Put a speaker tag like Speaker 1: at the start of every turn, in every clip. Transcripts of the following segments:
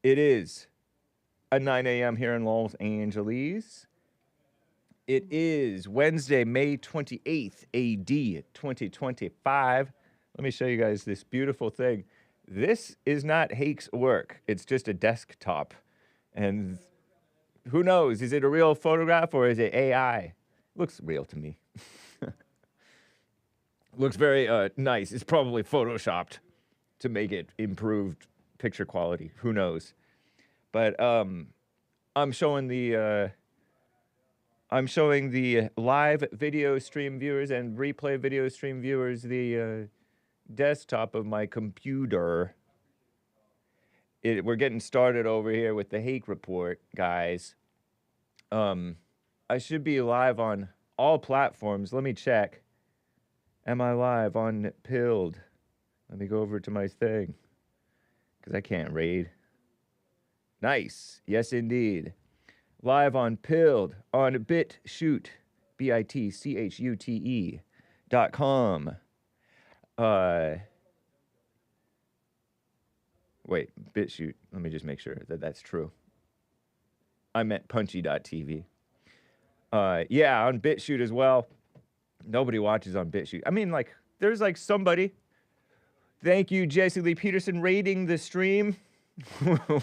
Speaker 1: It is at 9 a.m. here in Los Angeles. It is Wednesday, May 28th, AD 2025. Let me show you guys this beautiful thing. This is not Hake's work. It's just a desktop. And who knows? Is it a real photograph or is it AI? Looks real to me. Looks very nice. It's probably photoshopped to make it improved picture quality. Who knows? But I'm showing the live video stream viewers and replay video stream viewers the desktop of my computer. We're getting started over here with the Hake report, guys. I should be live on all platforms. Let me check. Am I live on Pilled? Let me go over to my thing, because I can't read. Nice. Yes, indeed. Live on Pilled, on BitChute, BITCHUTE.com. Wait, BitChute. Let me just make sure that that's true. I meant punchy.tv. Yeah, on BitChute as well. Nobody watches on BitChute. I mean, like, there's like somebody. Thank you, Jesse Lee Peterson, rating the stream.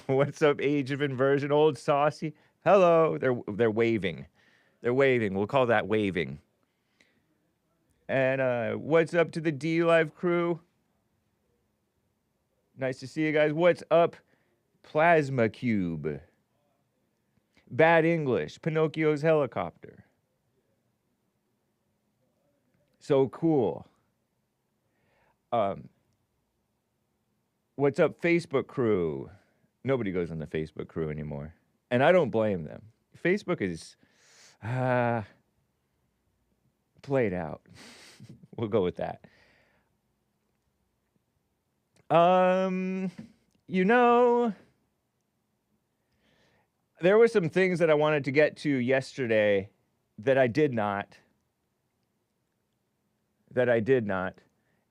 Speaker 1: What's up, Age of Inversion, old saucy? Hello. They're waving. They're waving. We'll call that waving. And what's up to the D Live crew? Nice to see you guys. What's up, Plasma Cube? Bad English, Pinocchio's helicopter. So cool. What's up, Facebook crew? Nobody goes on the Facebook crew anymore. And I don't blame them. Facebook is played out. We'll go with that. You know, there were some things that I wanted to get to yesterday that I did not.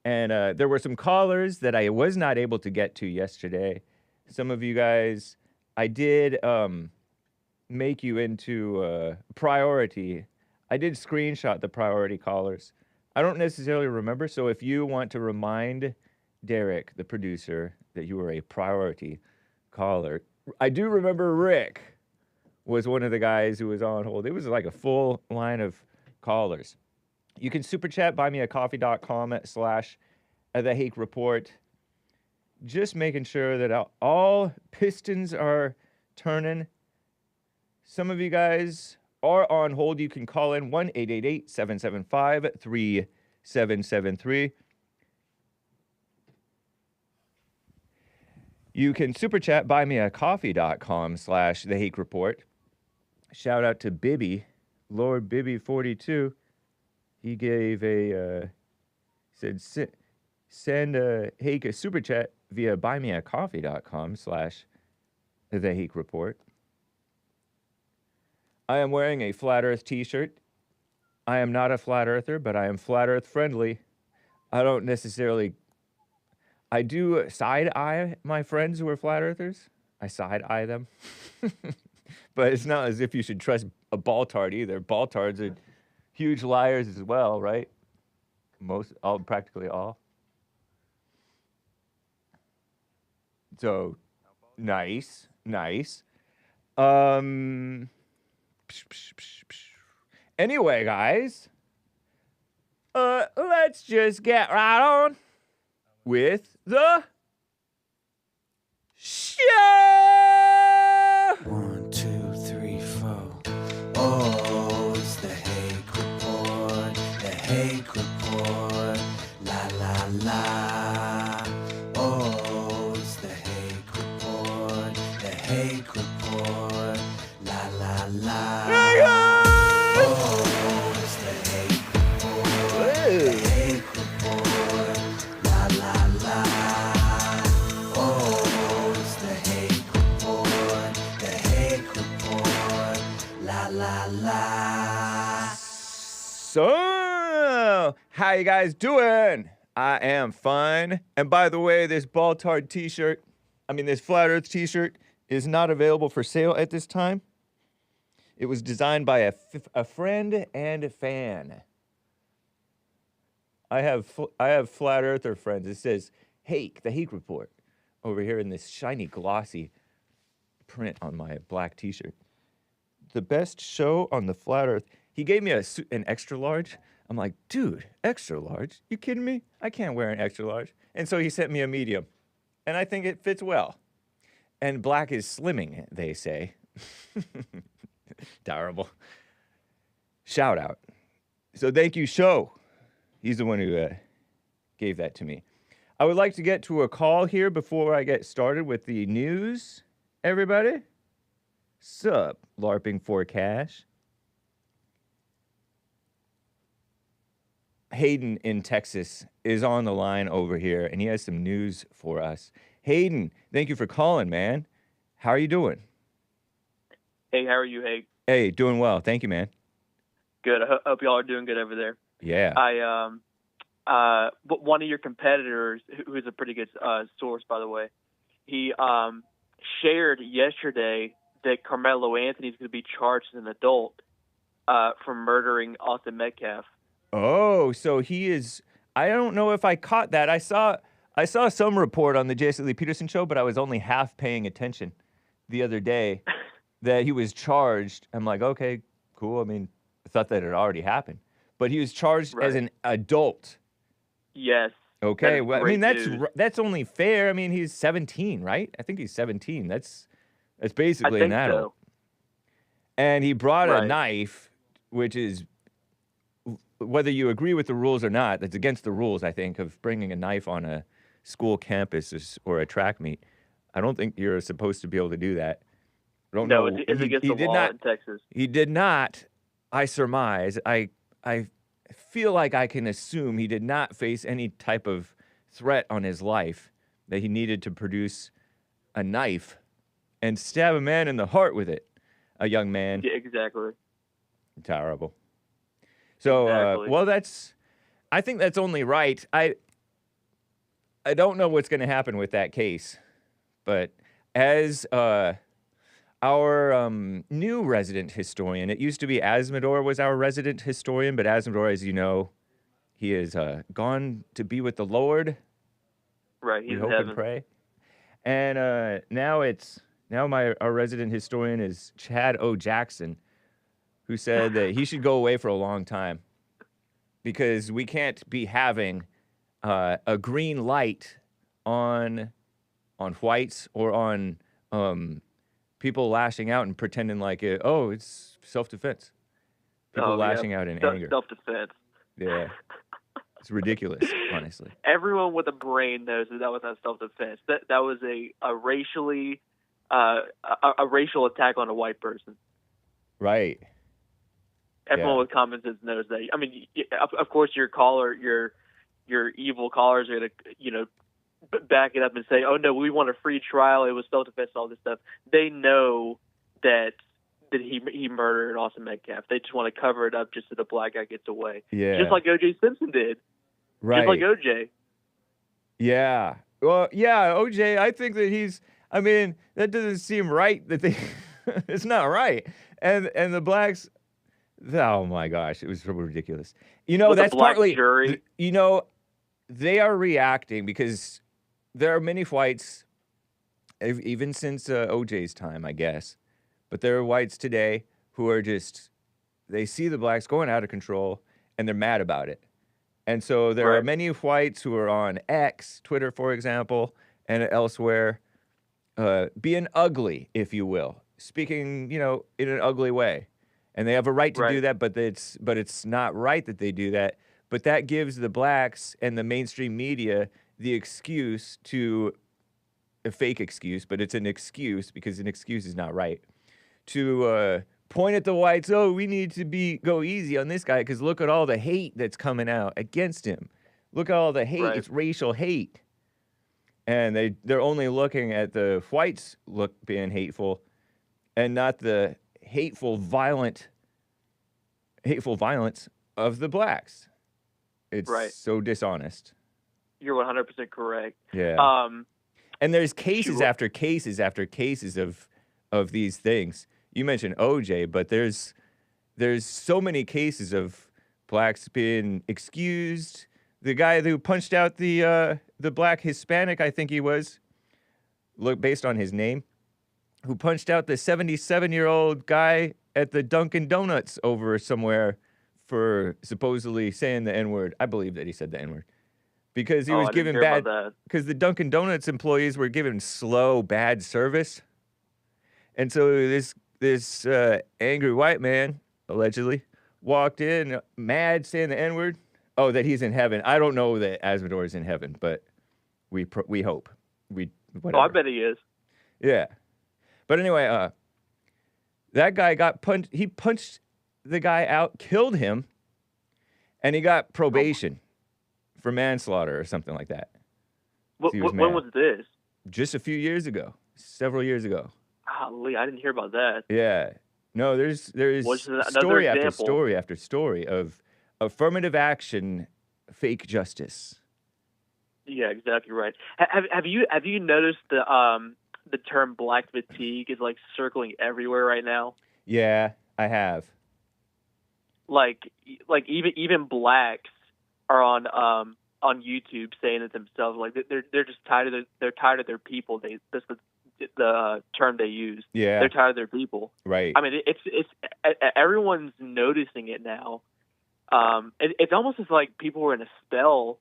Speaker 1: And there were some callers that I was not able to get to yesterday. Some of you guys, I did make you into priority. I did screenshot the priority callers. I don't necessarily remember, so if you want to remind Derek, the producer, that you were a priority caller. I do remember Rick was one of the guys who was on hold. It was like a full line of callers. You can super chat, buymeacoffee.com/the Hake Report. Just making sure that all pistons are turning. Some of you guys are on hold. You can call in 1-888-775-3773. You can super chat, buymeacoffee.com/the Hake Report. Shout out to Bibby, Lord Bibby 42. He gave said send Hake a super chat via buymeacoffee.com/the Hake Report. I am wearing a Flat Earth t-shirt. I am not a flat earther, but I am flat earth friendly. I don't necessarily, I do side eye my friends who are flat earthers. I side eye them. But it's not as if you should trust a baltard either. Baltards are huge liars as well, right? Practically all. So, nice. Anyway, guys, let's just get right on with the show.
Speaker 2: 1, 2, 3, 4. Oh, it's the Hake Report. The Hake Report. La la la. Oh, it's the Hake Report. The Hake Report. La la la. Oh, it's the Hake Report. The Hake Report. La la la. Oh, it's the Hake Report. The Hake Report. La la la.
Speaker 1: So, how you guys doing? I am fine. And by the way, this Baltard t-shirt, this Flat Earth t-shirt is not available for sale at this time. It was designed by a friend and a fan. I have Flat Earther friends. It says Hake, the Hake Report, over here in this shiny, glossy print on my black t-shirt. The best show on the Flat Earth. He gave me an extra large. I'm like, dude, extra large? You kidding me? I can't wear an extra large. And so he sent me a medium. And I think it fits well. And black is slimming, they say. Terrible. Shout out. So thank you, Show. He's the one who gave that to me. I would like to get to a call here before I get started with the news. Everybody? Sup, LARPing for Cash. Haden in Texas is on the line over here, and he has some news for us. Haden, thank you for calling, man. How are you doing?
Speaker 3: Hey, how are you, Hake?
Speaker 1: Hey, doing well. Thank you, man.
Speaker 3: Good. I hope y'all are doing good over there.
Speaker 1: Yeah.
Speaker 3: One of your competitors, who is a pretty good source, by the way, he shared yesterday that Karmelo Anthony is going to be charged as an adult for murdering Austin Metcalf.
Speaker 1: Oh, so he is. I don't know if I caught that. I saw some report on the Jason Lee Peterson show, but I was only half paying attention the other day that he was charged. I'm like, okay, cool. I thought that had already happened, but he was charged as an adult.
Speaker 3: Yes.
Speaker 1: Okay. Well, that's only fair. He's 17, right? I think he's 17. That's basically an adult. So. And he brought a knife, which is, whether you agree with the rules or not, that's against the rules, I think, of bringing a knife on a school campus or a track meet. I don't think you're supposed to be able to do that. I don't know.
Speaker 3: It's against the law in Texas.
Speaker 1: He did not, I surmise. I feel like I can assume he did not face any type of threat on his life that he needed to produce a knife and stab a man in the heart with it, a young man.
Speaker 3: Yeah, exactly.
Speaker 1: Terrible. So,
Speaker 3: exactly.
Speaker 1: I think that's only right. I don't know what's going to happen with that case, but as our new resident historian, it used to be Asmodor was our resident historian, but Asmodor, as you know, he is gone to be with the Lord.
Speaker 3: Right, he's
Speaker 1: we hope
Speaker 3: in heaven.
Speaker 1: And pray. And now our resident historian is Chad O. Jackson, who said that he should go away for a long time because we can't be having a green light on whites or on people lashing out and pretending like it's self-defense. People lashing out in anger.
Speaker 3: Self-defense.
Speaker 1: Yeah. It's ridiculous, honestly.
Speaker 3: Everyone with a brain knows that was not self-defense. That was a racial attack on a white person.
Speaker 1: Right.
Speaker 3: Everyone with common sense knows that. Of course, your evil callers are going to, back it up and say, "Oh no, we want a free trial. It was self-defense, all this stuff." They know that he murdered Austin Metcalf. They just want to cover it up just so the black guy gets away.
Speaker 1: Yeah.
Speaker 3: Just like O.J. Simpson did.
Speaker 1: Right.
Speaker 3: Just like O.J.
Speaker 1: Yeah. Well, yeah, O.J., I think that that doesn't seem right that they, it's not right. And the blacks, oh my gosh, it was so ridiculous. That's partly,
Speaker 3: jury.
Speaker 1: They are reacting because there are many whites, even since O.J.'s time, I guess. But there are whites today who are they see the blacks going out of control and they're mad about it. And so there are many whites who are on X, Twitter, for example, and elsewhere, being ugly, if you will, speaking, in an ugly way. And they have a right to do that, but it's not right that they do that. But that gives the blacks and the mainstream media the excuse to, a fake excuse, but it's an excuse because an excuse is not right, to point at the whites. Oh, we need to go easy on this guy because look at all the hate that's coming out against him. Look at all the hate. It's racial hate. And they're only looking at the whites being hateful and not the hateful violence of the blacks. It's so dishonest.
Speaker 3: You're 100% correct.
Speaker 1: Yeah. And there's cases
Speaker 3: Sure.
Speaker 1: after cases after cases of these things. You mentioned OJ, but there's so many cases of blacks being excused. The guy who punched out the black Hispanic, I think he was, look based on his name, who punched out the 77-year-old guy at the Dunkin' Donuts over somewhere for supposedly saying the N-word. I believe that he said the N-word. Because he was
Speaker 3: I didn't
Speaker 1: giving
Speaker 3: hear
Speaker 1: bad,
Speaker 3: about that.
Speaker 1: because the Dunkin' Donuts employees were giving slow, bad service. And so this angry white man, allegedly, walked in mad saying the N-word. Oh, that he's in heaven. I don't know that Asmodor is in heaven, but we hope. Whatever.
Speaker 3: Oh, I bet he is.
Speaker 1: Yeah. But anyway, that guy got punched. He punched the guy out, killed him, and he got probation for manslaughter or something like that.
Speaker 3: When was this?
Speaker 1: Just a few years ago, several years ago.
Speaker 3: Golly, I didn't hear about that.
Speaker 1: Yeah. No, there's story after story after story of affirmative action, fake justice.
Speaker 3: Yeah, exactly right. Have you noticed the term black fatigue is like circling everywhere right now?
Speaker 1: Yeah, I have.
Speaker 3: Like even blacks are on YouTube saying it themselves. Like they're just tired of their people. That's the term they use.
Speaker 1: Yeah,
Speaker 3: they're tired of their people.
Speaker 1: Right.
Speaker 3: I mean, it's everyone's noticing it now. It's almost as like people were in a spell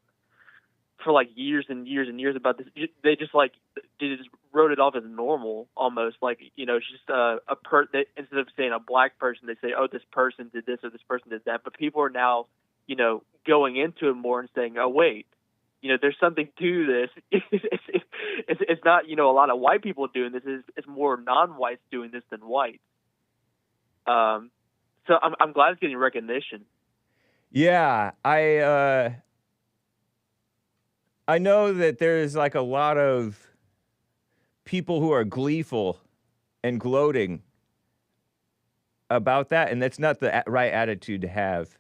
Speaker 3: for like years and years and years about this. They just wrote it off as normal, almost like, it's just instead of saying a black person, they say, oh, this person did this or this person did that. But people are now, going into it more and saying, oh, wait, there's something to this. It's not, a lot of white people doing this. It's more non-whites doing this than whites. So I'm glad it's getting recognition.
Speaker 1: Yeah, I know that there's like a lot of people who are gleeful and gloating about that, and that's not the right attitude to have.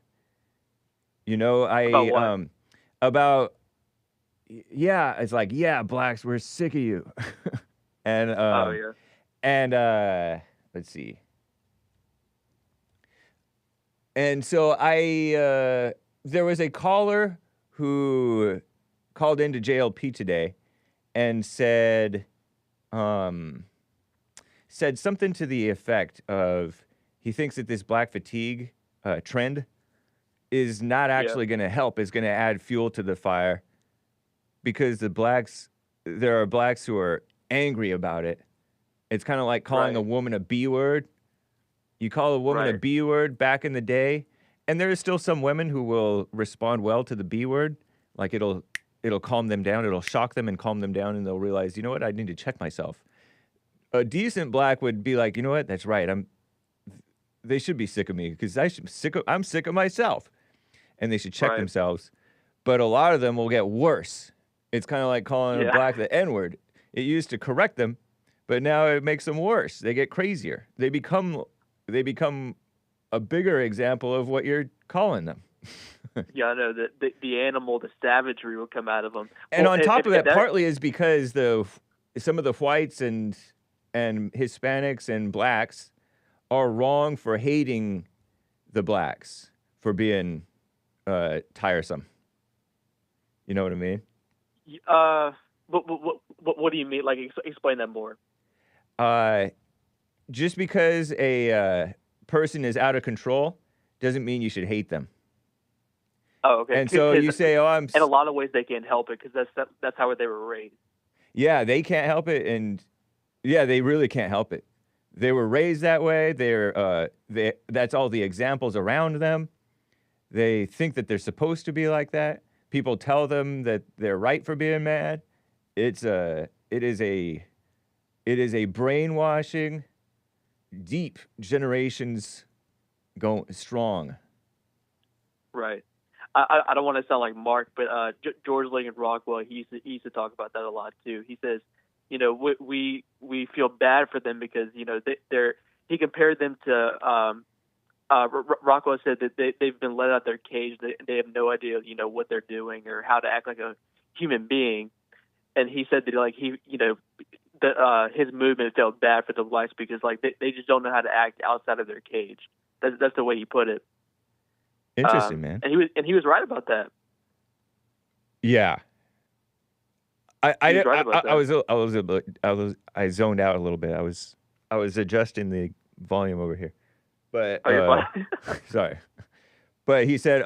Speaker 3: About what?
Speaker 1: About yeah, it's like, yeah, blacks, we're sick of you. And
Speaker 3: oh yeah.
Speaker 1: And let's see. And so there was a caller who called into JLP today and said something to the effect of he thinks that this black fatigue trend is not actually going to help, is going to add fuel to the fire, because there are blacks who are angry about it. It's kind of like calling a woman a B word. You call a woman a B word back in the day, and there are still some women who will respond well to the B word. Like it'll calm them down. It'll shock them and calm them down, and they'll realize, you know what, I need to check myself. A decent black would be like, you know what, that's right. They should be sick of me because I'm sick of myself, and they should check themselves. But a lot of them will get worse. It's kind of like calling a black the N-word. It used to correct them, but now it makes them worse. They get crazier. They become a bigger example of what you're calling them.
Speaker 3: Yeah, I know that the animal, the savagery will come out of them.
Speaker 1: And on top of that, partly is because some of the whites and Hispanics and blacks are wrong for hating the blacks for being tiresome. You know what I mean?
Speaker 3: What do you mean? Like, explain that more.
Speaker 1: Just because a person is out of control doesn't mean you should hate them.
Speaker 3: Oh, okay.
Speaker 1: And so you say, "Oh,
Speaker 3: in a lot of ways they can't help it because that's how they were raised."
Speaker 1: Yeah, they can't help it, and yeah, they really can't help it. They were raised that way. That's all the examples around them. They think that they're supposed to be like that. People tell them that they're right for being mad. It is a brainwashing, deep generations going strong.
Speaker 3: Right. I don't want to sound like Mark, but George Lincoln Rockwell, he used to talk about that a lot too. He says, we feel bad for them because he compared them to Rockwell said that they've been let out their cage. They have no idea what they're doing or how to act like a human being, and he said that like his movement felt bad for the blacks because like they just don't know how to act outside of their cage. That's the way he put it.
Speaker 1: Interesting, man.
Speaker 3: And he was right about that.
Speaker 1: Yeah. I zoned out a little bit. I was adjusting the volume over here. But sorry. But he said,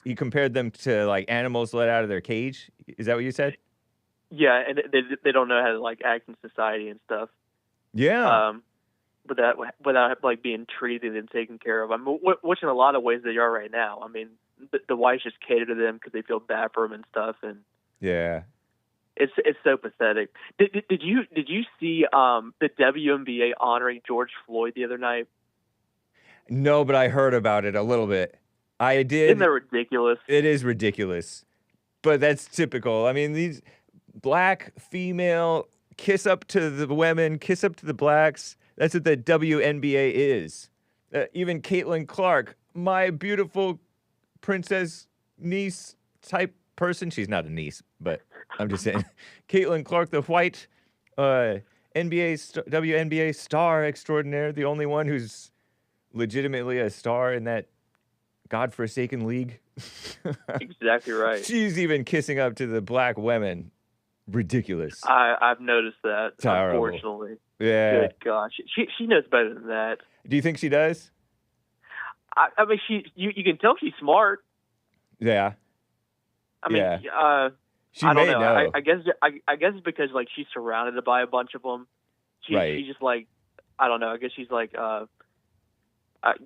Speaker 1: he compared them to like animals let out of their cage. Is that what you said?
Speaker 3: Yeah, and they don't know how to like act in society and stuff.
Speaker 1: Yeah.
Speaker 3: Without like being treated and taken care of. I mean, which in a lot of ways they are right now. I mean, the whites just cater to them because they feel bad for them and stuff. And
Speaker 1: yeah,
Speaker 3: it's so pathetic. Did you see the WNBA honoring George Floyd the other night?
Speaker 1: No, but I heard about it a little bit. I did.
Speaker 3: Isn't that ridiculous?
Speaker 1: It is ridiculous, but that's typical. I mean, these black female kiss up to the women, kiss up to the blacks. That's what the WNBA is. Even Caitlin Clark, my beautiful princess niece type person. She's not a niece, but I'm just saying. Caitlin Clark, the white WNBA star extraordinaire, the only one who's legitimately a star in that godforsaken league.
Speaker 3: Exactly right.
Speaker 1: She's even kissing up to the black women. Ridiculous.
Speaker 3: I've noticed that.
Speaker 1: Terrible.
Speaker 3: Unfortunately.
Speaker 1: Yeah.
Speaker 3: Good gosh, she knows better than that.
Speaker 1: Do you think she does?
Speaker 3: I mean, you can tell she's smart.
Speaker 1: Yeah.
Speaker 3: I mean,
Speaker 1: yeah. She
Speaker 3: I don't
Speaker 1: may
Speaker 3: know. I guess it's because like she's surrounded by a bunch of them.
Speaker 1: Right.
Speaker 3: She's just like, I don't know. I guess she's like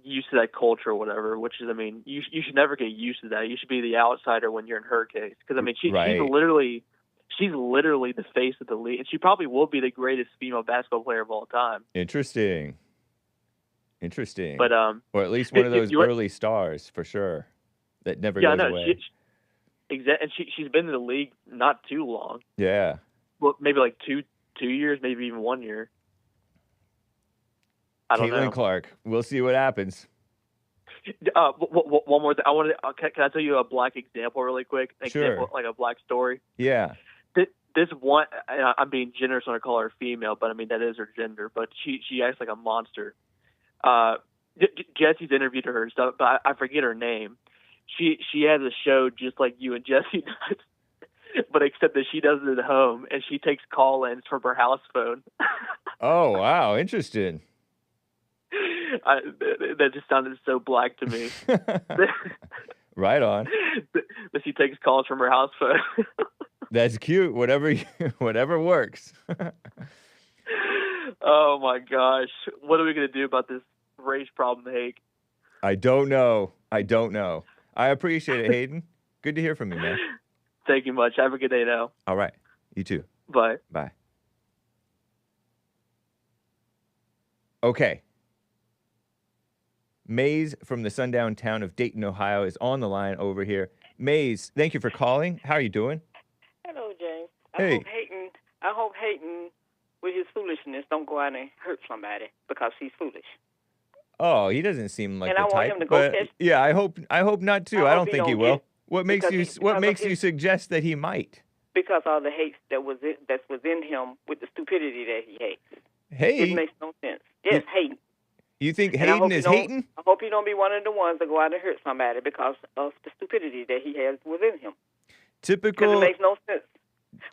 Speaker 3: used to that culture or whatever. Which is, I mean, you should never get used to that. You should be the outsider when you're in her case. Because I mean, she's literally the face of the league, and she probably will be the greatest female basketball player of all time.
Speaker 1: Interesting.
Speaker 3: But
Speaker 1: or at least one of those early stars for sure that never goes away.
Speaker 3: Exactly, and she's been in the league not too long.
Speaker 1: Yeah.
Speaker 3: Well, maybe like two years, maybe even 1 year. I don't know.
Speaker 1: Caitlin Clark. We'll see what happens.
Speaker 3: One more thing. Can I tell you a black example really quick?
Speaker 1: Sure.
Speaker 3: Like a black story.
Speaker 1: Yeah.
Speaker 3: This one, I'm being generous when I call her female, but I mean that is her gender. But she acts like a monster. Jesse's interviewed her and stuff, but I forget her name. She has a show just like you and Jesse does, but except that she does it at home and she takes call-ins from her house phone.
Speaker 1: Oh wow, interesting.
Speaker 3: That just sounded so black to me.
Speaker 1: Right on.
Speaker 3: That she takes calls from her house phone.
Speaker 1: That's cute. Whatever works.
Speaker 3: Oh my gosh. What are we going to do about this race problem, Hake?
Speaker 1: I don't know. I appreciate it, Haden. Good to hear from you, man.
Speaker 3: Thank you much. Have a good day now.
Speaker 1: All right. You too.
Speaker 3: Bye.
Speaker 1: Bye. Okay. Maze from the sundown town of Dayton, Ohio is on the line over here. Maze, thank you for calling. How are you doing?
Speaker 4: Hello, James.
Speaker 1: Hey.
Speaker 4: I hope Haden, with his foolishness, don't go out and hurt somebody because he's foolish.
Speaker 1: Oh, he doesn't seem like
Speaker 4: and
Speaker 1: the
Speaker 4: I want
Speaker 1: type.
Speaker 4: him to go catch.
Speaker 1: Yeah, I hope not too. I don't think he will. What makes
Speaker 4: because
Speaker 1: you suggest that he might?
Speaker 4: Because all the hate that's within him with the stupidity that he hates.
Speaker 1: Hey.
Speaker 4: It makes no sense. Yes, hating.
Speaker 1: You think Haden is hating?
Speaker 4: I hope he don't be one of the ones that go out and hurt somebody because of the stupidity that he has within him.
Speaker 1: Typical.
Speaker 4: Because it makes no sense.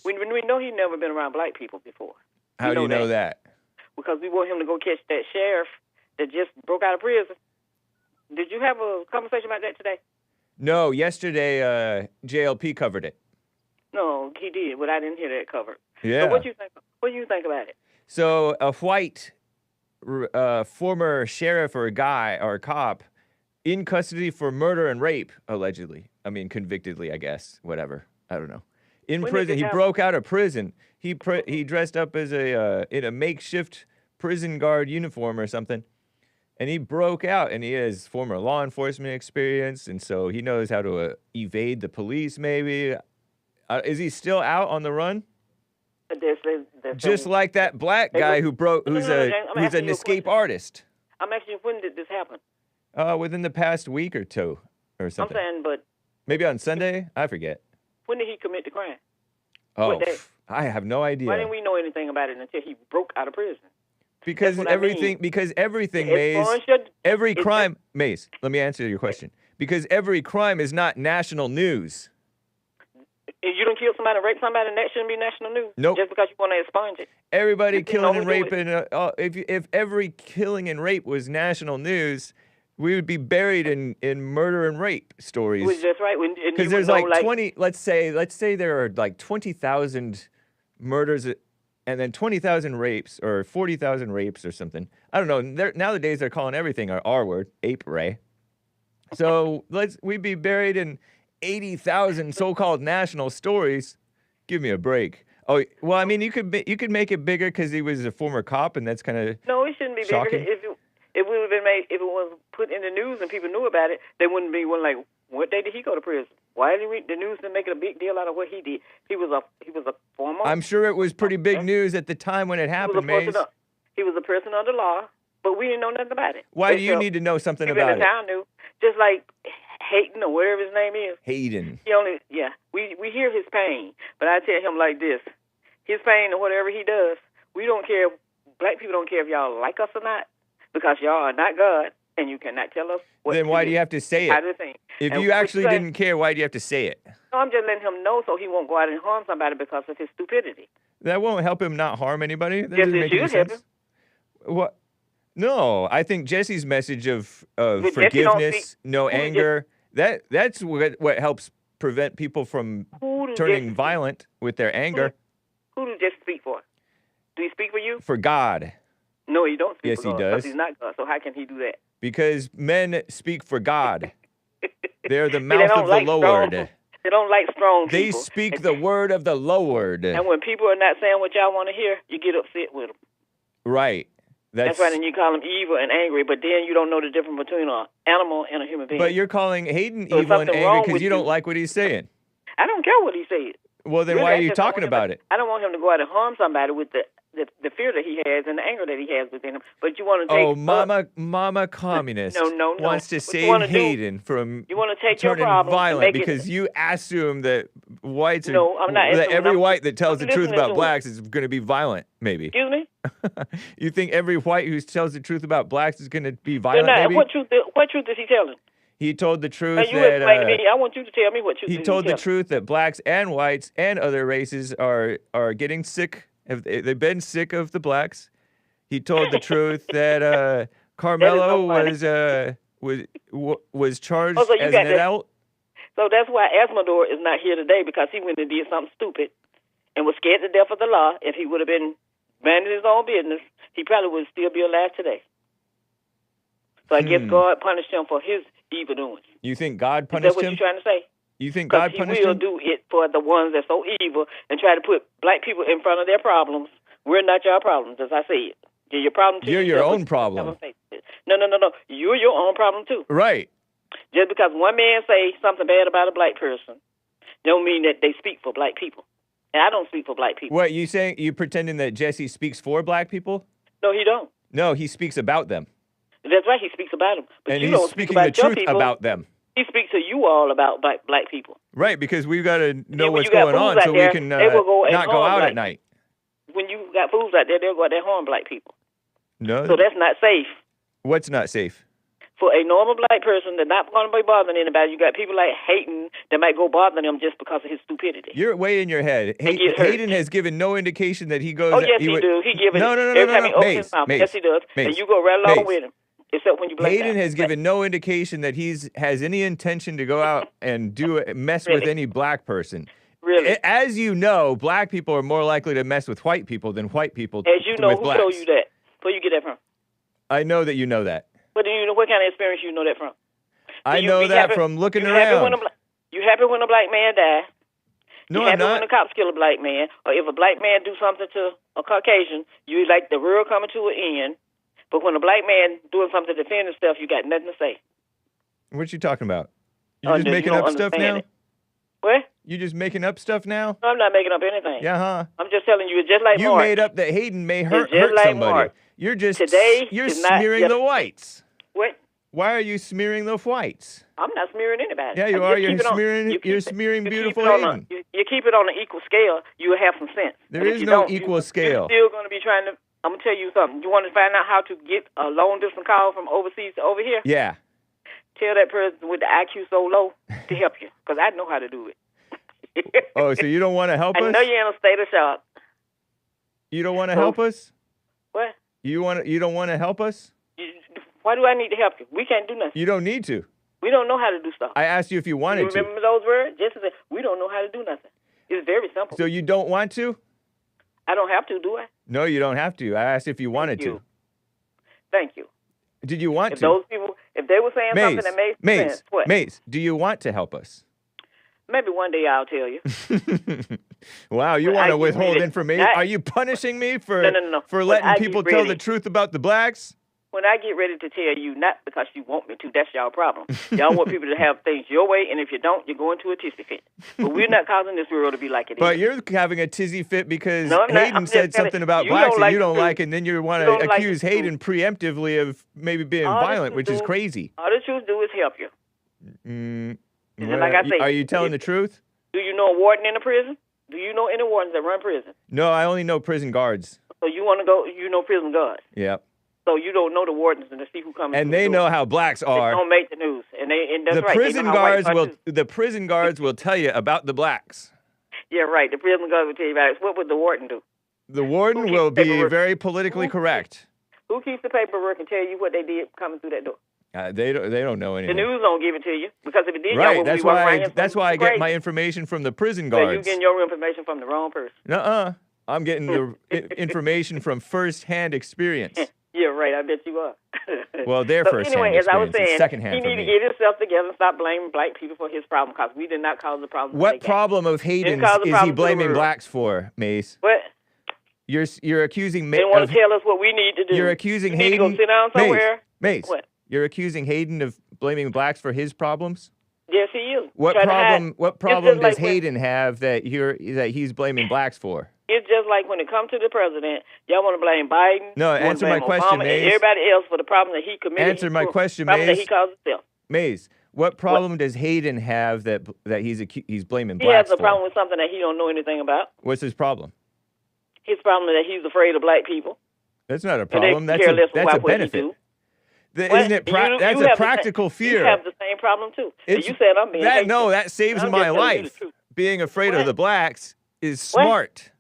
Speaker 4: We know he's never been around black people before.
Speaker 1: How do you know that?
Speaker 4: Because we want him to go catch that sheriff that just broke out of prison. Did you have a conversation about that today?
Speaker 1: No, yesterday JLP covered it.
Speaker 4: No, he did, but I didn't hear that covered.
Speaker 1: Yeah.
Speaker 4: So what do you think about it?
Speaker 1: So a white former sheriff or a guy or a cop in custody for murder and rape, allegedly. I mean, convictedly, I guess. Whatever. I don't know. In prison, he broke out of prison. He dressed up as in a makeshift prison guard uniform or something, and he broke out. And he has former law enforcement experience, and so he knows how to evade the police. Maybe is he still out on the run? Just like that black guy who's an escape artist.
Speaker 4: I'm asking you, when did this happen?
Speaker 1: Within the past week or two, or something.
Speaker 4: I'm saying, but
Speaker 1: maybe on Sunday. I forget.
Speaker 4: When did he commit the crime?
Speaker 1: Oh,
Speaker 4: What day?
Speaker 1: I have no idea.
Speaker 4: Why didn't we know anything about it until he broke out of prison?
Speaker 1: Because
Speaker 4: That's what I
Speaker 1: everything,
Speaker 4: mean.
Speaker 1: because everything,
Speaker 4: As
Speaker 1: Maze,
Speaker 4: far as your-
Speaker 1: every
Speaker 4: it's
Speaker 1: crime, Maze, let me answer your question. Because every crime is not national news.
Speaker 4: If you don't kill somebody and rape somebody, and that shouldn't be national news.
Speaker 1: Nope.
Speaker 4: Just because you want to expunge it.
Speaker 1: Everybody
Speaker 4: If you
Speaker 1: killing
Speaker 4: know
Speaker 1: and
Speaker 4: who do it.
Speaker 1: raping, if every killing and rape was national news, we would be buried in murder and rape stories.
Speaker 4: Which that's right.
Speaker 1: Because there's like 20, let's say there are like 20,000 murders and then 20,000 rapes or 40,000 rapes or something. I don't know. Nowadays they're calling everything an R word, ape ray. So we'd be buried in 80,000 so-called national stories. Give me a break. Oh, well, I mean, you could make it bigger because he was a former cop, and that's kind of
Speaker 4: No, it shouldn't be
Speaker 1: shocking.
Speaker 4: bigger. If it would have been made, if it was put in the news and people knew about it, they wouldn't be one like, what day did he go to prison? Why didn't the news didn't make it a big deal out of what he did? He was a former.
Speaker 1: I'm sure it was pretty big news at the time when it happened, Maze.
Speaker 4: He was a person under law, but we didn't know nothing about it.
Speaker 1: Why do you need to know something
Speaker 4: people
Speaker 1: about
Speaker 4: in the
Speaker 1: it?
Speaker 4: town knew. Just like Haden or whatever his name is.
Speaker 1: Haden.
Speaker 4: We hear his pain, but I tell him like this: his pain or whatever he does, we don't care. Black people don't care if y'all like us or not, because y'all are not God, and you cannot tell us what.
Speaker 1: Then why do you have to say
Speaker 4: how
Speaker 1: it?
Speaker 4: to think.
Speaker 1: If
Speaker 4: And
Speaker 1: you
Speaker 4: what
Speaker 1: actually
Speaker 4: say-
Speaker 1: didn't care, why do you have to say it?
Speaker 4: No, I'm just letting him know so he won't go out and harm somebody because of his stupidity.
Speaker 1: That won't help him not harm anybody. That
Speaker 4: Yes,
Speaker 1: doesn't
Speaker 4: it
Speaker 1: make any
Speaker 4: should help
Speaker 1: sense. What? No, I think Jesse's message of
Speaker 4: But Jesse don't
Speaker 1: forgiveness,
Speaker 4: speak-
Speaker 1: no
Speaker 4: who did
Speaker 1: anger, that's what helps prevent people from
Speaker 4: Who do
Speaker 1: turning
Speaker 4: Jesse-
Speaker 1: violent with their anger.
Speaker 4: Who does Jesse speak for? Do he speak for you?
Speaker 1: For God,
Speaker 4: No, he don't speak
Speaker 1: Yes,
Speaker 4: for
Speaker 1: he
Speaker 4: God.
Speaker 1: does.
Speaker 4: Because he's not God. So how can he do that?
Speaker 1: because men speak for God. They're the
Speaker 4: See,
Speaker 1: mouth
Speaker 4: they don't
Speaker 1: of the
Speaker 4: like
Speaker 1: Lord.
Speaker 4: strong- They don't like strong
Speaker 1: They
Speaker 4: people.
Speaker 1: speak the word of the Lord.
Speaker 4: And when people are not saying what y'all want to hear, you get upset with them.
Speaker 1: Right.
Speaker 4: That's right, and you call them evil and angry, but then you don't know the difference between an animal and a human being.
Speaker 1: But you're calling Haden
Speaker 4: So
Speaker 1: evil and
Speaker 4: something
Speaker 1: angry
Speaker 4: wrong
Speaker 1: because
Speaker 4: with
Speaker 1: you don't
Speaker 4: you.
Speaker 1: like what he's saying.
Speaker 4: I don't care what he said.
Speaker 1: Well, then
Speaker 4: Really,
Speaker 1: why
Speaker 4: I
Speaker 1: are you
Speaker 4: just don't
Speaker 1: talking
Speaker 4: want him
Speaker 1: about
Speaker 4: to-
Speaker 1: it?
Speaker 4: I don't want him to go out and harm somebody with the fear that he has and the anger that he has within him. But you want to take
Speaker 1: Oh, Mama Communist
Speaker 4: No.
Speaker 1: wants to
Speaker 4: What you
Speaker 1: save
Speaker 4: wanna do-
Speaker 1: Hayden from
Speaker 4: you want to take your
Speaker 1: turning
Speaker 4: problem and
Speaker 1: violent
Speaker 4: make it.
Speaker 1: because you assume that whites are
Speaker 4: No, I'm not
Speaker 1: that
Speaker 4: assuming.
Speaker 1: every
Speaker 4: I'm-
Speaker 1: white that tells
Speaker 4: I'm
Speaker 1: the truth
Speaker 4: listening
Speaker 1: about
Speaker 4: to him.
Speaker 1: blacks is going to be violent, maybe.
Speaker 4: Excuse me?
Speaker 1: You think every white who tells the truth about blacks is going to be
Speaker 4: They're
Speaker 1: violent,
Speaker 4: not.
Speaker 1: maybe?
Speaker 4: What truth is he telling?
Speaker 1: He told the truth
Speaker 4: Now, you
Speaker 1: that
Speaker 4: explain to me. I want you to tell me what truth
Speaker 1: he
Speaker 4: is
Speaker 1: told the
Speaker 4: telling.
Speaker 1: truth that blacks and whites and other races are getting sick. They've been sick of the blacks. He told the truth that Karmelo was charged
Speaker 4: Oh, so you
Speaker 1: as
Speaker 4: got
Speaker 1: an
Speaker 4: this.
Speaker 1: adult.
Speaker 4: So that's why Asmador is not here today, because he went and did something stupid and was scared to death of the law. If he would have been minding his own business, he probably would still be alive today. So I guess God punished him for his evil doings.
Speaker 1: You think God
Speaker 4: Is that
Speaker 1: punished
Speaker 4: what
Speaker 1: him?
Speaker 4: you're trying to say?
Speaker 1: You think
Speaker 4: Because
Speaker 1: God
Speaker 4: he
Speaker 1: punished
Speaker 4: will
Speaker 1: him?
Speaker 4: do it for the ones that's so evil and try to put black people in front of their problems. We're not your problems, as I said. You're your problem too.
Speaker 1: You're your
Speaker 4: yourself,
Speaker 1: own
Speaker 4: but you
Speaker 1: problem.
Speaker 4: haven't faced it. No. You're your own problem too.
Speaker 1: Right.
Speaker 4: Just because one man say something bad about a black person, don't mean that they speak for black people. And I don't speak for black people.
Speaker 1: What, you pretending that Jesse speaks for black people?
Speaker 4: No, he don't.
Speaker 1: No, he speaks about them.
Speaker 4: That's right. He speaks about them. But
Speaker 1: And
Speaker 4: you
Speaker 1: he's
Speaker 4: don't speak
Speaker 1: speaking
Speaker 4: about
Speaker 1: the
Speaker 4: your
Speaker 1: truth
Speaker 4: people.
Speaker 1: about them.
Speaker 4: He speaks to you all about black people.
Speaker 1: Right, because we've got to know
Speaker 4: when
Speaker 1: what's
Speaker 4: you got
Speaker 1: going on
Speaker 4: fools
Speaker 1: so
Speaker 4: out
Speaker 1: we
Speaker 4: there,
Speaker 1: can
Speaker 4: they will go and
Speaker 1: not go
Speaker 4: harm
Speaker 1: out
Speaker 4: black
Speaker 1: at night.
Speaker 4: When you got fools out there, they'll go out there and harm black people.
Speaker 1: No.
Speaker 4: So that's not safe.
Speaker 1: What's not safe?
Speaker 4: For a normal black person, they're not going to be bothering anybody. You got people like Haden that might go bothering them just because of his stupidity.
Speaker 1: You're way in your head.
Speaker 4: get hurt.
Speaker 1: Hayden has given no indication that he goes.
Speaker 4: Oh, yes, he do. He give it
Speaker 1: No.
Speaker 4: every time he opens his mouth.
Speaker 1: Mace,
Speaker 4: Yes, he does.
Speaker 1: Mace,
Speaker 4: And you go right along
Speaker 1: Mace.
Speaker 4: with him, except when you blame
Speaker 1: Hayden has given no indication that has any intention to go out and mess with
Speaker 4: Really?
Speaker 1: any black person.
Speaker 4: Really?
Speaker 1: As you know, black people are more likely to mess with white people than white people
Speaker 4: As you know,
Speaker 1: with
Speaker 4: who
Speaker 1: blacks.
Speaker 4: showed you that? Where you get that from?
Speaker 1: I know that you know that.
Speaker 4: What do you know? What kind of experience you know that from?
Speaker 1: I
Speaker 4: you
Speaker 1: know
Speaker 4: be
Speaker 1: that
Speaker 4: happy-
Speaker 1: from looking
Speaker 4: you happy
Speaker 1: around.
Speaker 4: when you happy when a black man die?
Speaker 1: No,
Speaker 4: you
Speaker 1: I'm
Speaker 4: happy when
Speaker 1: not.
Speaker 4: the cops kill a black man? Or if a black man do something to a Caucasian, you like the world coming to an end. But when a black man doing something to defend himself, you got nothing to say.
Speaker 1: What you talking about? You're just
Speaker 4: You
Speaker 1: making
Speaker 4: don't
Speaker 1: up stuff
Speaker 4: understand
Speaker 1: now?
Speaker 4: it. What?
Speaker 1: You just making up stuff now?
Speaker 4: No, I'm not making up anything.
Speaker 1: Yeah, huh?
Speaker 4: I'm just telling you, it's just like
Speaker 1: You
Speaker 4: Mark.
Speaker 1: made up that Hayden may hurt
Speaker 4: just like
Speaker 1: somebody.
Speaker 4: Mark.
Speaker 1: You're just
Speaker 4: Today
Speaker 1: you're
Speaker 4: is not
Speaker 1: smearing the whites.
Speaker 4: What?
Speaker 1: Why are you smearing the whites?
Speaker 4: I'm not smearing anybody.
Speaker 1: Yeah, you are. You're smearing beautiful Haden.
Speaker 4: You keep it on an equal scale, you will have some sense.
Speaker 1: There is no equal scale.
Speaker 4: You're still going to be trying to. I'm gonna tell you something. You want to find out how to get a long distance call from overseas to over here?
Speaker 1: Yeah.
Speaker 4: Tell that person with the IQ so low to help you, because I know how to do it.
Speaker 1: Oh, so you don't want to help us?
Speaker 4: I know you're in a state of shock.
Speaker 1: You don't want to help us?
Speaker 4: What?
Speaker 1: You don't want to help us?
Speaker 4: Why do I need to help you? We can't do nothing.
Speaker 1: You don't need to.
Speaker 4: We don't know how to do stuff.
Speaker 1: I asked you if you wanted to.
Speaker 4: Remember those words? Jesse said, we don't know how to do nothing. It's very simple.
Speaker 1: So you don't want to?
Speaker 4: I don't have to, do I?
Speaker 1: No, you don't have to. I asked if you wanted to.
Speaker 4: Thank you.
Speaker 1: Did you want to?
Speaker 4: Those people, if they were saying something that made sense, what?
Speaker 1: Mace, do you want to help us?
Speaker 4: Maybe one day I'll tell you.
Speaker 1: Wow, you want to withhold information? Are you punishing me for letting people tell the truth about the blacks?
Speaker 4: When I get ready to tell you, not because you want me to, that's y'all problem. Y'all want people to have things your way, and if you don't, you're going to a tizzy fit. But we're not causing this world to be like it is.
Speaker 1: But you're having a tizzy fit because Haden said something about blacks and you don't like it, and then you want to accuse Haden preemptively of maybe being violent, which is crazy.
Speaker 4: All the truth do is help you.
Speaker 1: Like I say, are you telling the truth?
Speaker 4: Do you know a warden in a prison? Do you know any wardens that run prison?
Speaker 1: No, I only know prison guards.
Speaker 4: So you want to go, you know prison guards?
Speaker 1: Yep.
Speaker 4: So you don't know the wardens and to see who comes.
Speaker 1: And they know how blacks are.
Speaker 4: They don't make the news, and that's
Speaker 1: the
Speaker 4: right.
Speaker 1: prison guards will tell you about the blacks.
Speaker 4: Yeah, right. The prison guards will tell you about it. What would the warden do?
Speaker 1: The warden will be very politically correct.
Speaker 4: Who keeps the paperwork and tell you what they did coming through that door?
Speaker 1: They don't know anything.
Speaker 4: The news don't give it to you, because if it did,
Speaker 1: right? That's why I get my information from the prison guards.
Speaker 4: So you're getting your information from the wrong person.
Speaker 1: I'm getting the information from first-hand experience.
Speaker 4: Yeah, right. I bet you are.
Speaker 1: Well, their first-hand experience.
Speaker 4: As I was saying,
Speaker 1: second-hand
Speaker 4: he
Speaker 1: for
Speaker 4: need
Speaker 1: me.
Speaker 4: to get himself together and stop blaming black people for his problem, because we did not cause the problem.
Speaker 1: What problem of Haden's is he blaming blacks for, Mace?
Speaker 4: What?
Speaker 1: You're accusing
Speaker 4: They want to tell us what we need to do.
Speaker 1: You're accusing
Speaker 4: Haden. Need to go sit down somewhere.
Speaker 1: Mace.
Speaker 4: What?
Speaker 1: You're accusing Haden of blaming blacks for his problems?
Speaker 4: Yes, he is.
Speaker 1: What problem does Haden have that he's blaming blacks for?
Speaker 4: It's just like when it comes to the president, y'all want to blame Biden.
Speaker 1: No, answer my question, Maze.
Speaker 4: And everybody else for the problem that he committed.
Speaker 1: Answer my question, Maze.
Speaker 4: That he caused himself.
Speaker 1: Maze, what problem does Haden have that he's blaming blacks for?
Speaker 4: He has a problem with something that he don't know anything about.
Speaker 1: What's his problem?
Speaker 4: His problem is that he's afraid of black people.
Speaker 1: That's not a problem. That's a benefit. Isn't it? That's a practical fear.
Speaker 4: You have the same problem too. You said I'm being hateful.
Speaker 1: No, that saves my life. Being afraid of the blacks is smart.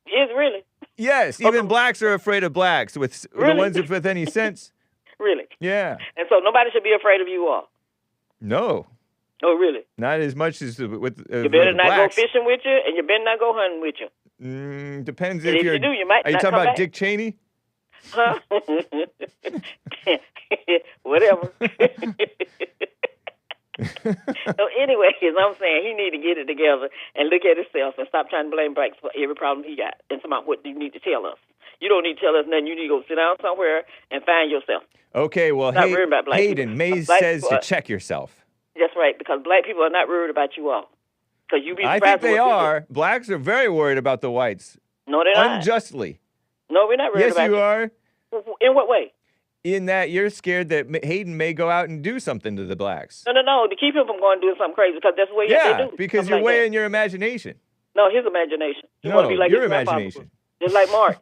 Speaker 4: Is really?
Speaker 1: Yes, even blacks are afraid of blacks. The ones with any sense.
Speaker 4: Really?
Speaker 1: Yeah.
Speaker 4: And so nobody should be afraid of you all.
Speaker 1: No.
Speaker 4: Oh, really?
Speaker 1: Not as much as with
Speaker 4: you better not go fishing with you, and you better not go hunting with you.
Speaker 1: Depends
Speaker 4: if you do, you might.
Speaker 1: Are you talking about Dick Cheney?
Speaker 4: Huh? Whatever. So anyways, I'm saying he need to get it together and look at himself and stop trying to blame blacks for every problem he got. And about what you need to tell us. You don't need to tell us nothing. You need to go sit down somewhere and find yourself.
Speaker 1: Okay, well, Haden, Maze says to check yourself.
Speaker 4: That's right, because black people are not worried about you all. Because you be surprised.
Speaker 1: I think they are. Blacks are very worried about the whites.
Speaker 4: No, they're not.
Speaker 1: Unjustly.
Speaker 4: No, we're not worried about
Speaker 1: you. Yes, you are.
Speaker 4: In what way?
Speaker 1: In that you're scared that Haden may go out and do something to the blacks.
Speaker 4: No. To keep him from going and doing something crazy, because that's the way they do.
Speaker 1: Because you're weighing your imagination.
Speaker 4: No, his imagination.
Speaker 1: No, be like your imagination.
Speaker 4: Just like Mark.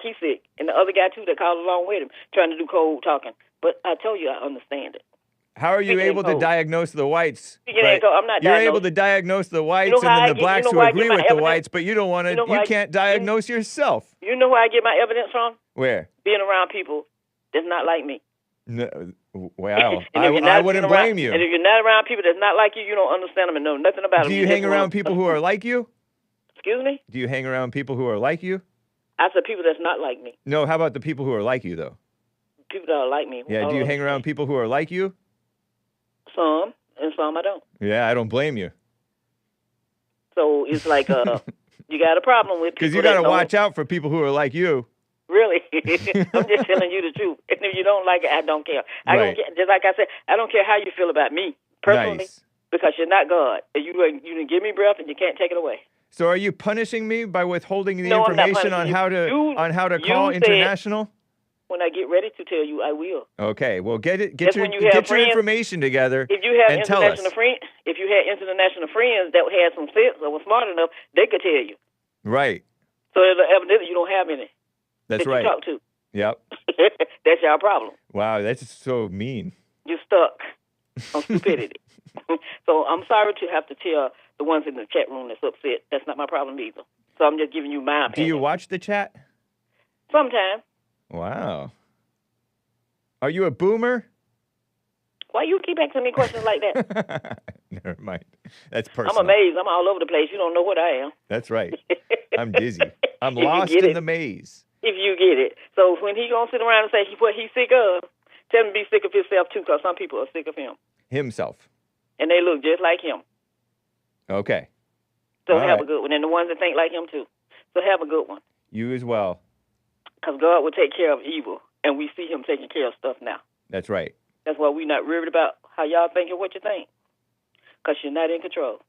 Speaker 4: He's sick. And the other guy, too, that called along with him, trying to do cold talking. But I told you I understand it.
Speaker 1: How are you able to diagnose the whites?
Speaker 4: I'm not
Speaker 1: You're able to diagnose the whites and then the blacks who agree with the whites, but you don't want to. You can't diagnose yourself.
Speaker 4: You know where I get my evidence from?
Speaker 1: Where?
Speaker 4: Being around people that's not like me.
Speaker 1: No, well, I wouldn't blame you.
Speaker 4: And if you're not around people that's not like you, you don't understand them and know nothing about them.
Speaker 1: Do you hang around people who are like you?
Speaker 4: Excuse me?
Speaker 1: Do you hang around people who are like you?
Speaker 4: I said people that's not like me.
Speaker 1: No, how about the people who are like you, though?
Speaker 4: People that are like me.
Speaker 1: Yeah, do you hang around people who are like you?
Speaker 4: Some, and some I don't.
Speaker 1: Yeah, I don't blame you.
Speaker 4: So it's like you got a problem with people.
Speaker 1: Because you got to watch out for people who are like you.
Speaker 4: Really? I'm just telling you the truth. And if you don't like it, I don't care. I don't care. Just like I said, I don't care how you feel about me personally, because you're not God. And you didn't give me breath, and you can't take it away.
Speaker 1: So are you punishing me by withholding the information on how to call international?
Speaker 4: When I get ready to tell you, I will.
Speaker 1: Okay, well, get
Speaker 4: That's
Speaker 1: your
Speaker 4: when you have
Speaker 1: your
Speaker 4: friends.
Speaker 1: information together
Speaker 4: If you have
Speaker 1: and tell us.
Speaker 4: if you had international friends that had some sense or were smart enough, they could tell you.
Speaker 1: Right.
Speaker 4: So evidently you don't have any
Speaker 1: That's
Speaker 4: that
Speaker 1: right.
Speaker 4: you talk to.
Speaker 1: Yep.
Speaker 4: That's your problem.
Speaker 1: Wow, that's so mean.
Speaker 4: You're stuck on stupidity. So I'm sorry to have to tell the ones in the chat room that's upset. That's not my problem either. So I'm just giving you my opinion.
Speaker 1: Do you watch the chat?
Speaker 4: Sometimes.
Speaker 1: Wow. Are you a boomer?
Speaker 4: Why you keep asking me questions like that?
Speaker 1: Never mind. That's personal.
Speaker 4: I'm amazed. I'm all over the place. You don't know what I am.
Speaker 1: That's right. I'm dizzy. I'm
Speaker 4: If you
Speaker 1: lost
Speaker 4: get
Speaker 1: in
Speaker 4: it.
Speaker 1: the maze.
Speaker 4: If you get it. So when he gonna sit around and say what he's sick of, tell him to be sick of himself too, because some people are sick of him.
Speaker 1: Himself.
Speaker 4: And they look just like him.
Speaker 1: Okay.
Speaker 4: So
Speaker 1: All
Speaker 4: have
Speaker 1: right.
Speaker 4: a good one. And the ones that think like him too. So have a good one.
Speaker 1: You as well.
Speaker 4: Because God will take care of evil. And we see him taking care of stuff now.
Speaker 1: That's right.
Speaker 4: That's why we're not worried about how y'all think and what you think. Because you're not in control.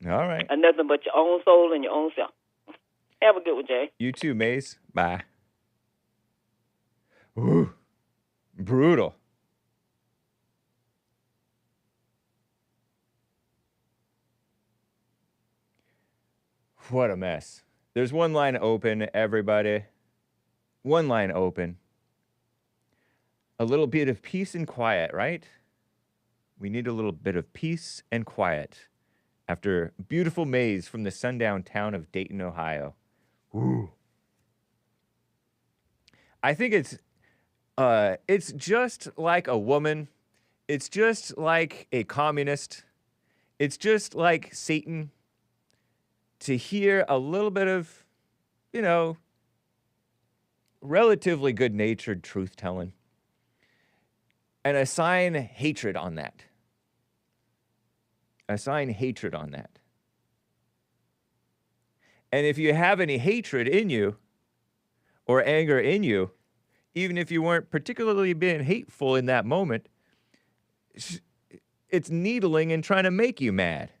Speaker 1: All right.
Speaker 4: And nothing but your own soul and your own self. Have a good one, Jay.
Speaker 1: You too, Maze. Bye. Ooh. Brutal. What a mess. There's one line open, everybody. One line open. A little bit of peace and quiet, right? We need a little bit of peace and quiet after beautiful Maze from the sundown town of Dayton, Ohio. Ooh. I think it's just like a woman. It's just like a communist. It's just like Satan to hear a little bit of, you know, relatively good-natured truth-telling and assign hatred on that. Assign hatred on that. And if you have any hatred in you or anger in you, even if you weren't particularly being hateful in that moment, it's needling and trying to make you mad.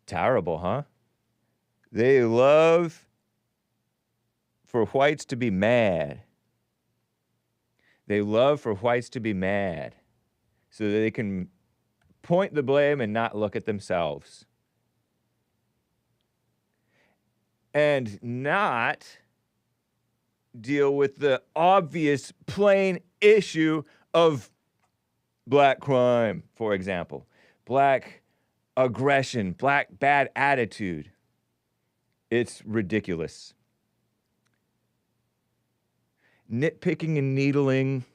Speaker 1: Terrible, huh? They love for whites to be mad. They love for whites to be mad so that they can point the blame and not look at themselves. And not deal with the obvious, plain issue of black crime, for example. Black aggression, black bad attitude. It's ridiculous. Nitpicking and needling.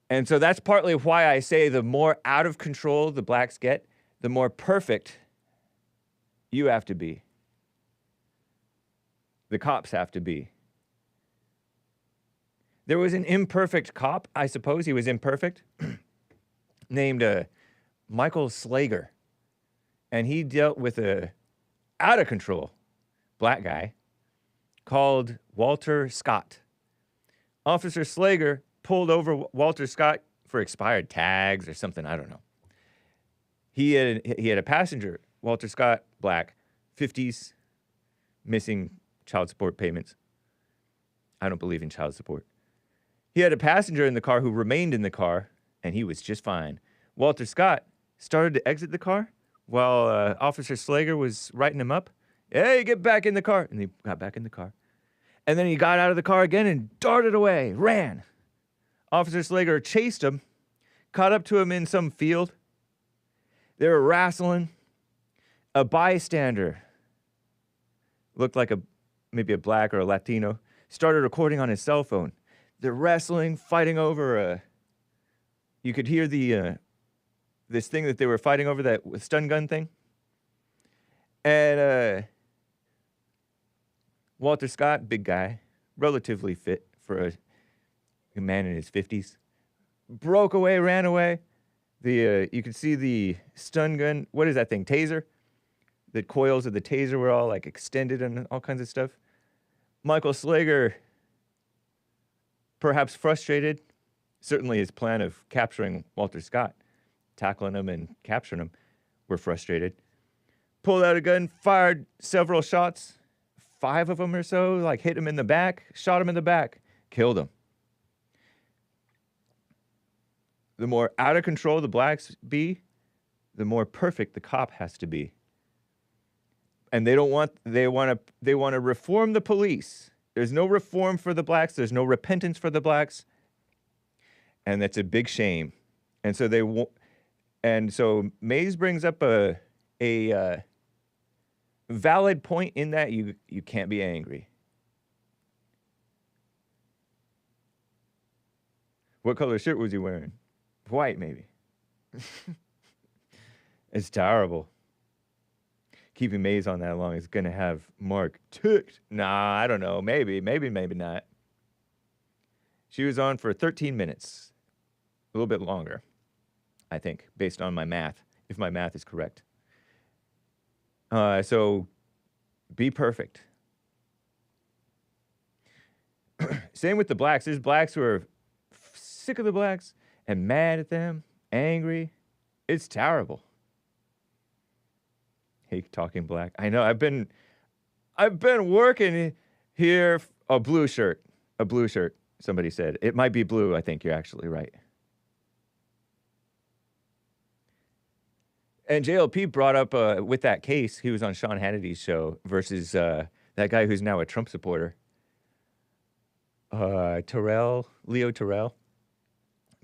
Speaker 1: And so that's partly why I say the more out of control the blacks get, the more perfect you have to be. The cops have to be. There was an imperfect cop, I suppose he was imperfect, named Michael Slager. And he dealt with a out-of-control black guy called Walter Scott. Officer Slager pulled over Walter Scott for expired tags or something, I don't know. He had a passenger, Walter Scott, black, 50s, missing child support payments. I don't believe in child support. He had a passenger in the car who remained in the car, and he was just fine. Walter Scott started to exit the car while Officer Slager was writing him up. Hey, get back in the car. And he got back in the car. And then he got out of the car again and darted away, ran. Officer Slager chased him, caught up to him in some field. They were wrestling. A bystander, looked like maybe a black or a Latino, started recording on his cell phone. They're wrestling, fighting over you could hear this thing that they were fighting over, that stun gun thing. And Walter Scott, big guy, relatively fit for a man in his 50s, broke away, ran away. You could see the stun gun, what is that thing, taser? The coils of the taser were all like extended and all kinds of stuff. Michael Slager, perhaps frustrated, certainly his plan of capturing Walter Scott, tackling him and capturing him, were frustrated. Pulled out a gun, fired several shots, 5 of them or so, like hit him in the back, shot him in the back, killed him. The more out of control the blacks be, the more perfect the cop has to be. And they want to reform the police. There's no reform for the blacks. There's no repentance for the blacks. And that's a big shame. And so Mays brings up a valid point in that you can't be angry. What color shirt was he wearing? White, maybe. It's terrible. Keeping Mays on that long is going to have Mark ticked. Nah, I don't know. Maybe not. She was on for 13 minutes. A little bit longer, I think, based on my math, if my math is correct. So, be perfect. Same with the blacks. There's blacks who are sick of the blacks and mad at them, angry. It's terrible. Hake talking black. I know. I've been working here. A blue shirt. Somebody said it might be blue. I think you're actually right. And JLP brought up with that case. He was on Sean Hannity's show versus that guy who's now a Trump supporter. Leo Terrell.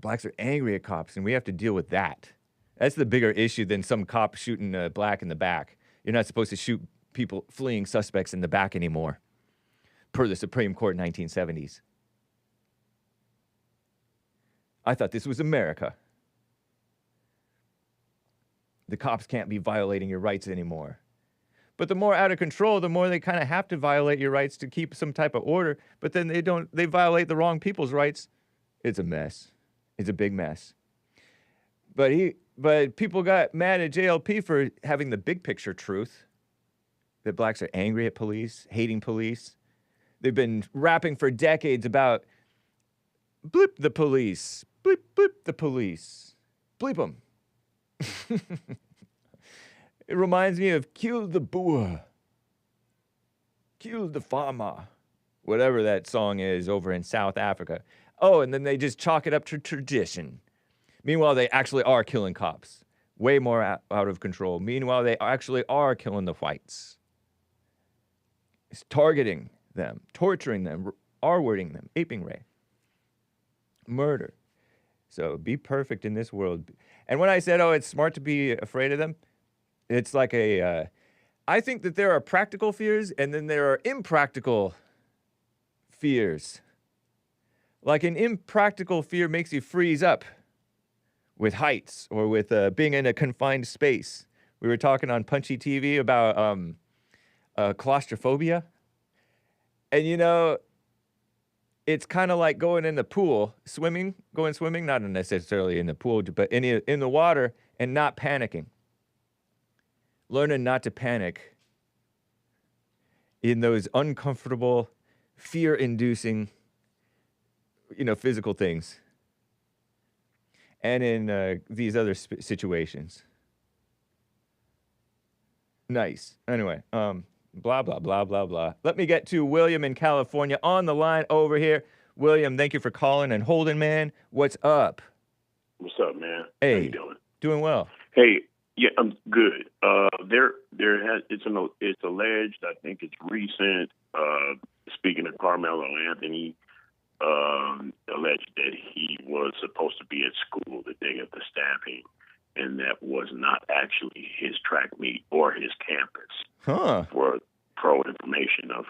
Speaker 1: Blacks are angry at cops, and we have to deal with that. That's the bigger issue than some cop shooting a black in the back. You're not supposed to shoot people, fleeing suspects in the back anymore, per the Supreme Court 1970s. I thought this was America. The cops can't be violating your rights anymore. But the more out of control, the more they kind of have to violate your rights to keep some type of order. But then they violate the wrong people's rights. It's a mess. It's a big mess. But people got mad at JLP for having the big picture truth that blacks are angry at police, hating police. They've been rapping for decades about bleep the police, bleep the police, bleep them. It reminds me of kill the boer, kill the farmer, whatever that song is over in South Africa. Oh, and then they just chalk it up to tradition. Meanwhile, they actually are killing cops. Way more out of control. Meanwhile, they actually are killing the whites. It's targeting them, torturing them, R-wording them, aping rape, murder. So be perfect in this world. And when I said, oh, it's smart to be afraid of them, it's like I think that there are practical fears and then there are impractical fears. Like an impractical fear makes you freeze up with heights or with being in a confined space. We were talking on Punchy TV about claustrophobia. And, you know, it's kind of like going in the pool, going swimming, not necessarily in the pool, but in the water and not panicking. Learning not to panic in those uncomfortable, fear-inducing, physical things. And in these other situations. Nice. Anyway, blah, blah, blah, blah, blah. Let me get to William in California on the line over here. William, thank you for calling and holding, man. What's up?
Speaker 5: What's up, man?
Speaker 1: Hey.
Speaker 5: How you doing?
Speaker 1: Doing well.
Speaker 5: Hey, yeah, I'm good. It's alleged, I think it's recent, speaking of Karmelo Anthony, alleged that he was supposed to be at school the day of the stabbing, and that was not actually his track meet or his campus.
Speaker 1: Huh.
Speaker 5: For pro information of...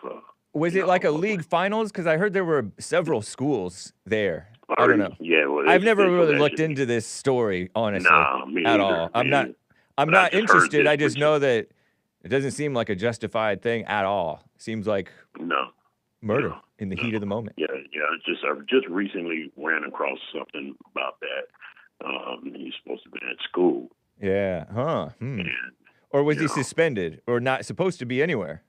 Speaker 1: was it like a league finals? Because I heard there were several schools there. I don't know.
Speaker 5: Yeah, well,
Speaker 1: I've never really looked into this story, honestly, at all. I'm not interested. I just know that it doesn't seem like a justified thing at all. Seems like murder in the heat of the moment.
Speaker 5: Yeah. I just recently ran across something about that. He's supposed to be at school.
Speaker 1: Yeah. Huh. Or was he suspended or not supposed to be anywhere?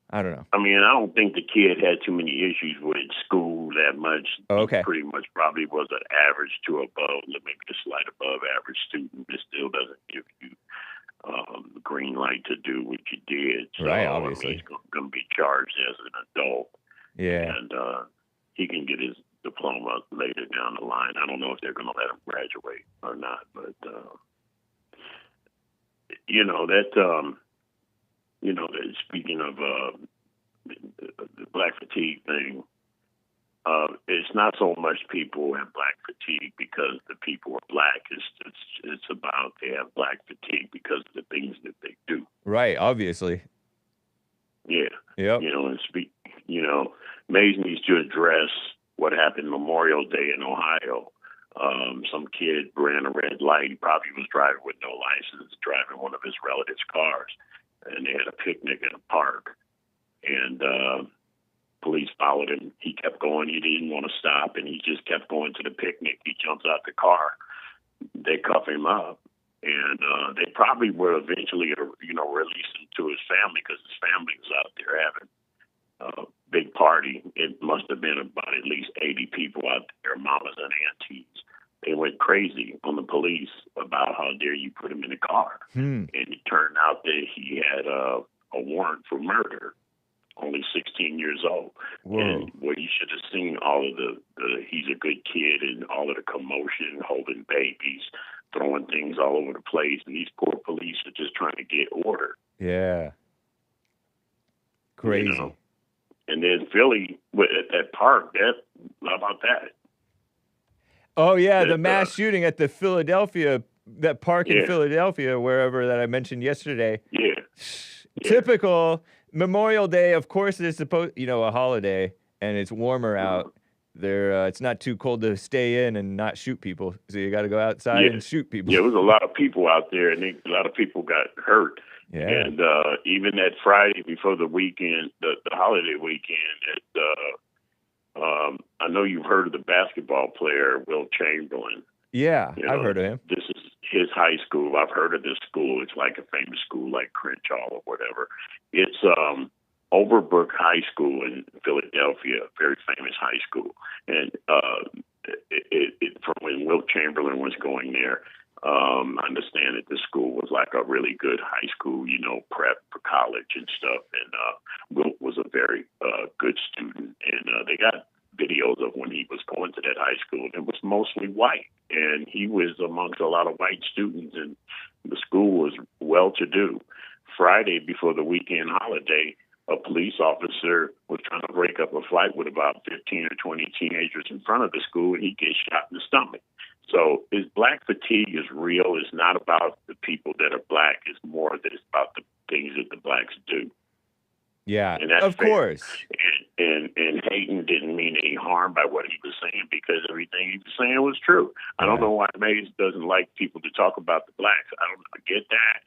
Speaker 1: I don't know.
Speaker 5: I mean, I don't think the kid had too many issues with school that much.
Speaker 1: Okay.
Speaker 5: He pretty much probably was an average to above, maybe a slight above average student. It still doesn't give you green light to do what you did. So,
Speaker 1: Right,
Speaker 5: I mean,
Speaker 1: obviously.
Speaker 5: he's going to be charged as an adult.
Speaker 1: Yeah.
Speaker 5: And he can get his diploma later down the line. I don't know if they're going to let him graduate or not, but speaking of the black fatigue thing, it's not so much people have black fatigue because the people are black. It's about they have black fatigue because of the things that they do.
Speaker 1: Right, obviously.
Speaker 5: Yeah.
Speaker 1: Yep.
Speaker 5: Mays needs to address what happened Memorial Day in Ohio. Some kid ran a red light. He probably was driving with no license, driving one of his relatives' cars, and they had a picnic in a park. And police followed him. He kept going. He didn't want to stop, and he just kept going to the picnic. He jumps out the car. They cuff him up, and they probably will eventually, release him to his family because his family was out there having a big party. It must have been about at least 80 people out there, mamas and aunties. They went crazy on the police about how dare you put him in a car. And it turned out that he had a warrant for murder, only 16 years old.
Speaker 1: Whoa.
Speaker 5: And you should have seen all of the he's a good kid and all of the commotion, holding babies, throwing things all over the place. And these poor police are just trying to get order.
Speaker 1: Yeah. Crazy.
Speaker 5: And then Philly, at that park, how about that?
Speaker 1: Oh, yeah, the mass shooting at the that park in Philadelphia, wherever that I mentioned yesterday.
Speaker 5: Yeah.
Speaker 1: Typical. Memorial Day, of course, it's supposed, a holiday, and it's warmer out. It's not too cold to stay in and not shoot people, so you got to go outside and shoot people.
Speaker 5: Yeah, there was a lot of people out there, and a lot of people got hurt.
Speaker 1: Yeah.
Speaker 5: And even that Friday before the weekend, the holiday weekend, I know you've heard of the basketball player, Will Chamberlain.
Speaker 1: Yeah, I've heard of him.
Speaker 5: This is his high school. I've heard of this school. It's like a famous school like Crenshaw or whatever. It's Overbrook High School in Philadelphia, very famous high school. And from when Will Chamberlain was going there, I understand that this school was like a really good high school, prep for college and stuff. And Will was a very good student. And they got videos of when he was going to that high school. It was mostly white. And he was amongst a lot of white students. And the school was well-to-do. Friday, before the weekend holiday, a police officer was trying to break up a fight with about 15 or 20 teenagers in front of the school, and he gets shot in the stomach. So black fatigue is real. It's not about the people that are black. It's more that it's about the things that the blacks do.
Speaker 1: Yeah,
Speaker 5: and that's
Speaker 1: of
Speaker 5: fair.
Speaker 1: Course.
Speaker 5: And Haden didn't mean any harm by what he was saying because everything he was saying was true. I don't know why Mays doesn't like people to talk about the blacks. I get that.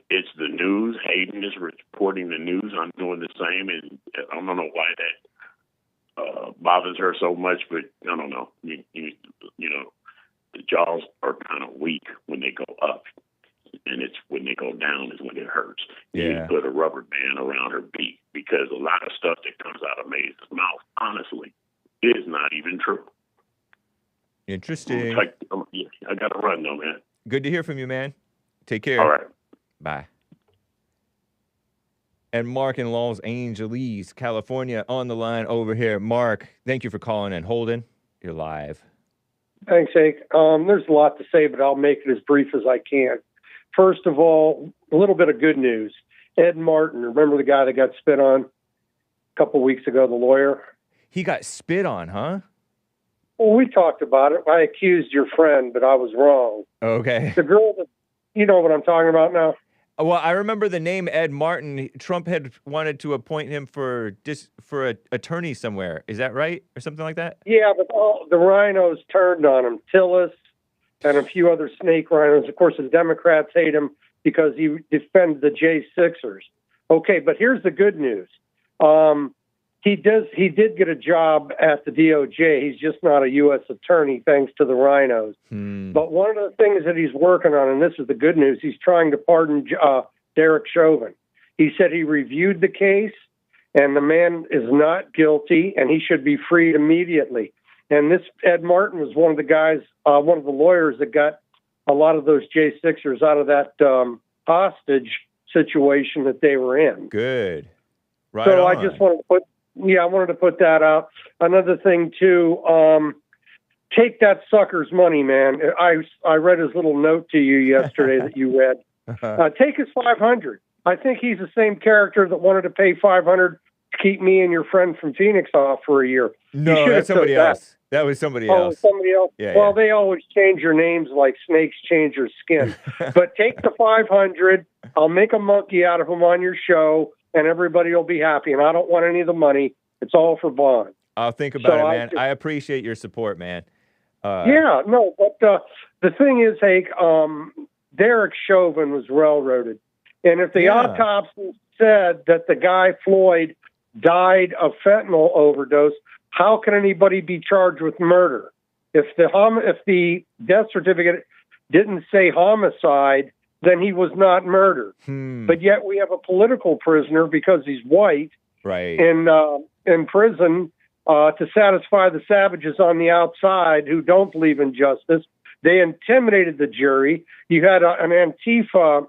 Speaker 5: It's the news. Haden is reporting the news. I'm doing the same, and I don't know why that bothers her so much, but I don't know. The jaws are kind of weak when they go up, and it's when they go down is when it hurts.
Speaker 1: Yeah.
Speaker 5: You put a rubber band around her beak because a lot of stuff that comes out of Mays' mouth, honestly, is not even true.
Speaker 1: Interesting.
Speaker 5: I got to run, though, man.
Speaker 1: Good to hear from you, man. Take care.
Speaker 5: All right.
Speaker 1: Bye. And Mark in Los Angeles, California, on the line over here. Mark, thank you for calling and holding. You're live.
Speaker 6: Thanks, Hake. There's a lot to say, but I'll make it as brief as I can. First of all, a little bit of good news. Ed Martin, remember the guy that got spit on a couple of weeks ago, the lawyer?
Speaker 1: He got spit on, huh?
Speaker 6: Well, we talked about it. I accused your friend, but I was wrong.
Speaker 1: Okay.
Speaker 6: The girl that, you know what I'm talking about now?
Speaker 1: Well, I remember the name Ed Martin. Trump had wanted to appoint him for an attorney somewhere. Is that right? Or something like that?
Speaker 6: Yeah, but all the rhinos turned on him. Tillis and a few other snake rhinos. Of course, the Democrats hate him because he defended the J6ers. Okay, but here's the good news. He did get a job at the DOJ. He's just not a U.S. attorney, thanks to the rhinos. But one of the things that he's working on, and this is the good news, he's trying to pardon Derek Chauvin. He said he reviewed the case, and the man is not guilty, and he should be freed immediately. And this Ed Martin was one of the guys, one of the lawyers that got a lot of those J6ers out of that hostage situation that they were in.
Speaker 1: Good. Right
Speaker 6: So
Speaker 1: on.
Speaker 6: I just wanted to put that out. Another thing too, take that sucker's money, man. I read his little note to you yesterday that you read. Take his 500. I think he's the same character that wanted to pay 500 to keep me and your friend from Phoenix off for a year.
Speaker 1: No, that's somebody else. That was somebody else.
Speaker 6: Somebody else.
Speaker 1: Yeah,
Speaker 6: well,
Speaker 1: yeah.
Speaker 6: they always change your names like snakes change your skin. But take the 500. I'll make a monkey out of him on your show, and everybody will be happy. And I don't want any of the money. It's all for Bond.
Speaker 1: I'll think about it,
Speaker 6: So
Speaker 1: man. I appreciate your support, man.
Speaker 6: But the thing is, Hake, Derek Chauvin was railroaded. And if the autopsy said that the guy Floyd died of fentanyl overdose, how can anybody be charged with murder? If the death certificate didn't say homicide, then he was not murdered. But yet we have a political prisoner because he's white,
Speaker 1: right,
Speaker 6: in prison to satisfy the savages on the outside who don't believe in justice. They intimidated the jury. You had an Antifa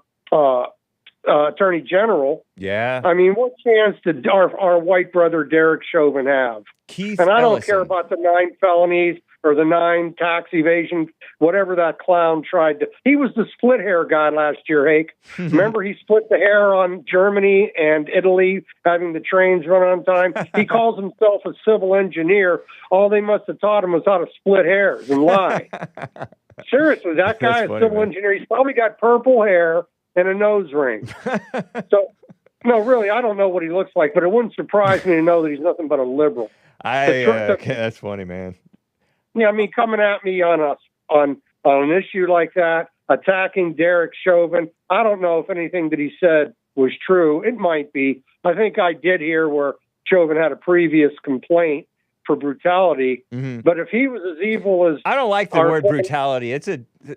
Speaker 6: attorney general.
Speaker 1: Yeah.
Speaker 6: I mean, what chance did our white brother Derek Chauvin have?
Speaker 1: Keith
Speaker 6: and I don't
Speaker 1: Ellison.
Speaker 6: care about the 9 felonies or the 9 tax evasion, whatever that clown tried to. He was the split hair guy last year, Hake. Remember he split the hair on Germany and Italy, having the trains run on time? He calls himself a civil engineer. All they must have taught him was how to split hairs and lie. Seriously, that guy is a civil engineer. He's probably got purple hair and a nose ring. So, no, really, I don't know what he looks like, but it wouldn't surprise me to know that he's nothing but a liberal.
Speaker 1: That's funny, man.
Speaker 6: Yeah, I mean, coming at me on an issue like that, attacking Derek Chauvin, I don't know if anything that he said was true. It might be. I think I did hear where Chauvin had a previous complaint for brutality. But if he was as evil as...
Speaker 1: I don't like the word brutality.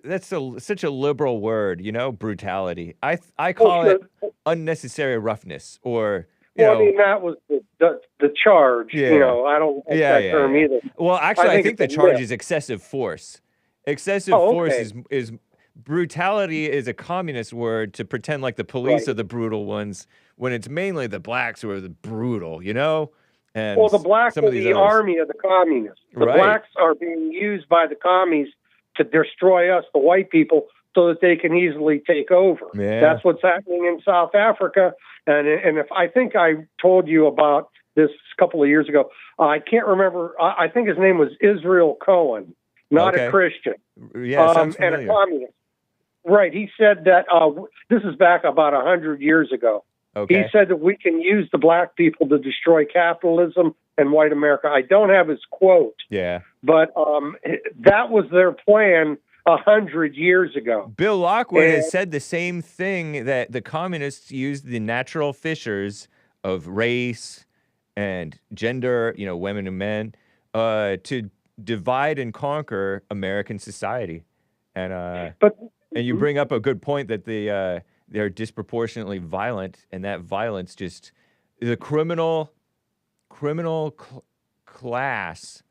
Speaker 1: That's such a liberal word, brutality. I call it unnecessary roughness or...
Speaker 6: I mean, that was the charge. I don't like that term either.
Speaker 1: Well, actually, I think the charge is excessive force. Excessive force is brutality is a communist word to pretend like the police are the brutal ones when it's mainly the blacks who are the brutal, And
Speaker 6: the blacks are the army of the communists. The blacks are being used by the commies to destroy us, the white people, so that they can easily take over.
Speaker 1: Yeah.
Speaker 6: That's what's happening in South Africa. And if I think I told you about this a couple of years ago, I can't remember. I think his name was Israel Cohen, not a Christian.
Speaker 1: Yeah, sounds familiar.
Speaker 6: And a communist. Right. He said that this is back about 100 years ago.
Speaker 1: Okay.
Speaker 6: He said that we can use the black people to destroy capitalism and white America. I don't have his quote.
Speaker 1: Yeah.
Speaker 6: But that was their plan 100 years ago.
Speaker 1: Bill Lockwood has said the same thing, that the communists used the natural fissures of race and gender, women and men, to divide and conquer American society. And you bring up a good point that they're disproportionately violent, and that violence the criminal class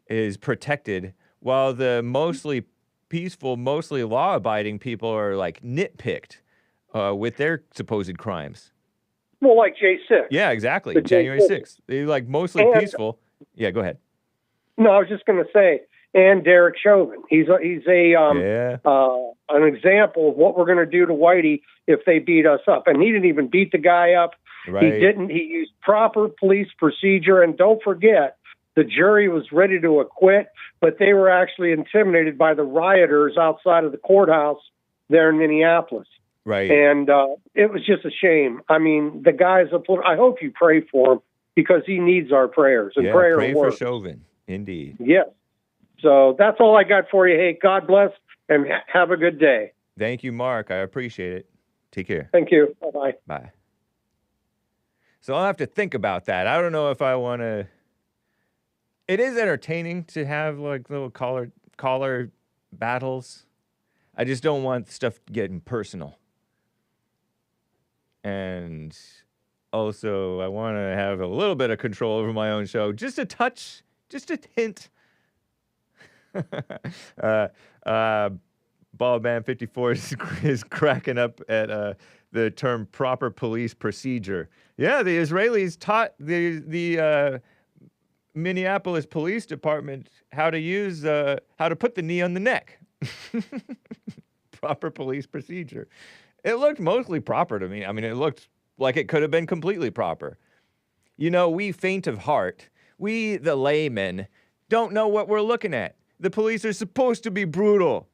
Speaker 1: is protected, while the mostly peaceful, mostly law-abiding people are like nitpicked with their supposed crimes.
Speaker 6: Well, like J6.
Speaker 1: Yeah, exactly. January 6th. They're like mostly peaceful. Yeah, go ahead.
Speaker 6: No, I was just going to say, and Derek Chauvin. He's an example of what we're going to do to Whitey if they beat us up. And he didn't even beat the guy up.
Speaker 1: Right.
Speaker 6: He didn't. He used proper police procedure. And don't forget, the jury was ready to acquit, but they were actually intimidated by the rioters outside of the courthouse there in Minneapolis.
Speaker 1: Right.
Speaker 6: And it was just a shame. I mean, the guy's I hope you pray for him because he needs our prayers. And prayer
Speaker 1: pray
Speaker 6: works.
Speaker 1: for Chauvin. Indeed.
Speaker 6: Yes. So that's all I got for you. Hey, God bless and have a good day.
Speaker 1: Thank you, Mark. I appreciate it. Take care.
Speaker 6: Thank you. Bye-bye.
Speaker 1: Bye. So I'll have to think about that. I don't know if I want to... It is entertaining to have like little caller battles. I just don't want stuff getting personal. And also, I want to have a little bit of control over my own show. Just a touch, just a hint. Ballman54 is cracking up at the term proper police procedure. Yeah, the Israelis taught the Minneapolis Police Department how to put the knee on the neck. Proper police procedure. It looked mostly proper to me. I mean, it looked like it could have been completely proper. You know, we faint of heart, we, the laymen, don't know what we're looking at. The police are supposed to be brutal.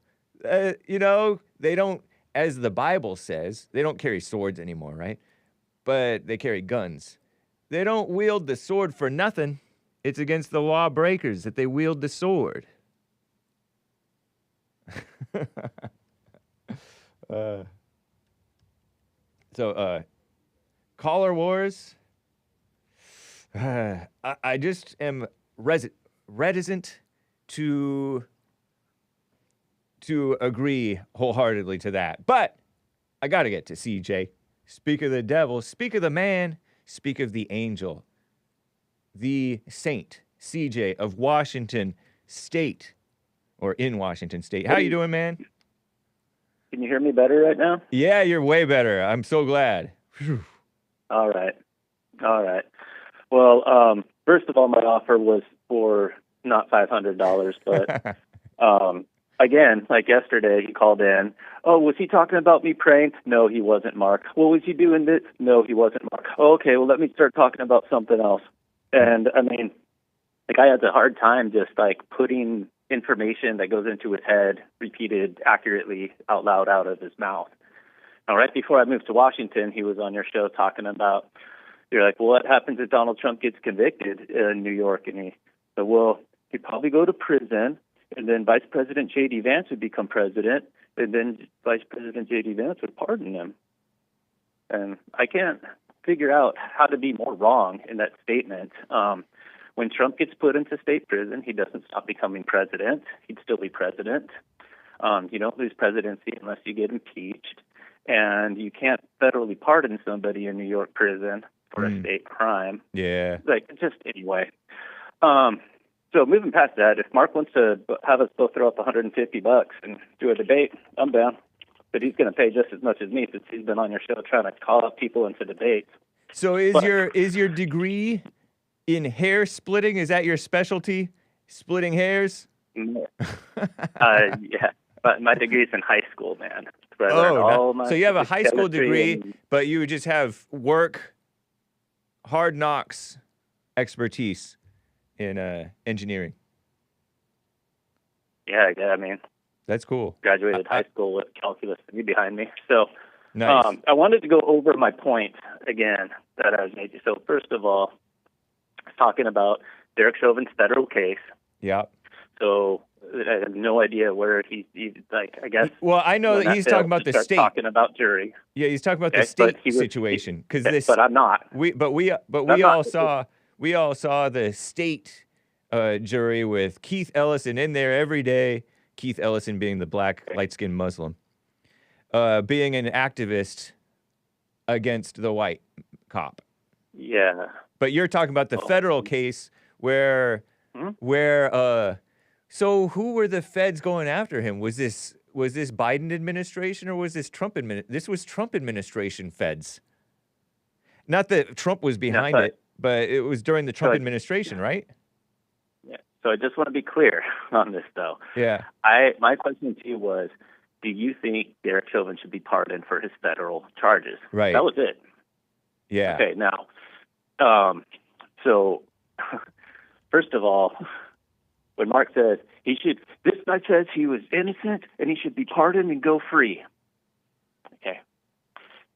Speaker 1: You know, they don't, as the Bible says, they don't carry swords anymore, right? But they carry guns. They don't wield the sword for nothing. It's against the lawbreakers that they wield the sword. Collar wars. I just am reticent to agree wholeheartedly to that. But I got to get to CJ. Speak of the devil, speak of the man, speak of the angel. The saint, CJ of Washington State, or in Washington State. How you doing, man?
Speaker 7: Can you hear me better right now?
Speaker 1: Yeah, you're way better. I'm so glad. Whew.
Speaker 7: All right. Well, first of all, my offer was for not $500, but again, like yesterday, he called in. Oh, was he talking about me praying? No, he wasn't, Mark. Well, was he doing this? No, he wasn't, Mark. Oh, okay, well, let me start talking about something else. And, I mean, the guy has a hard time just, like, putting information that goes into his head repeated accurately out loud out of his mouth. Now, right before I moved to Washington, he was on your show talking about, you're like, well, what happens if Donald Trump gets convicted in New York? And he said, well, he'd probably go to prison, and then Vice President J.D. Vance would become president, and then Vice President J.D. Vance would pardon him. And I can't figure out how to be more wrong in that statement. When Trump gets put into state prison, he doesn't stop becoming president. He'd still be president. You don't lose presidency unless you get impeached. And you can't federally pardon somebody in New York prison for a state crime.
Speaker 1: Yeah.
Speaker 7: Like, just anyway. So moving past that, if Mark wants to have us both throw up $150 and do a debate, I'm down. But he's going to pay just as much as me since he's been on your show trying to call up people into debates.
Speaker 1: So is your degree in hair splitting? Is that your specialty? Splitting hairs?
Speaker 7: Yeah, but my degree's in high school, man.
Speaker 1: So you have a high school degree, but you just have hard knocks expertise in engineering.
Speaker 7: Yeah, I mean,
Speaker 1: that's cool.
Speaker 7: Graduated high school with calculus behind me. So
Speaker 1: nice.
Speaker 7: I wanted to go over my point again that I was making. So first of all, I was talking about Derek Chauvin's federal case.
Speaker 1: Yeah.
Speaker 7: So I have no idea where he like, I guess.
Speaker 1: Well, I know that he's talking about the state.
Speaker 7: Talking about jury.
Speaker 1: Yeah, he's talking about the state situation because this.
Speaker 7: But I'm not.
Speaker 1: We all saw the state jury with Keith Ellison in there every day. Keith Ellison being the black light-skinned Muslim, being an activist against the white cop.
Speaker 7: Yeah.
Speaker 1: But you're talking about the federal case where. So who were the feds going after him? Was this Biden administration or was this Trump administration? This was Trump administration feds. Not that Trump was behind it, but it was during the Trump administration, right?
Speaker 7: Yeah. So I just want to be clear on this, though.
Speaker 1: Yeah.
Speaker 7: My question to you was, do you think Derek Chauvin should be pardoned for his federal charges?
Speaker 1: Right.
Speaker 7: That was it.
Speaker 1: Yeah.
Speaker 7: Okay. Now, so first of all, when Mark says this guy says he was innocent and he should be pardoned and go free. Okay.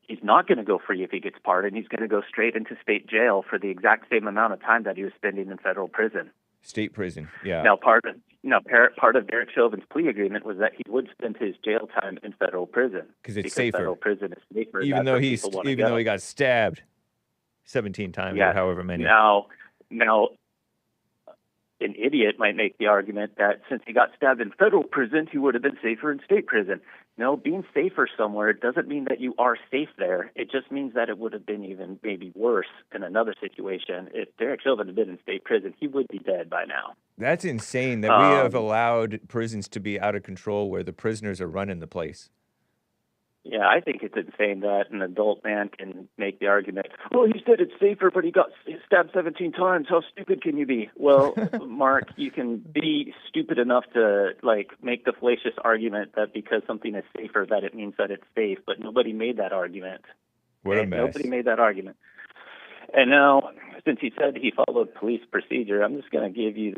Speaker 7: He's not going to go free if he gets pardoned. He's going to go straight into state jail for the exact same amount of time that he was spending in federal prison.
Speaker 1: State prison, yeah.
Speaker 7: Now, part of Derek Chauvin's plea agreement was that he would spend his jail time in federal prison
Speaker 1: because it's safer.
Speaker 7: Federal prison is safer.
Speaker 1: Even though he got stabbed 17 times or however many.
Speaker 7: Now, an idiot might make the argument that since he got stabbed in federal prison, he would have been safer in state prison. No, being safer somewhere doesn't mean that you are safe there. It just means that it would have been even maybe worse in another situation. If Derek Chauvin had been in state prison, he would be dead by now.
Speaker 1: That's insane that we have allowed prisons to be out of control where the prisoners are running the place.
Speaker 7: Yeah, I think it's insane that an adult man can make the argument, well, he said it's safer, but he got stabbed 17 times. How stupid can you be? Well, Mark, you can be stupid enough to, like, make the fallacious argument that because something is safer that it means that it's safe, but nobody made that argument.
Speaker 1: What a mess.
Speaker 7: Nobody made that argument. And now, since he said he followed police procedure, I'm just going to give you,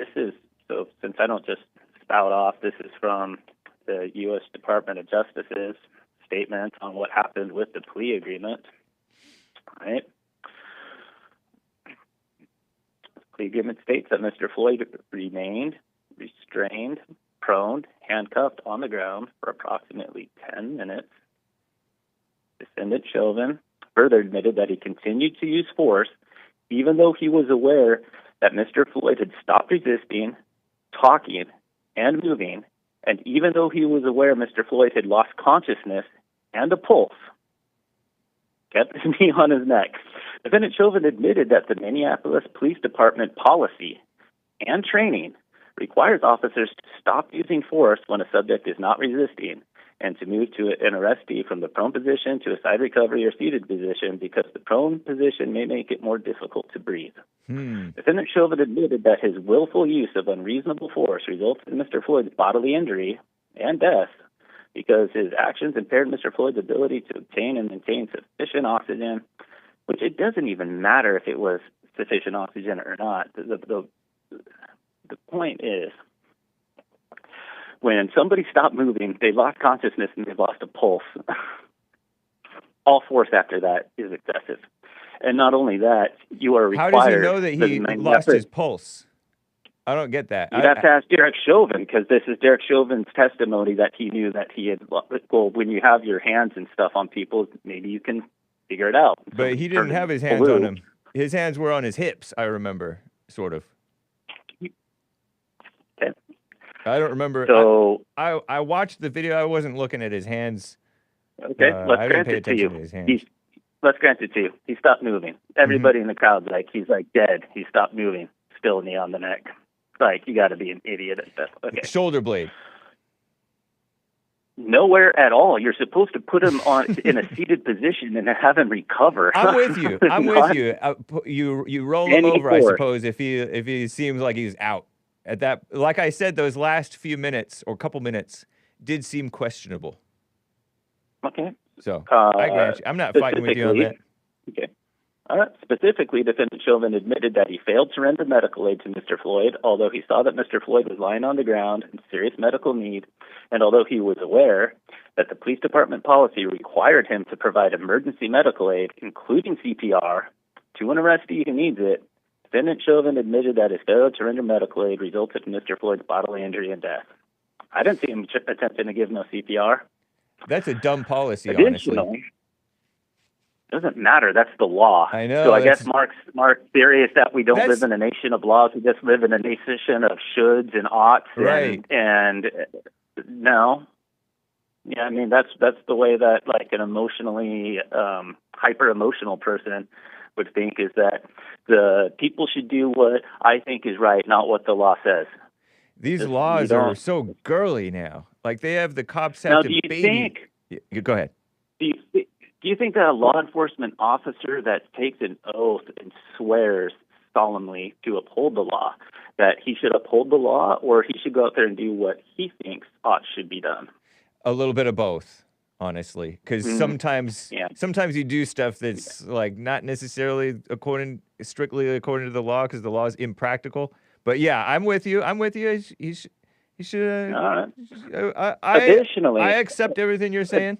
Speaker 7: so since I don't just spout off, this is from the U.S. Department of Justice's statement on what happened with the plea agreement. All right. The plea agreement states that Mr. Floyd remained restrained, prone, handcuffed on the ground for approximately 10 minutes. Defendant Chauvin further admitted that he continued to use force even though he was aware that Mr. Floyd had stopped resisting, talking, and moving, and even though he was aware Mr. Floyd had lost consciousness and a pulse, kept his knee on his neck. Defendant Chauvin admitted that the Minneapolis Police Department policy and training requires officers to stop using force when a subject is not resisting and to move to an arrestee from the prone position to a side recovery or seated position because the prone position may make it more difficult to breathe. Defendant Chauvin admitted that his willful use of unreasonable force resulted in Mr. Floyd's bodily injury and death because his actions impaired Mr. Floyd's ability to obtain and maintain sufficient oxygen, which it doesn't even matter if it was sufficient oxygen or not. The point is, when somebody stopped moving, they lost consciousness and they lost a pulse. All force after that is excessive. And not only that, you are required...
Speaker 1: How does he know that he lost his pulse? I don't get that.
Speaker 7: You'd have to ask Derek Chauvin, because this is Derek Chauvin's testimony that he knew that he had... Well, when you have your hands and stuff on people, maybe you can figure it out.
Speaker 1: But he didn't have his hands on him. His hands were on his hips, I remember, sort of.
Speaker 7: Okay.
Speaker 1: I don't remember.
Speaker 7: So
Speaker 1: I watched the video. I wasn't looking at his hands.
Speaker 7: Okay, let's grant it to you. Let's grant it to you. He stopped moving. Everybody in the crowd's like, he's like dead. He stopped moving. Still knee on the neck. Like, you got to be an idiot at that. Okay.
Speaker 1: Shoulder blade.
Speaker 7: Nowhere at all. You're supposed to put him on in a seated position and have him recover.
Speaker 1: I'm with you. I'm with you. You roll him over, I suppose, if he seems like he's out. At that, like I said, those last few minutes or couple minutes did seem questionable.
Speaker 7: Okay.
Speaker 1: So I grant you. I'm not fighting with you on that.
Speaker 7: Okay. Specifically, Defendant Chauvin admitted that he failed to render medical aid to Mr. Floyd, although he saw that Mr. Floyd was lying on the ground in serious medical need, and although he was aware that the police department policy required him to provide emergency medical aid, including CPR, to an arrestee who needs it. Defendant Chauvin admitted that his failure to render medical aid resulted in Mr. Floyd's bodily injury and death. I didn't see him attempting to give no CPR.
Speaker 1: That's a dumb policy, honestly.
Speaker 7: Doesn't matter. That's the law.
Speaker 1: I know.
Speaker 7: So I guess Mark's theory is that we don't live in a nation of laws. We just live in a nation of shoulds and oughts.
Speaker 1: Right.
Speaker 7: And no. Yeah, I mean, that's the way that, like, an emotionally hyper-emotional person would think, is that the people should do what I think is right, not what the law says.
Speaker 1: These laws are so girly now. Like, they have the cops have to baby. Go ahead.
Speaker 7: Do you think that a law enforcement officer that takes an oath and swears solemnly to uphold the law, that he should uphold the law, or he should go out there and do what he thinks should be done?
Speaker 1: A little bit of both, honestly, because sometimes you do stuff that's like not necessarily strictly according to the law, because the law is impractical. But yeah, I'm with you. He should.
Speaker 7: Additionally,
Speaker 1: I accept everything you're saying.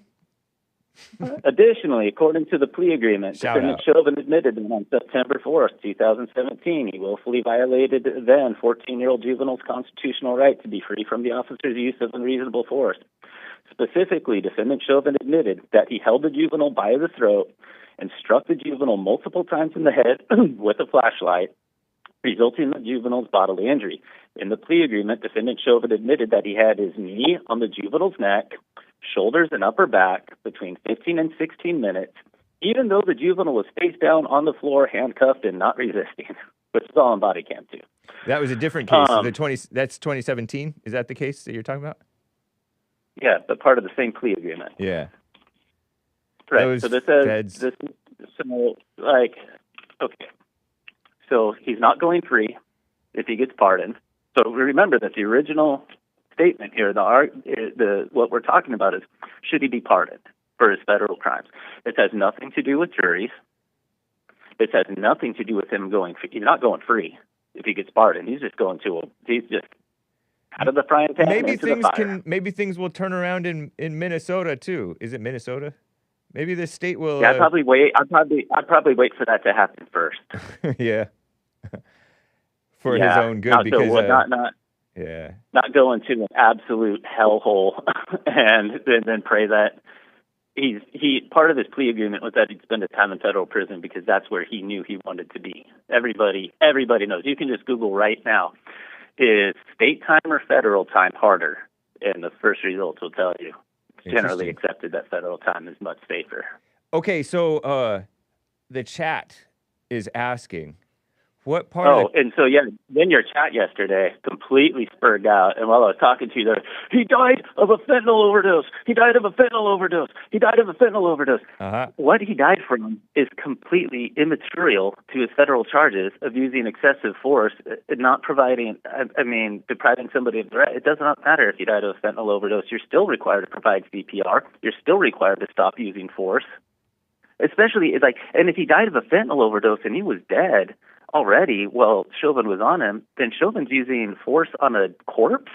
Speaker 7: Additionally, according to the plea agreement, Defendant Chauvin admitted that on September 4th, 2017, he willfully violated the then 14-year-old juvenile's constitutional right to be free from the officer's use of unreasonable force. Specifically, Defendant Chauvin admitted that he held the juvenile by the throat and struck the juvenile multiple times in the head with a flashlight, resulting in the juvenile's bodily injury. In the plea agreement, Defendant Chauvin admitted that he had his knee on the juvenile's neck, shoulders and upper back, between 15 and 16 minutes, even though the juvenile was face down on the floor, handcuffed, and not resisting, which is all on body cam, too.
Speaker 1: That was a different case. That's 2017? Is that the case that you're talking about?
Speaker 7: Yeah, but part of the same plea agreement.
Speaker 1: Yeah.
Speaker 7: Right.
Speaker 1: Those
Speaker 7: So this says,
Speaker 1: feds.
Speaker 7: okay. So he's not going free if he gets pardoned. So remember that the original statement here, what we're talking about is, should he be pardoned for his federal crimes? This has nothing to do with juries. This has nothing to do with him going free. He's not going free if he gets pardoned. He's just out of the frying pan into the fire.
Speaker 1: Maybe things will turn around in Minnesota too. Is it Minnesota? Maybe the state will.
Speaker 7: Yeah, I'd probably wait for that to happen first.
Speaker 1: Yeah. For his own good, because
Speaker 7: not go into an absolute hellhole and then pray that he part of his plea agreement was that he'd spend his time in federal prison because that's where he knew he wanted to be. Everybody knows. You can just Google right now, is state time or federal time harder? And the first results will tell you. It's generally accepted that federal time is much safer.
Speaker 1: Okay, so the chat is asking, what part
Speaker 7: and so, then your chat yesterday completely spurred out. And while I was talking to you there, he died of a fentanyl overdose. He died of a fentanyl overdose. He died of a fentanyl overdose. What he died from is completely immaterial to his federal charges of using excessive force, not providing, depriving somebody of the right. It does not matter if he died of a fentanyl overdose. You're still required to provide CPR. You're still required to stop using force. Especially, and if he died of a fentanyl overdose and he was dead already, Chauvin was on him, then Chauvin's using force on a corpse?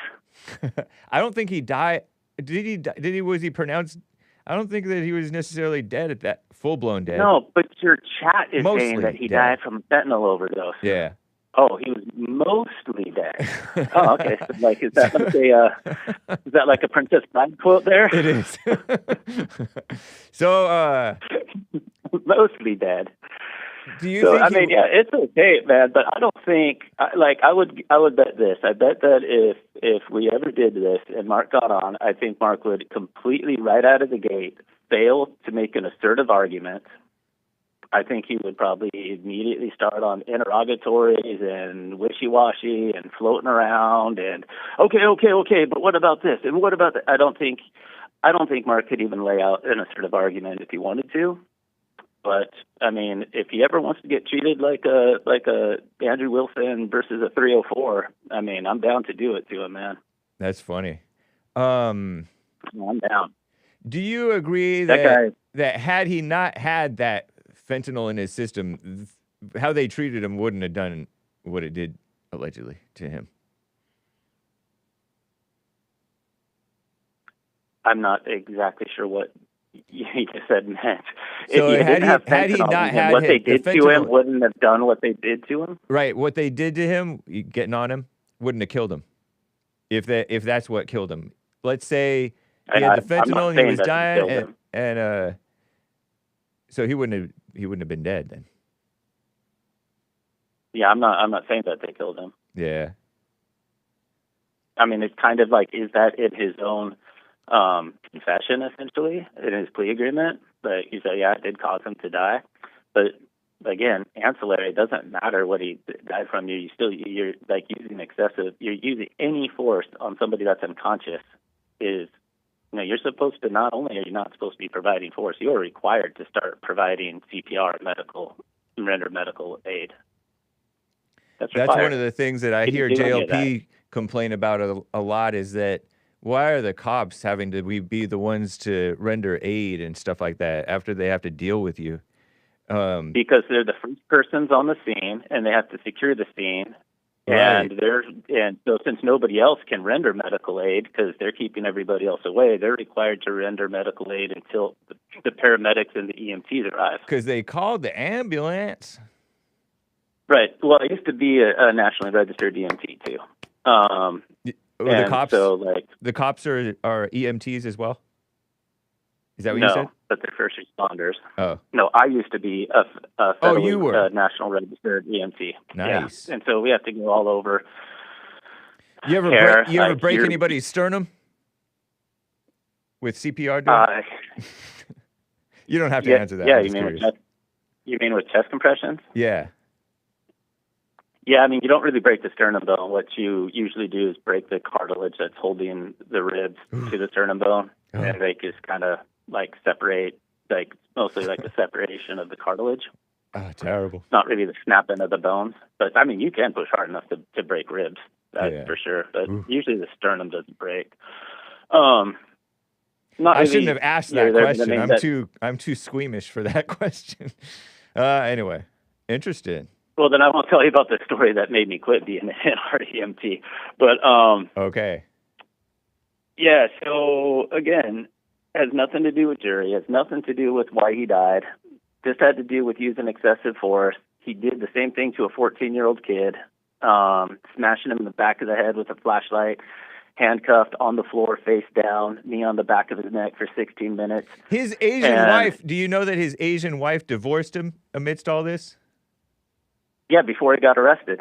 Speaker 1: I don't think he died. Was he pronounced? I don't think that he was necessarily dead at that, full-blown dead.
Speaker 7: No, but your chat is
Speaker 1: Mostly
Speaker 7: saying that he
Speaker 1: dead.
Speaker 7: died from a fentanyl overdose.
Speaker 1: Yeah.
Speaker 7: Oh, he was mostly dead. Oh, okay. So, is that like a Princess Bride quote there?
Speaker 1: It is. So,
Speaker 7: mostly dead.
Speaker 1: Do you think?
Speaker 7: It's okay, man. But I don't think I would bet this. I bet that if we ever did this and Mark got on, I think Mark would completely right out of the gate fail to make an assertive argument. I think he would probably immediately start on interrogatories and wishy-washy and floating around and okay, but what about this and what about that? I don't think Mark could even lay out an assertive argument if he wanted to. But if he ever wants to get treated like a Andrew Wilson versus a 304, I'm down to do it to him, man.
Speaker 1: That's funny.
Speaker 7: I'm down.
Speaker 1: Do you agree that had he not had that fentanyl in his system, how they treated him wouldn't have done what it did allegedly to him?
Speaker 7: I'm not exactly sure what you just said meant.
Speaker 1: So
Speaker 7: if
Speaker 1: had he not had
Speaker 7: what they did to him, wouldn't have done what they did to him.
Speaker 1: Right, what they did to him, getting on him, wouldn't have killed him. If that's what killed him. Let's say he had the fentanyl and he was dying, and so he wouldn't have been dead then.
Speaker 7: Yeah, I'm not saying that they killed him.
Speaker 1: Yeah.
Speaker 7: It's kind of like, is that in his own confession, essentially, in his plea agreement? But he said, yeah, it did cause him to die. But again, ancillary, it doesn't matter what he died from. You're using excessive. You're using any force on somebody that's unconscious. You're supposed to, not only are you not supposed to be providing force, you are required to start providing CPR, render medical aid. That's
Speaker 1: one of the things that I hear JLP complain about a lot, is that why are the cops having to be the ones to render aid and stuff like that after they have to deal with you?
Speaker 7: Because they're the first persons on the scene and they have to secure the scene.
Speaker 1: Right.
Speaker 7: And so since nobody else can render medical aid because they're keeping everybody else away, they're required to render medical aid until the paramedics and the EMTs arrive.
Speaker 1: Because they called the ambulance.
Speaker 7: Right. Well, I used to be a nationally registered EMT too.
Speaker 1: The cops. So the cops are EMTs as well. Is that what you said?
Speaker 7: No, but they're first responders.
Speaker 1: Oh.
Speaker 7: No, I used to be a federally,
Speaker 1: you were
Speaker 7: national registered EMT.
Speaker 1: Nice.
Speaker 7: Yeah. And so we have to go all over.
Speaker 1: You ever break anybody's sternum? with CPR doing? You don't have to answer that.
Speaker 7: Yeah,
Speaker 1: I'm
Speaker 7: you
Speaker 1: just
Speaker 7: mean
Speaker 1: curious.
Speaker 7: with chest compressions?
Speaker 1: Yeah.
Speaker 7: Yeah, I mean, you don't really break the sternum bone. What you usually do is break the cartilage that's holding the ribs to the sternum bone, and they just kind of like separate, like mostly like the separation of the cartilage.
Speaker 1: Oh, terrible.
Speaker 7: It's not really the snapping of the bones, but I mean, you can push hard enough to break ribs, that's for sure. But usually the sternum doesn't break.
Speaker 1: I shouldn't have asked that question. I'm too squeamish for that question. Anyway, interesting.
Speaker 7: Well, then I won't tell you about the story that made me quit being an REMT. But
Speaker 1: okay.
Speaker 7: Yeah. So again, has nothing to do with jury. Has nothing to do with why he died. Just had to do with using excessive force. He did the same thing to a 14-year-old kid, smashing him in the back of the head with a flashlight, handcuffed on the floor, face down, knee on the back of his neck for 16 minutes.
Speaker 1: His Asian wife, do you know that his Asian wife divorced him amidst all this?
Speaker 7: Yeah, before he got arrested.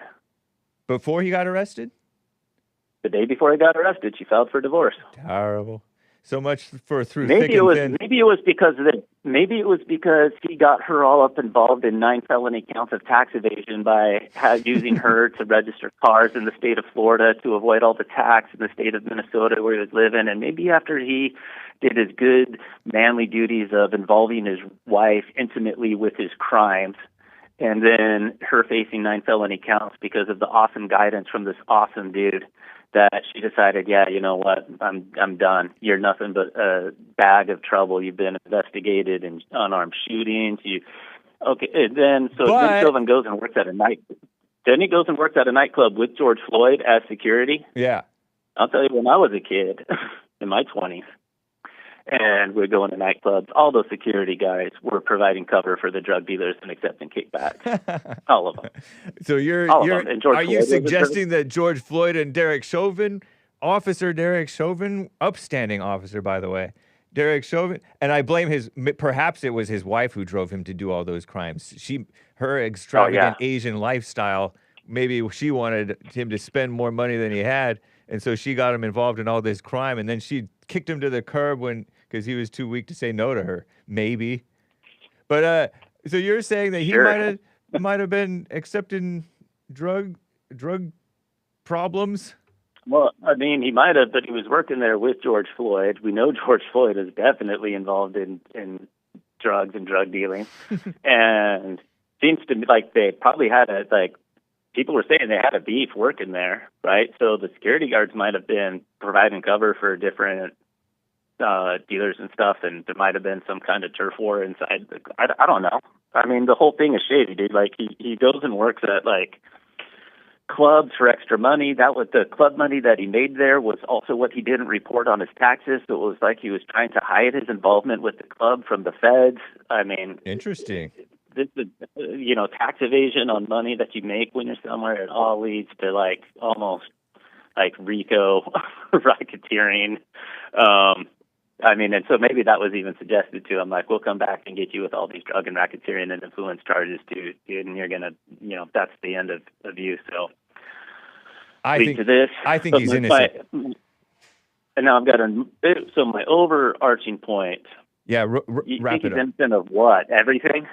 Speaker 1: Before he got arrested?
Speaker 7: The day before he got arrested, she filed for divorce.
Speaker 1: Terrible. So much for through
Speaker 7: maybe
Speaker 1: thick
Speaker 7: it
Speaker 1: and
Speaker 7: was,
Speaker 1: thin.
Speaker 7: Maybe it was because he got her all up involved in 9 felony counts of tax evasion by using her to register cars in the state of Florida to avoid all the tax in the state of Minnesota where he was living. And maybe after he did his good manly duties of involving his wife intimately with his crimes, and then her facing 9 felony counts because of the awesome guidance from this awesome dude, that she decided, yeah, you know what, I'm done. You're nothing but a bag of trouble. You've been investigated in unarmed shootings. Then Chauvin goes and works at a night. Then he goes and works at a nightclub with George Floyd as security.
Speaker 1: Yeah.
Speaker 7: I'll tell you, when I was a kid in my 20s, and we're going to nightclubs, all those security guys were providing cover for the drug dealers and accepting kickbacks. All of them.
Speaker 1: So are you suggesting that George Floyd and Derek Chauvin, Officer Derek Chauvin, upstanding officer, by the way, Derek Chauvin, and I blame perhaps it was his wife who drove him to do all those crimes. Her extravagant Asian lifestyle, maybe she wanted him to spend more money than he had, and so she got him involved in all this crime, and then she kicked him to the curb because he was too weak to say no to her, maybe. But so you're saying that he might have been accepting drug problems?
Speaker 7: Well, I mean, he might have, but he was working there with George Floyd. We know George Floyd is definitely involved in drugs and drug dealing, and seems to me like they probably had people were saying they had a beef working there, right? So the security guards might have been providing cover for different dealers and stuff, and there might have been some kind of turf war inside. I don't know. I mean, the whole thing is shady, dude. Like, he goes and works at, like, clubs for extra money. That was the club money that he made there was also what he didn't report on his taxes. So it was like he was trying to hide his involvement with the club from the feds. I mean,
Speaker 1: interesting.
Speaker 7: This, tax evasion on money that you make when you're somewhere, it all leads to like almost like RICO racketeering. I mean, and so maybe that was even suggested to him, like, we'll come back and get you with all these drug and racketeering and influence charges too, dude, and you're gonna, that's the end of you. So
Speaker 1: I think he's innocent.
Speaker 7: And now I've got so my overarching point.
Speaker 1: Yeah, wrap
Speaker 7: it up. He's innocent of what? Everything?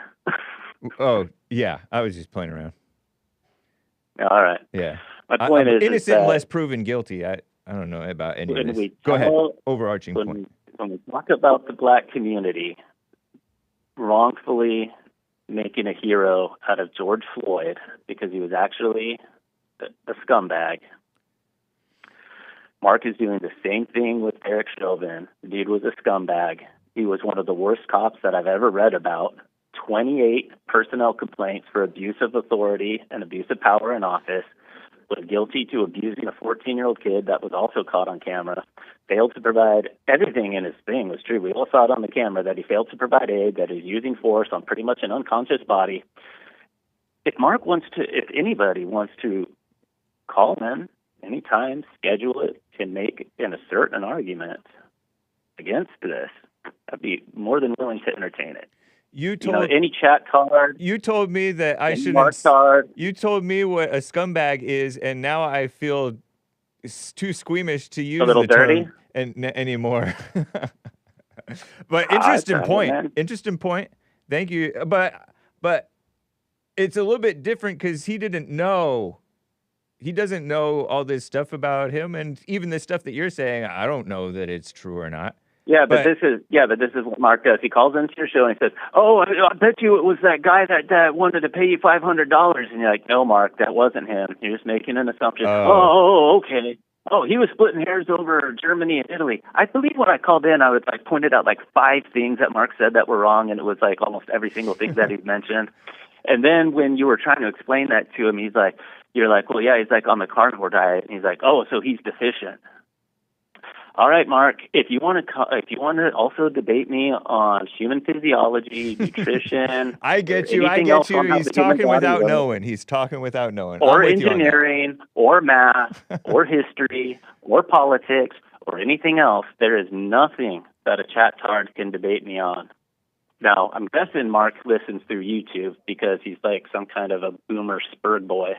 Speaker 1: Oh, yeah. I was just playing around.
Speaker 7: All right.
Speaker 1: Yeah.
Speaker 7: My point is
Speaker 1: innocent
Speaker 7: that
Speaker 1: unless proven guilty. I don't know about any of this. Go ahead. Overarching point.
Speaker 7: When we talk about the black community wrongfully making a hero out of George Floyd because he was actually a scumbag, Mark is doing the same thing with Derek Chauvin. The dude was a scumbag. He was one of the worst cops that I've ever read about. 28 personnel complaints for abuse of authority and abuse of power in office. Was guilty to abusing a 14-year-old kid that was also caught on camera. Failed to provide everything in his thing was true. We all saw it on the camera that he failed to provide aid, that he's using force on pretty much an unconscious body. If anybody wants to call him anytime, schedule it, and make and assert an argument against this, I'd be more than willing to entertain it. Any chat card.
Speaker 1: You told me that I shouldn't.
Speaker 7: Mark card.
Speaker 1: You told me what a scumbag is, and now I feel too squeamish to use
Speaker 7: a little
Speaker 1: the
Speaker 7: dirty
Speaker 1: term anymore. But interesting point.
Speaker 7: man.
Speaker 1: Interesting point. Thank you. But it's a little bit different because he didn't know. He doesn't know all this stuff about him, and even the stuff that you're saying, I don't know that it's true or not.
Speaker 7: Yeah, but this is what Mark does. He calls into your show and he says, "Oh, I bet you it was that guy that wanted to pay you $500." And you're like, "No, Mark, that wasn't him. You're just making an assumption." Oh, okay. Oh, he was splitting hairs over Germany and Italy. I believe when I called in, I was pointed out 5 things that Mark said that were wrong, and it was almost every single thing that he mentioned. And then when you were trying to explain that to him, you're like, well, yeah, he's on the carnivore diet. And he's like, oh, so he's deficient. All right, Mark, if you want to also debate me on human physiology, nutrition,
Speaker 1: I get you. He's talking without knowing. He's talking without knowing.
Speaker 7: Or engineering, or math, or history, or politics, or anything else. There is nothing that a chat-tard can debate me on. Now, I'm guessing Mark listens through YouTube because he's some kind of a boomer spurred boy.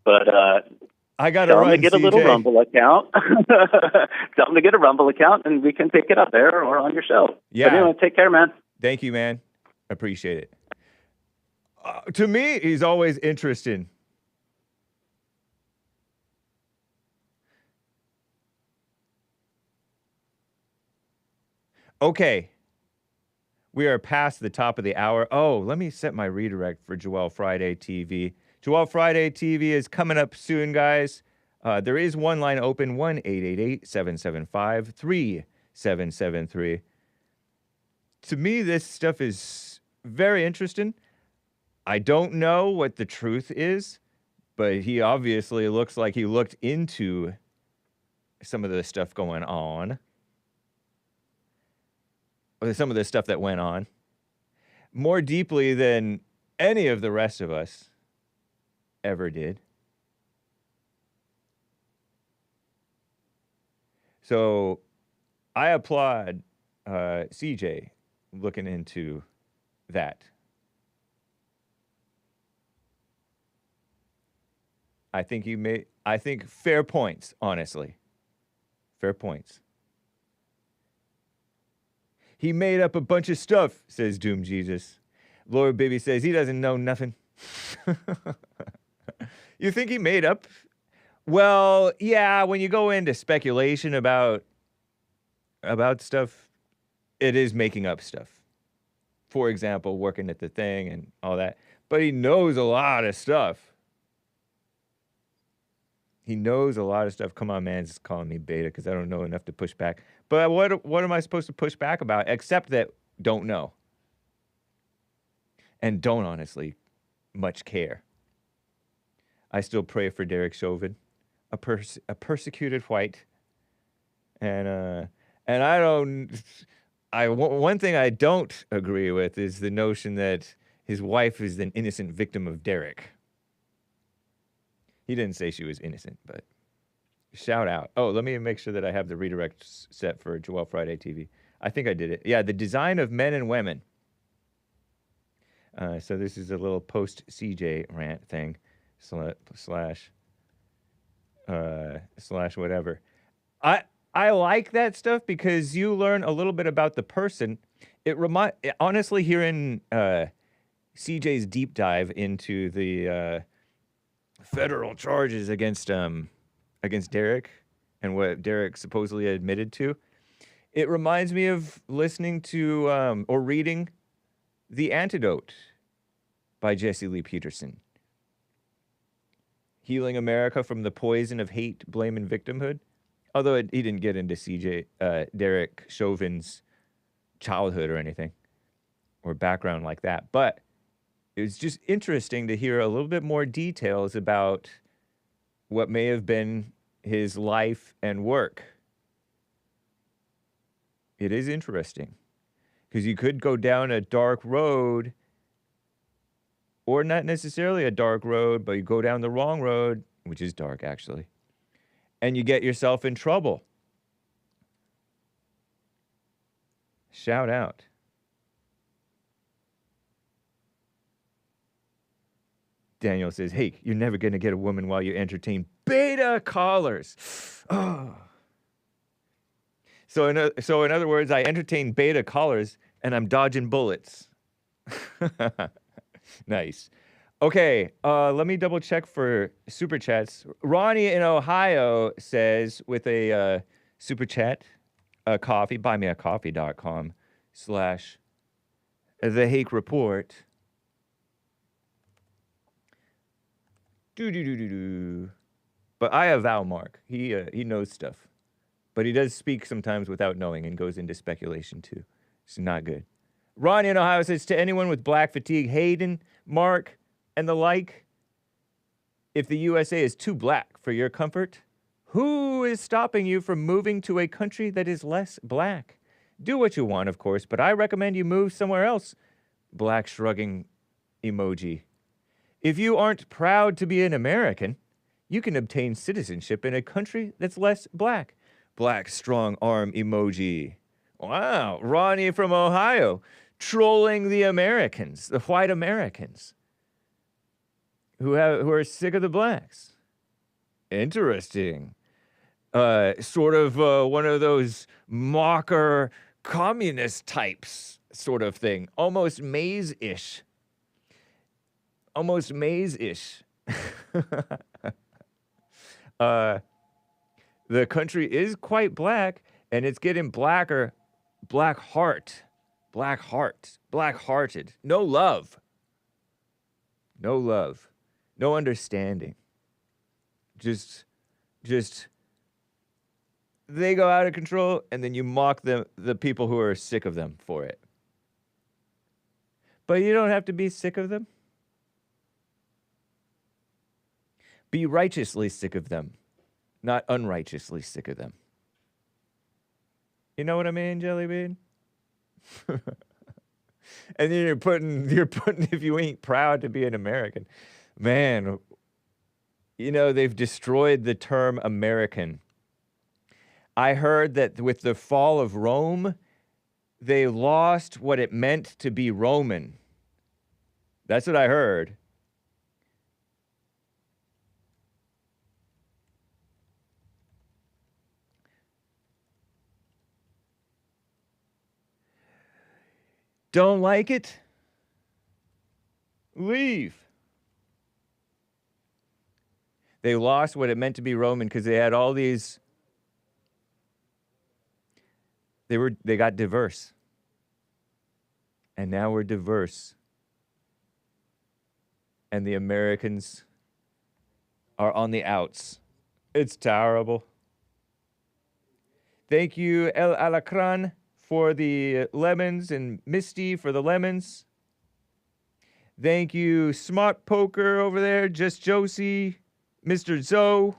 Speaker 7: But
Speaker 1: I got to run,
Speaker 7: get
Speaker 1: CJ.
Speaker 7: A little Rumble account. Tell him to get a Rumble account, and we can take it up there or on your show.
Speaker 1: Yeah.
Speaker 7: But anyway, take care, man.
Speaker 1: Thank you, man. Appreciate it. To me, he's always interesting. Okay. We are past the top of the hour. Oh, let me set my redirect for Joel Friday TV. Joel Friday TV is coming up soon, guys. There is one line open, 1-888-775-3773. To me, this stuff is very interesting. I don't know what the truth is, but he obviously looks like he looked into some of the stuff going on. Some of the stuff that went on more deeply than any of the rest of us ever did. So I applaud CJ looking into that. I think fair points, honestly. Fair points. He made up a bunch of stuff, says Doom Jesus. Lord Baby says he doesn't know nothing. You think he made up? Well, yeah, when you go into speculation about stuff, it is making up stuff. For example, working at the thing and all that. But he knows a lot of stuff. He knows a lot of stuff. Come on, man, just calling me beta because I don't know enough to push back. But what am I supposed to push back about except that don't know? And don't honestly much care. I still pray for Derek Chauvin, a persecuted white. And one thing I don't agree with is the notion that his wife is an innocent victim of Derek. He didn't say she was innocent, but shout out. Oh, let me make sure that I have the redirect set for Joel Friday TV. I think I did it. Yeah, the design of men and women. So this is a little post CJ rant thing, slash whatever. I like that stuff because you learn a little bit about the person. Honestly, hearing CJ's deep dive into the federal charges against Derek and what Derek supposedly admitted to, it reminds me of listening to or reading The Antidote by Jesse Lee Peterson. Healing America from the Poison of Hate, Blame, and Victimhood. Although he didn't get into Derek Chauvin's childhood or anything, or background like that. But it was just interesting to hear a little bit more details about what may have been his life and work. It is interesting because you could go down a dark road, or not necessarily a dark road, but you go down the wrong road, which is dark actually, and you get yourself in trouble. Shout out. Daniel says, "Hey, you're never going to get a woman while you entertain beta callers." Oh. So in other words, I entertain beta callers and I'm dodging bullets. Nice. Okay, let me double check for super chats. Ronnie in Ohio says with a super chat, coffee, buymeacoffee.com/the Hake Report. But I avow Mark. He knows stuff. But he does speak sometimes without knowing and goes into speculation too. It's not good. Ronnie in Ohio says, to anyone with black fatigue, Haden, Mark, and the like, if the USA is too black for your comfort, who is stopping you from moving to a country that is less black? Do what you want, of course, but I recommend you move somewhere else. Black shrugging emoji. If you aren't proud to be an American, you can obtain citizenship in a country that's less black. Black strong arm emoji. Wow, Ronnie from Ohio, trolling the Americans, the white Americans, who are sick of the blacks. Interesting. Sort of one of those mocker communist types sort of thing. Almost Maze-ish. Almost Maze-ish. The country is quite black, and it's getting blacker. Black heart. Black heart. Black-hearted. No love. No love. No understanding. Just they go out of control, and then you mock the people who are sick of them for it. But you don't have to be sick of them. Be righteously sick of them, not unrighteously sick of them. You know what I mean, Jelly Bean? And then you're putting if you ain't proud to be an American. Man, you know, they've destroyed the term American. I heard that with the fall of Rome, they lost what it meant to be Roman. That's what I heard. Don't like it? Leave. They lost what it meant to be Roman because they had all these. They got diverse. And now we're diverse. And the Americans are on the outs. It's terrible. Thank you, El Alacran, for the lemons, and Misty for the lemons. Thank you, Smart Poker over there, Just Josie, Mr. Zoe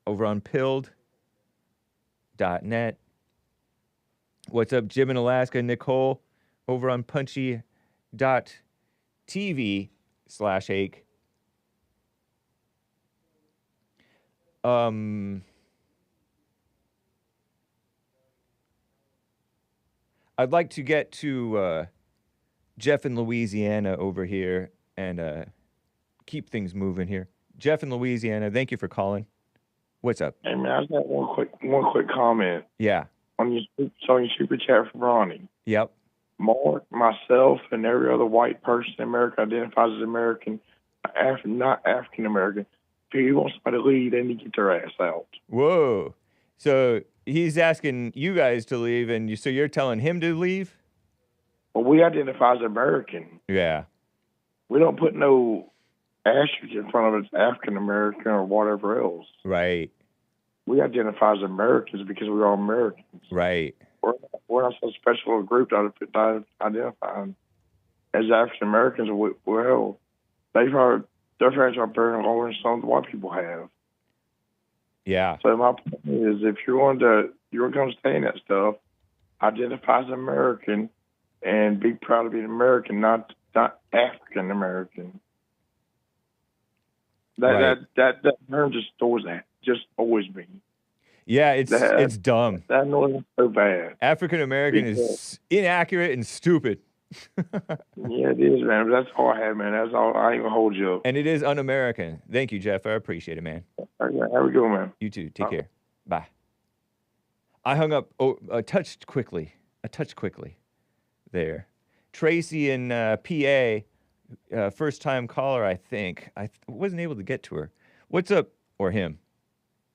Speaker 1: over on pilled.net. What's up, Jim in Alaska, Nicole over on punchy.tv/Hake. I'd like to get to Jeff in Louisiana over here and keep things moving here. Jeff in Louisiana, thank you for calling. What's up?
Speaker 8: Hey man, I just got one quick comment.
Speaker 1: Yeah.
Speaker 8: On your super chat from Ronnie.
Speaker 1: Yep.
Speaker 8: Mark, myself, and every other white person in America identifies as American, not African American. If you want somebody to leave, they need to get their ass out.
Speaker 1: Whoa. So he's asking you guys to leave, and so you're telling him to leave?
Speaker 8: Well, we identify as American.
Speaker 1: Yeah.
Speaker 8: We don't put no asterisk in front of it, African American or whatever else.
Speaker 1: Right.
Speaker 8: We identify as Americans because we're all Americans.
Speaker 1: Right.
Speaker 8: We're not so special a group that identifying as African Americans. Well, their parents are better longer than some of the white people have.
Speaker 1: Yeah.
Speaker 8: So my point is, if you're going to stay in that stuff, identify as American and be proud to be an American, not African American. That term just always me.
Speaker 1: Yeah, it's dumb.
Speaker 8: That noise is so bad.
Speaker 1: African American is inaccurate and stupid.
Speaker 8: Yeah, it is, man. That's all I have, man. That's all. I ain't gonna hold you up.
Speaker 1: And it is un-American. Thank you, Jeff. I appreciate it, man.
Speaker 8: All right, have a good one, man.
Speaker 1: You too. Take care. Bye. I hung up a touch quickly there. Tracy in PA, first-time caller, I think. I wasn't able to get to her. What's up? Or him.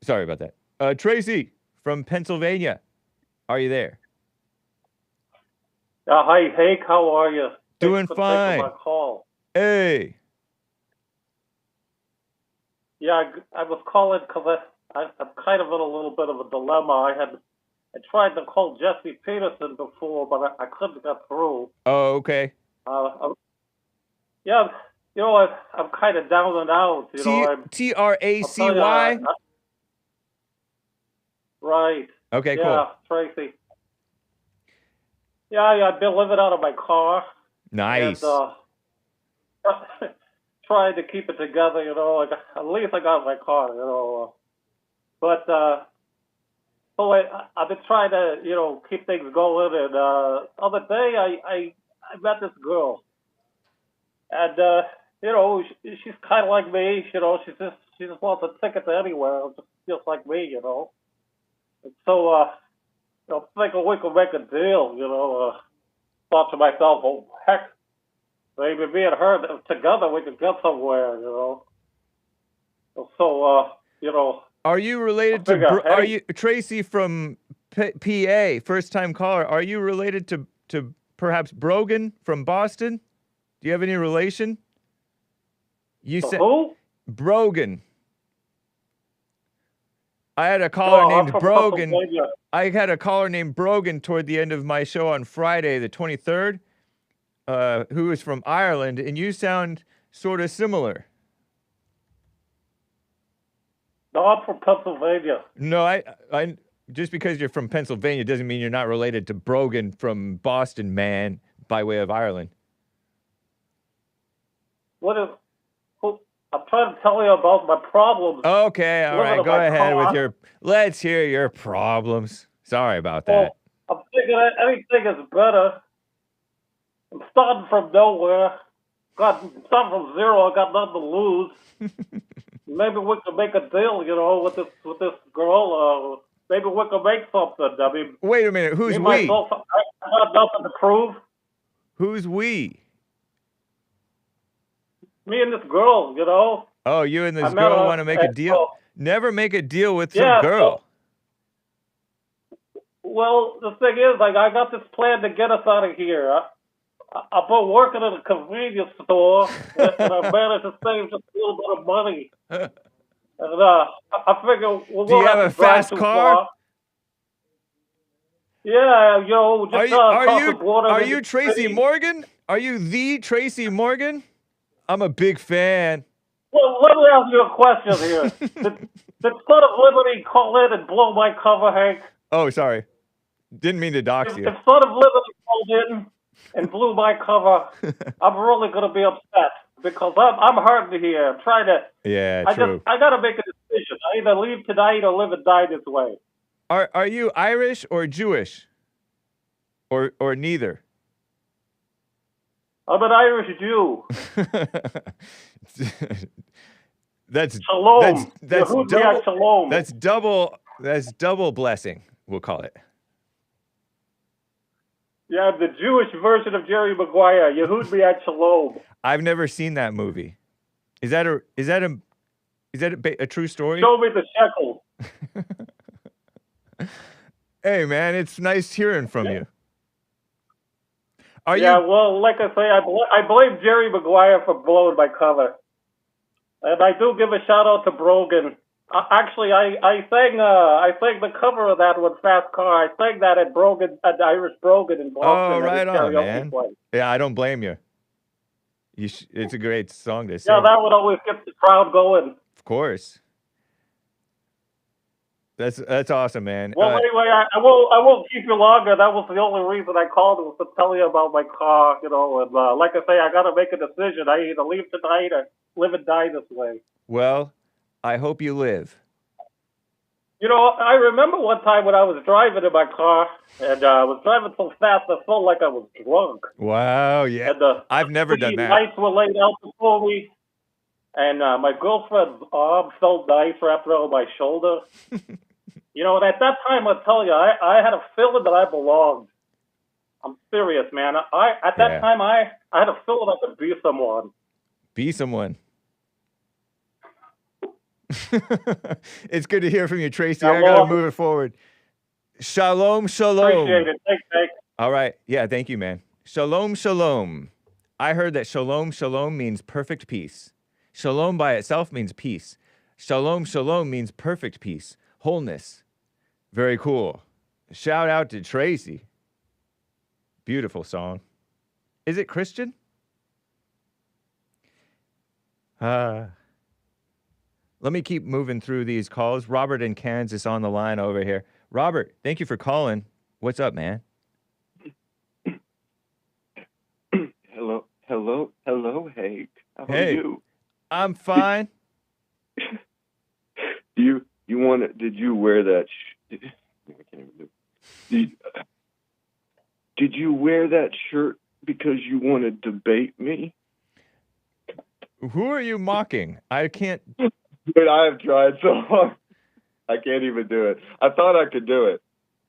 Speaker 1: Sorry about that. Tracy from Pennsylvania. Are you there?
Speaker 9: Hi, Hake. How are you?
Speaker 1: Doing
Speaker 9: Thanks for
Speaker 1: fine.
Speaker 9: taking my call.
Speaker 1: Hey.
Speaker 9: Yeah, I was calling because I'm kind of in a little bit of a dilemma. I tried to call Jesse Peterson before, but I couldn't get through.
Speaker 1: Oh, okay.
Speaker 9: Yeah, I'm kind of down and out.
Speaker 1: TRACY?
Speaker 9: Right.
Speaker 1: Okay,
Speaker 9: yeah,
Speaker 1: cool.
Speaker 9: Tracy. Yeah, I've been living out of my car.
Speaker 1: Nice.
Speaker 9: And, trying to keep it together, at least I got my car, But, so I've been trying to, keep things going. And other day, I met this girl. And, she's kind of like me, she just wants a ticket to anywhere, just like me, And so, thinking we could make a deal, thought to myself, oh, heck, maybe me and her together we could get somewhere, So,
Speaker 1: Are you related to? Are you Tracy from PA? First time caller. Are you related to perhaps Brogan from Boston? Do you have any relation? You said
Speaker 9: who?
Speaker 1: Brogan. I had a caller named Brogan. I had a caller named Brogan toward the end of my show on Friday, the 23rd, who is from Ireland, and you sound sort of similar.
Speaker 9: No, I'm from Pennsylvania.
Speaker 1: No, I just because you're from Pennsylvania doesn't mean you're not related to Brogan from Boston, man, by way of Ireland.
Speaker 9: I'm trying to tell you about my problems.
Speaker 1: Okay, all right, go ahead with your. Let's hear your problems. Sorry about that.
Speaker 9: I'm thinking anything is better. I'm starting from nowhere. Starting from zero. I got nothing to lose. Maybe we could make a deal, with this girl. Maybe we could make something. I mean,
Speaker 1: wait a minute. Who's we?
Speaker 9: Myself, I got nothing to prove.
Speaker 1: Who's we?
Speaker 9: Me and this girl,
Speaker 1: Oh, you and this girl want to make a deal? Never make a deal with some girl.
Speaker 9: Well, the thing is, I got this plan to get us out of here. I've been working at a convenience store, and I managed to save just a little bit of money. And I figure we'll
Speaker 1: Do you have a fast car?
Speaker 9: Far. Yeah, just
Speaker 1: are you Tracy Morgan? Are you the Tracy Morgan? I'm a big fan.
Speaker 9: Well, let me ask you a question here. Did Son of Liberty call in and blow my cover, Hank?
Speaker 1: Oh, sorry. Didn't mean to dox you.
Speaker 9: If Son of Liberty called in and blew my cover, I'm really going to be upset because I'm hurting here. I'm trying to.
Speaker 1: Yeah, true.
Speaker 9: I got to make a decision. I either leave tonight or live and die this way.
Speaker 1: Are you Irish or Jewish? Or neither?
Speaker 9: I'm an Irish Jew.
Speaker 1: That's
Speaker 9: shalom.
Speaker 1: That's double.
Speaker 9: Shalom.
Speaker 1: That's double blessing. We'll call it.
Speaker 9: Yeah, the Jewish version of Jerry Maguire. Yehud Mi'at Shalom.
Speaker 1: I've never seen that movie. Is that a true story?
Speaker 9: Show me the shekel.
Speaker 1: Hey man, it's nice hearing from you.
Speaker 9: Well, like I say, I blame Jerry Maguire for blowing my cover, and I do give a shout out to Brogan. Actually, I sang the cover of that with Fast Car. I sang that at Irish Brogan in Boston.
Speaker 1: Oh, right on, man. Yeah, I don't blame you. It's a great song to sing.
Speaker 9: Yeah, that would always get the crowd going.
Speaker 1: Of course. That's awesome, man.
Speaker 9: Well, anyway, I won't keep you longer. That was the only reason I called, was to tell you about my car, and like I say, I got to make a decision. I either leave tonight or live and die this way.
Speaker 1: Well, I hope you live.
Speaker 9: I remember one time when I was driving in my car, and I was driving so fast I felt like I was drunk.
Speaker 1: Wow, yeah. And, I've never done that.
Speaker 9: Lights were laid out before me. And my girlfriend's arm felt nice wrapped around my shoulder. You know, at that time, I'll tell you, I had a feeling that I belonged. I'm serious, man. At that time, I had a feeling I could be someone.
Speaker 1: Be someone. It's good to hear from you, Tracy. I got to move it forward. Shalom, shalom.
Speaker 9: Appreciate it. Thanks, Hake.
Speaker 1: All right. Yeah, thank you, man. Shalom, shalom. I heard that shalom, shalom means perfect peace. Shalom by itself means peace. Shalom, shalom means perfect peace, wholeness. Very cool. Shout out to Tracy. Beautiful song. Is it Christian? Let me keep moving through these calls. Robert in Kansas on the line over here. Robert, thank you for calling. What's up, man?
Speaker 10: Hello, Hake. How are
Speaker 1: Hey.
Speaker 10: you?
Speaker 1: I'm fine.
Speaker 10: Did you wear that? I can't even do it. Did you wear that shirt because you want to debate me?
Speaker 1: Who are you mocking? I can't.
Speaker 10: But I have tried so hard. I can't even do it. I thought I could do it.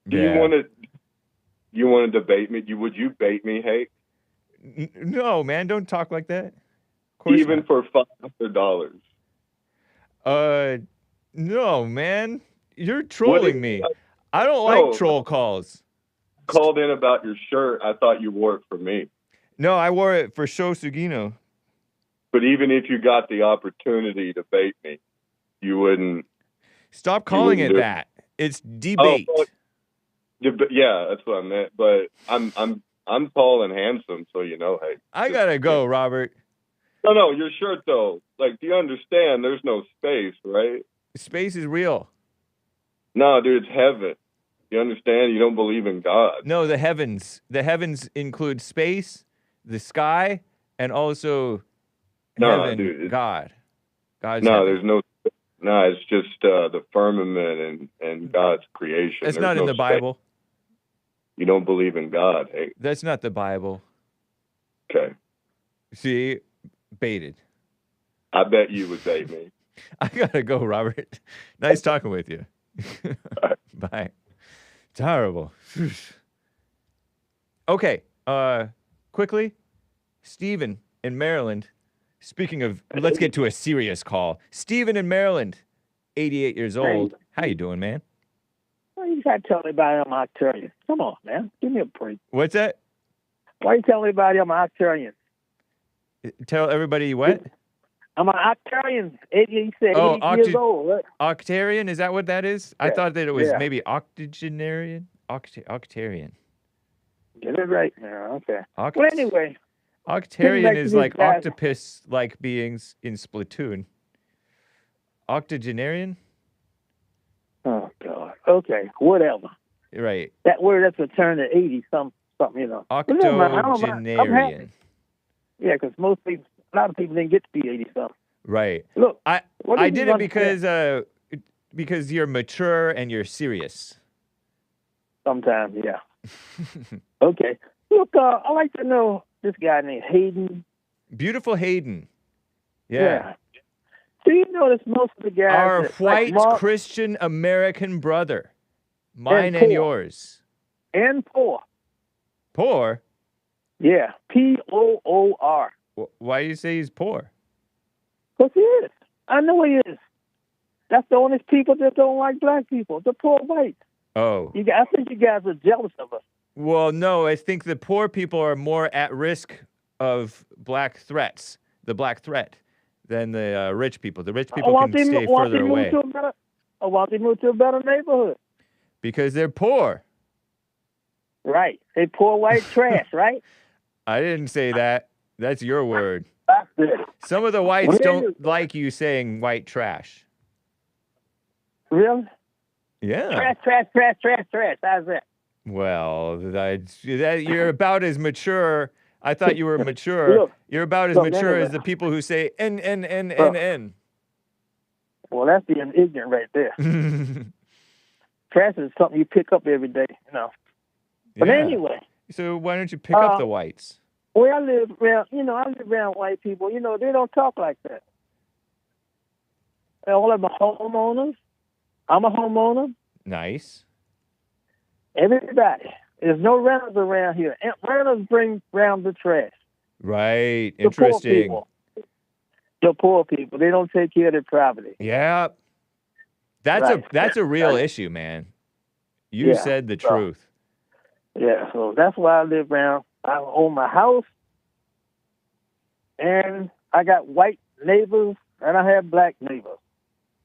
Speaker 10: Do you want to? You want to debate me? Would you bait me, Hake?
Speaker 1: No, man. Don't talk like that. Of course
Speaker 10: Even
Speaker 1: not.
Speaker 10: for $500.
Speaker 1: No, man. You're trolling me. I don't like troll calls.
Speaker 10: Called in about your shirt. I thought you wore it for me.
Speaker 1: No, I wore it for Show Sugino.
Speaker 10: But even if you got the opportunity to bait me, you wouldn't.
Speaker 1: Stop calling it that. It's debate.
Speaker 10: Oh, yeah, that's what I meant. But I'm tall and handsome, so you know. Hey,
Speaker 1: I gotta go, Robert.
Speaker 10: No, your shirt though. Like, do you understand? There's no space, right?
Speaker 1: Space is real.
Speaker 10: No, dude, it's heaven. You understand? You don't believe in God.
Speaker 1: No, the heavens. The heavens include space, the sky, and also heaven,
Speaker 10: dude,
Speaker 1: God. God's
Speaker 10: no,
Speaker 1: heaven.
Speaker 10: there's no. No, it's just the firmament and God's creation.
Speaker 1: That's
Speaker 10: There's
Speaker 1: not in
Speaker 10: no
Speaker 1: the
Speaker 10: space.
Speaker 1: Bible.
Speaker 10: You don't believe in God, hey?
Speaker 1: That's not the Bible.
Speaker 10: Okay.
Speaker 1: See, baited.
Speaker 10: I bet you would bait me.
Speaker 1: I gotta go, Robert. Nice talking with you. Bye. Terrible. Okay. Quickly, Stephen in Maryland. Speaking of, let's get to a serious call. Stephen in Maryland, 88 years old. How you doing, man?
Speaker 11: Why you got to tell everybody I'm Octarian? Come on, man. Give me a break.
Speaker 1: What's that?
Speaker 11: Why you telling everybody I'm Octarian?
Speaker 1: Tell everybody what?
Speaker 11: I'm an Octarian. He said 80 years old. Right?
Speaker 1: Octarian? Is that what that is? I thought that it was maybe octogenarian. Octarian.
Speaker 11: Get it right now. Okay. Well, anyway.
Speaker 1: Octarian is like octopus-like beings in Splatoon. Octogenarian?
Speaker 11: Oh, God. Okay. Whatever.
Speaker 1: Right.
Speaker 11: That word that's a turn to 80 something, you know.
Speaker 1: Octogenarian.
Speaker 11: Yeah, because a lot of people didn't get to be 80 something.
Speaker 1: Right.
Speaker 11: Look,
Speaker 1: I did it because you're mature and you're serious.
Speaker 11: Sometimes, yeah. Okay. Look, I like to know this guy named Haden.
Speaker 1: Beautiful Haden. Yeah.
Speaker 11: Do you notice most of the guys...
Speaker 1: Our white Christian American brother. Mine and yours.
Speaker 11: And poor.
Speaker 1: Poor?
Speaker 11: Yeah. P-O-O-R.
Speaker 1: Why do you say he's poor?
Speaker 11: Because he is. I know he is. That's the only people that don't like black people. The poor whites.
Speaker 1: Oh.
Speaker 11: I think you guys are jealous of us.
Speaker 1: Well, no, I think the poor people are more at risk of black threats, the black threat, than the rich people. The rich people can stay further away.
Speaker 11: Why don't they move to a better neighborhood?
Speaker 1: Because they're poor.
Speaker 11: Right. They poor white trash, right?
Speaker 1: I didn't say that. That's your word.
Speaker 11: That's it.
Speaker 1: Some of the whites don't like you saying white trash.
Speaker 11: Really?
Speaker 1: Yeah.
Speaker 11: Trash. How's that?
Speaker 1: Well, you're about as mature. I thought you were mature.
Speaker 11: Look,
Speaker 1: you're about as mature as the people who say N.
Speaker 11: Well, that's being ignorant right there. Trash is something you pick up every day, you know. But anyway.
Speaker 1: So why don't you pick up the whites?
Speaker 11: Well, I live around white people. You know, they don't talk like that. All of them are homeowners. I'm a homeowner.
Speaker 1: Nice.
Speaker 11: Everybody. There's no renters around here. And renters bring around the trash.
Speaker 1: Right.
Speaker 11: The poor
Speaker 1: Interesting.
Speaker 11: people. The poor people. They don't take care of their property.
Speaker 1: Yeah. That's a real issue, man. You said the truth.
Speaker 11: Yeah, so that's why I live around. I own my house, and I got white neighbors, and I have black neighbors.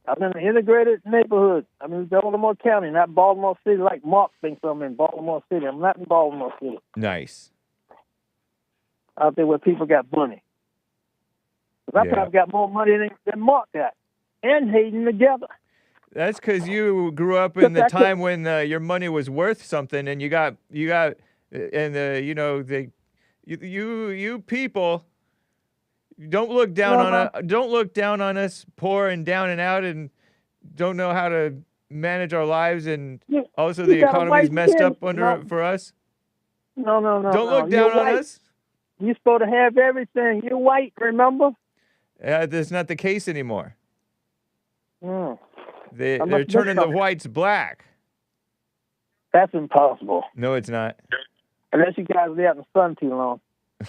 Speaker 11: I'm in an integrated neighborhood. I'm in Baltimore County, not Baltimore City, like Mark thinks I'm in Baltimore City. I'm not in Baltimore City.
Speaker 1: Nice.
Speaker 11: Out there where people got money. 'Cause I probably got more money than Mark got, and Haden together.
Speaker 1: That's because you grew up in the time when your money was worth something, and you got, and you know, you people don't look down on us, poor and down and out, and don't know how to manage our lives, and also the economy's messed up for us.
Speaker 11: No.
Speaker 1: Don't look down on us.
Speaker 11: You're supposed to have everything. You're white, remember?
Speaker 1: That's not the case anymore.
Speaker 11: Mm.
Speaker 1: They're turning the whites black.
Speaker 11: That's impossible.
Speaker 1: No, it's not.
Speaker 11: Unless you guys are out in the sun too long.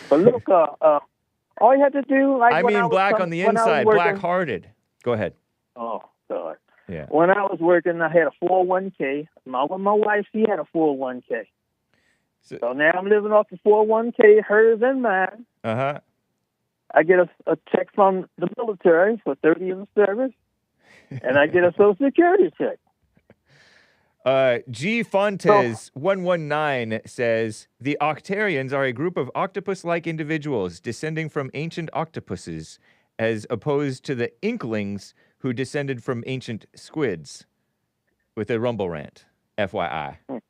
Speaker 11: But look, all you have to do, like
Speaker 1: I mean, black on the inside, black-hearted. Go ahead.
Speaker 11: Oh, God.
Speaker 1: Yeah.
Speaker 11: When I was working, I had a 401k. My wife, she had a 401k. So now I'm living off the 401k, hers and mine.
Speaker 1: Uh-huh.
Speaker 11: I get a check from the military for 30 years of service, and I get a Social Security check.
Speaker 1: G. Fontes 119 says, the Octarians are a group of octopus-like individuals descending from ancient octopuses, as opposed to the Inklings who descended from ancient squids. With a rumble rant, FYI.
Speaker 11: Oh,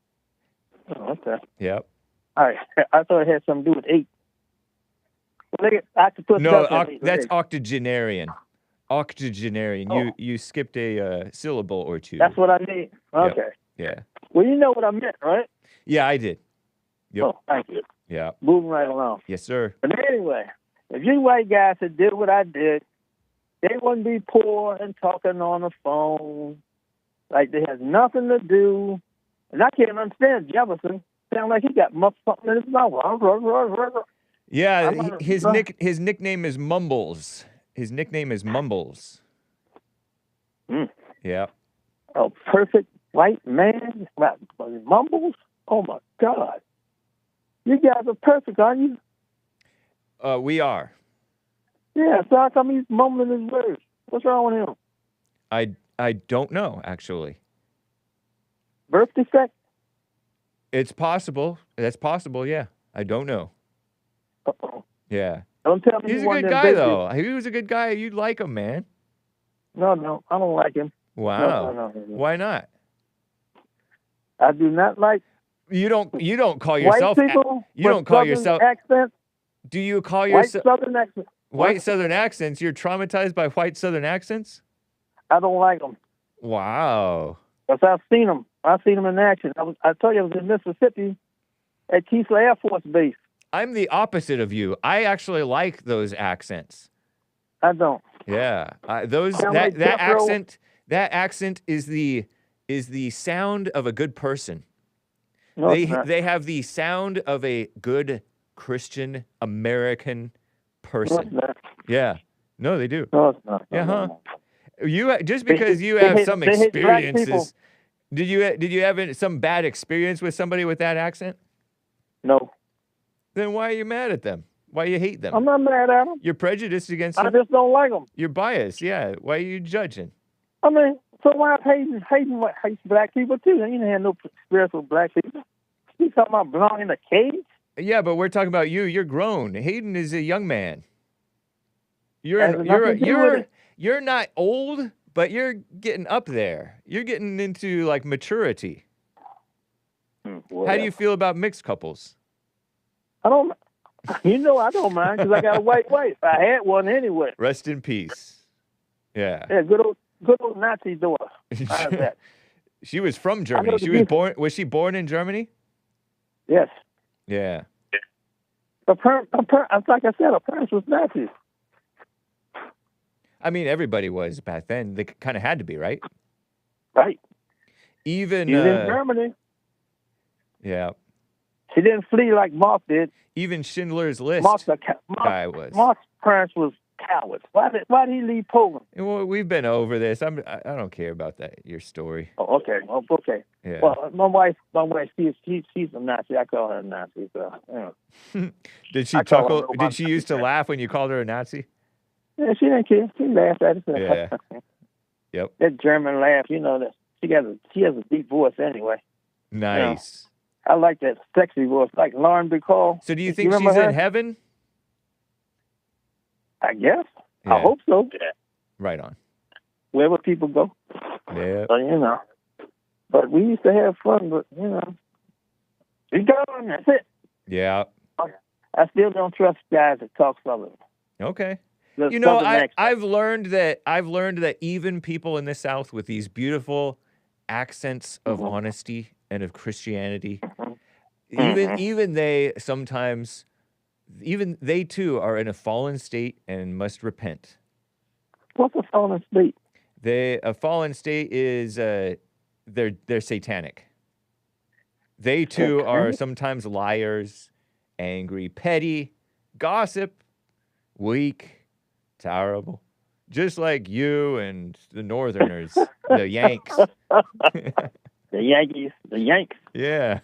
Speaker 11: okay.
Speaker 1: Yep.
Speaker 11: All right. I thought it had something to do with 8.
Speaker 1: No, that's octogenarian. Octogenarian. You skipped a syllable or two.
Speaker 11: That's what I need. Okay.
Speaker 1: Yep. Yeah.
Speaker 11: Well, you know what I meant, right?
Speaker 1: Yeah, I did. Yep.
Speaker 11: Oh, thank you.
Speaker 1: Yeah.
Speaker 11: Moving right along.
Speaker 1: Yes, sir.
Speaker 11: But anyway, if you white guys had did what I did, they wouldn't be poor and talking on the phone like they had nothing to do. And I can't understand Jefferson. Sound like he got something in his mouth.
Speaker 1: Yeah, his nickname is Mumbles. His nickname is Mumbles.
Speaker 11: Mm.
Speaker 1: Yeah.
Speaker 11: A perfect white man, Mumbles. Oh my God! You guys are perfect, aren't you?
Speaker 1: We are.
Speaker 11: Yeah. So how come he's mumbling his words? What's wrong with him?
Speaker 1: I don't know, actually.
Speaker 11: Birth defect?
Speaker 1: It's possible. That's possible. Yeah. I don't know.
Speaker 11: Uh-oh.
Speaker 1: Yeah.
Speaker 11: Don't tell me
Speaker 1: he's a good guy, though. He was a good guy. You'd like him, man.
Speaker 11: No, I don't like him.
Speaker 1: Wow.
Speaker 11: No.
Speaker 1: Why not?
Speaker 11: I do not like.
Speaker 1: You don't call yourself.
Speaker 11: White people.
Speaker 1: You don't call yourself.
Speaker 11: Accent.
Speaker 1: Do you call yourself
Speaker 11: white Southern accent?
Speaker 1: White Southern accents. You're traumatized by white Southern accents.
Speaker 11: I don't like them.
Speaker 1: Wow.
Speaker 11: Because I've seen them. I've seen them in action. I told you I was in Mississippi at Keesler Air Force Base.
Speaker 1: I'm the opposite of you. I actually like those accents.
Speaker 11: I don't.
Speaker 1: Yeah, that accent is the sound of a good person.
Speaker 11: No,
Speaker 1: they have the sound of a good Christian American person.
Speaker 11: No,
Speaker 1: yeah, no, they do.
Speaker 11: No, it's not.
Speaker 1: Yeah, huh?
Speaker 11: No.
Speaker 1: You just because you have some experiences. Did you have some bad experience with somebody with that accent?
Speaker 11: No.
Speaker 1: Then why are you mad at them? Why you hate them?
Speaker 11: I'm not mad at them.
Speaker 1: You're prejudiced against them?
Speaker 11: I just don't like them.
Speaker 1: You're biased, yeah. Why are you judging?
Speaker 11: I mean, so why hating black people too? You didn't have no experience with black people. You talking about belonging in a cage?
Speaker 1: Yeah, but we're talking about you. You're grown. Hayden is a young man. You're not old, but you're getting up there. You're getting into like maturity.
Speaker 11: Well,
Speaker 1: how do you feel about mixed couples?
Speaker 11: I don't. I don't mind because I got a white wife. I had one anyway.
Speaker 1: Rest in peace. Yeah.
Speaker 11: Yeah, good old Nazi daughter. How's that?
Speaker 1: She was from Germany. She was born. Was she born in Germany?
Speaker 11: Yes.
Speaker 1: Yeah.
Speaker 11: Like I said, her parents was Nazis.
Speaker 1: I mean, everybody was back then. They kind of had to be, right?
Speaker 11: Right.
Speaker 1: Even
Speaker 11: She's in Germany.
Speaker 1: yeah.
Speaker 11: She didn't flee like Mark did.
Speaker 1: Even Schindler's List guy was.
Speaker 11: Mark's parents was cowards. Why did he leave Poland?
Speaker 1: Well, we've been over this. I don't care about that. Your story.
Speaker 11: Oh, okay. Oh, okay.
Speaker 1: Yeah.
Speaker 11: Well, my wife, she's a Nazi. I call her a Nazi. So,
Speaker 1: Did she chuckle? Did she used to laugh when you called her a Nazi?
Speaker 11: Yeah, she didn't care. She laughed at it.
Speaker 1: Yeah. Yep.
Speaker 11: That German laugh, that she has a deep voice anyway.
Speaker 1: Nice.
Speaker 11: I like that sexy voice, like Lauren Bacall.
Speaker 1: So do you think she's in heaven?
Speaker 11: I guess.
Speaker 1: Yeah.
Speaker 11: I hope so.
Speaker 1: Right on.
Speaker 11: Wherever people go.
Speaker 1: Yeah.
Speaker 11: So, but we used to have fun, but, we got on. That's it.
Speaker 1: Yeah.
Speaker 11: I still don't trust guys that talk Southern.
Speaker 1: Okay.
Speaker 11: Southern
Speaker 1: I've learned that even people in the South with these beautiful accents of honesty and of Christianity, even they sometimes, even they too are in a fallen state and must repent.
Speaker 11: What's a fallen state?
Speaker 1: A fallen state is they're satanic. They too are sometimes liars, angry, petty, gossip, weak, terrible. Just like you and the Northerners, the Yanks.
Speaker 11: The Yanks.
Speaker 1: Yeah.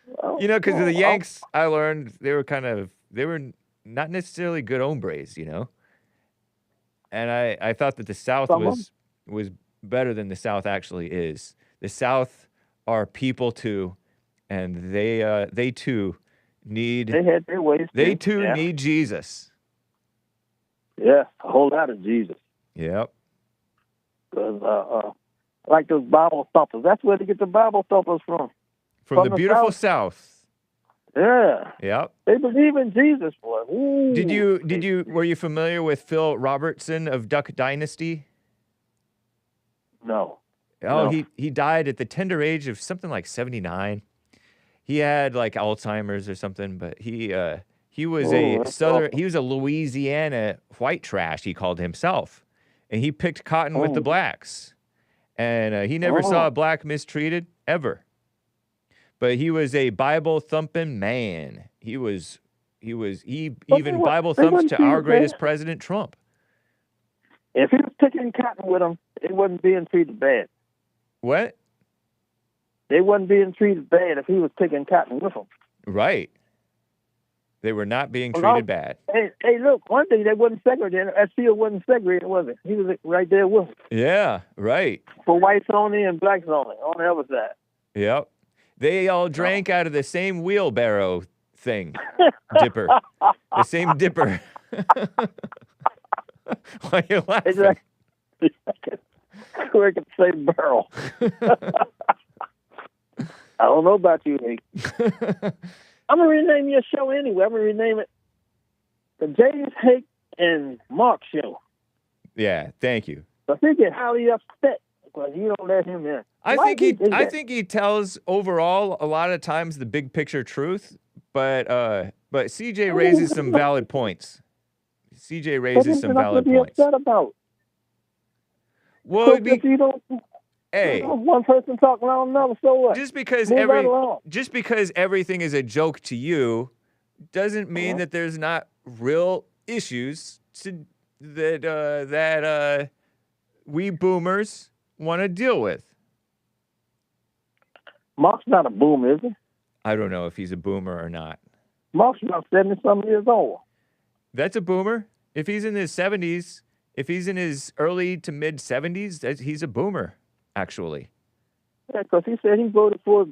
Speaker 11: Well,
Speaker 1: because the Yanks, I learned they were not necessarily good hombres, And I thought that the South was better than the South actually is. The South are people too, and they too need.
Speaker 11: They had their ways.
Speaker 1: They too need Jesus.
Speaker 11: Yeah, a whole lot of Jesus.
Speaker 1: Yep.
Speaker 11: Because like those Bible thumpers, that's where they get the Bible thumpers from.
Speaker 1: From the beautiful South.
Speaker 11: Yeah.
Speaker 1: Yep.
Speaker 11: They believe in Jesus, boy. Ooh.
Speaker 1: Were you familiar with Phil Robertson of Duck Dynasty?
Speaker 11: No.
Speaker 1: Oh,
Speaker 11: no.
Speaker 1: He died at the tender age of something like 79. He had like Alzheimer's or something, but he was he was a Louisiana white trash, he called himself. And he picked cotton with the blacks. And he never saw a black mistreated ever. But he was a Bible thumping man. He even Bible thumps to our greatest president, Trump.
Speaker 11: If he was picking cotton with them, it wasn't being treated bad.
Speaker 1: What?
Speaker 11: They wasn't being treated bad if he was picking cotton with them.
Speaker 1: Right. They were not being treated bad.
Speaker 11: Hey, look, one thing, they wasn't segregated. That field wasn't segregated, was it? He was right there with them.
Speaker 1: Yeah, right.
Speaker 11: For whites only and blacks only, on the other side.
Speaker 1: Yep. They all drank out of the same wheelbarrow thing, dipper. The same dipper. Why are you laughing?
Speaker 11: Exactly. We're at the same barrel. I don't know about you, Hake. I'm going to rename your show anyway. I'm going to rename it the James, Hake, and Mark Show.
Speaker 1: Yeah, thank you.
Speaker 11: But they get highly upset because you don't let him in.
Speaker 1: I think he tells overall a lot of times the big picture truth, but CJ raises some valid points. CJ raises some valid points.
Speaker 11: Upset about?
Speaker 1: Well,
Speaker 11: if you don't,
Speaker 1: hey,
Speaker 11: one person talking on another, so what?
Speaker 1: Just because everything is a joke to you doesn't mean that there's not real issues that we boomers want to deal with.
Speaker 11: Mark's not a boomer, is he?
Speaker 1: I don't know if he's a boomer or not.
Speaker 11: Mark's about 70-some years old.
Speaker 1: That's a boomer. If he's in his 70s, if he's in his early to mid 70s, he's a boomer, actually.
Speaker 11: Yeah, because he said he voted for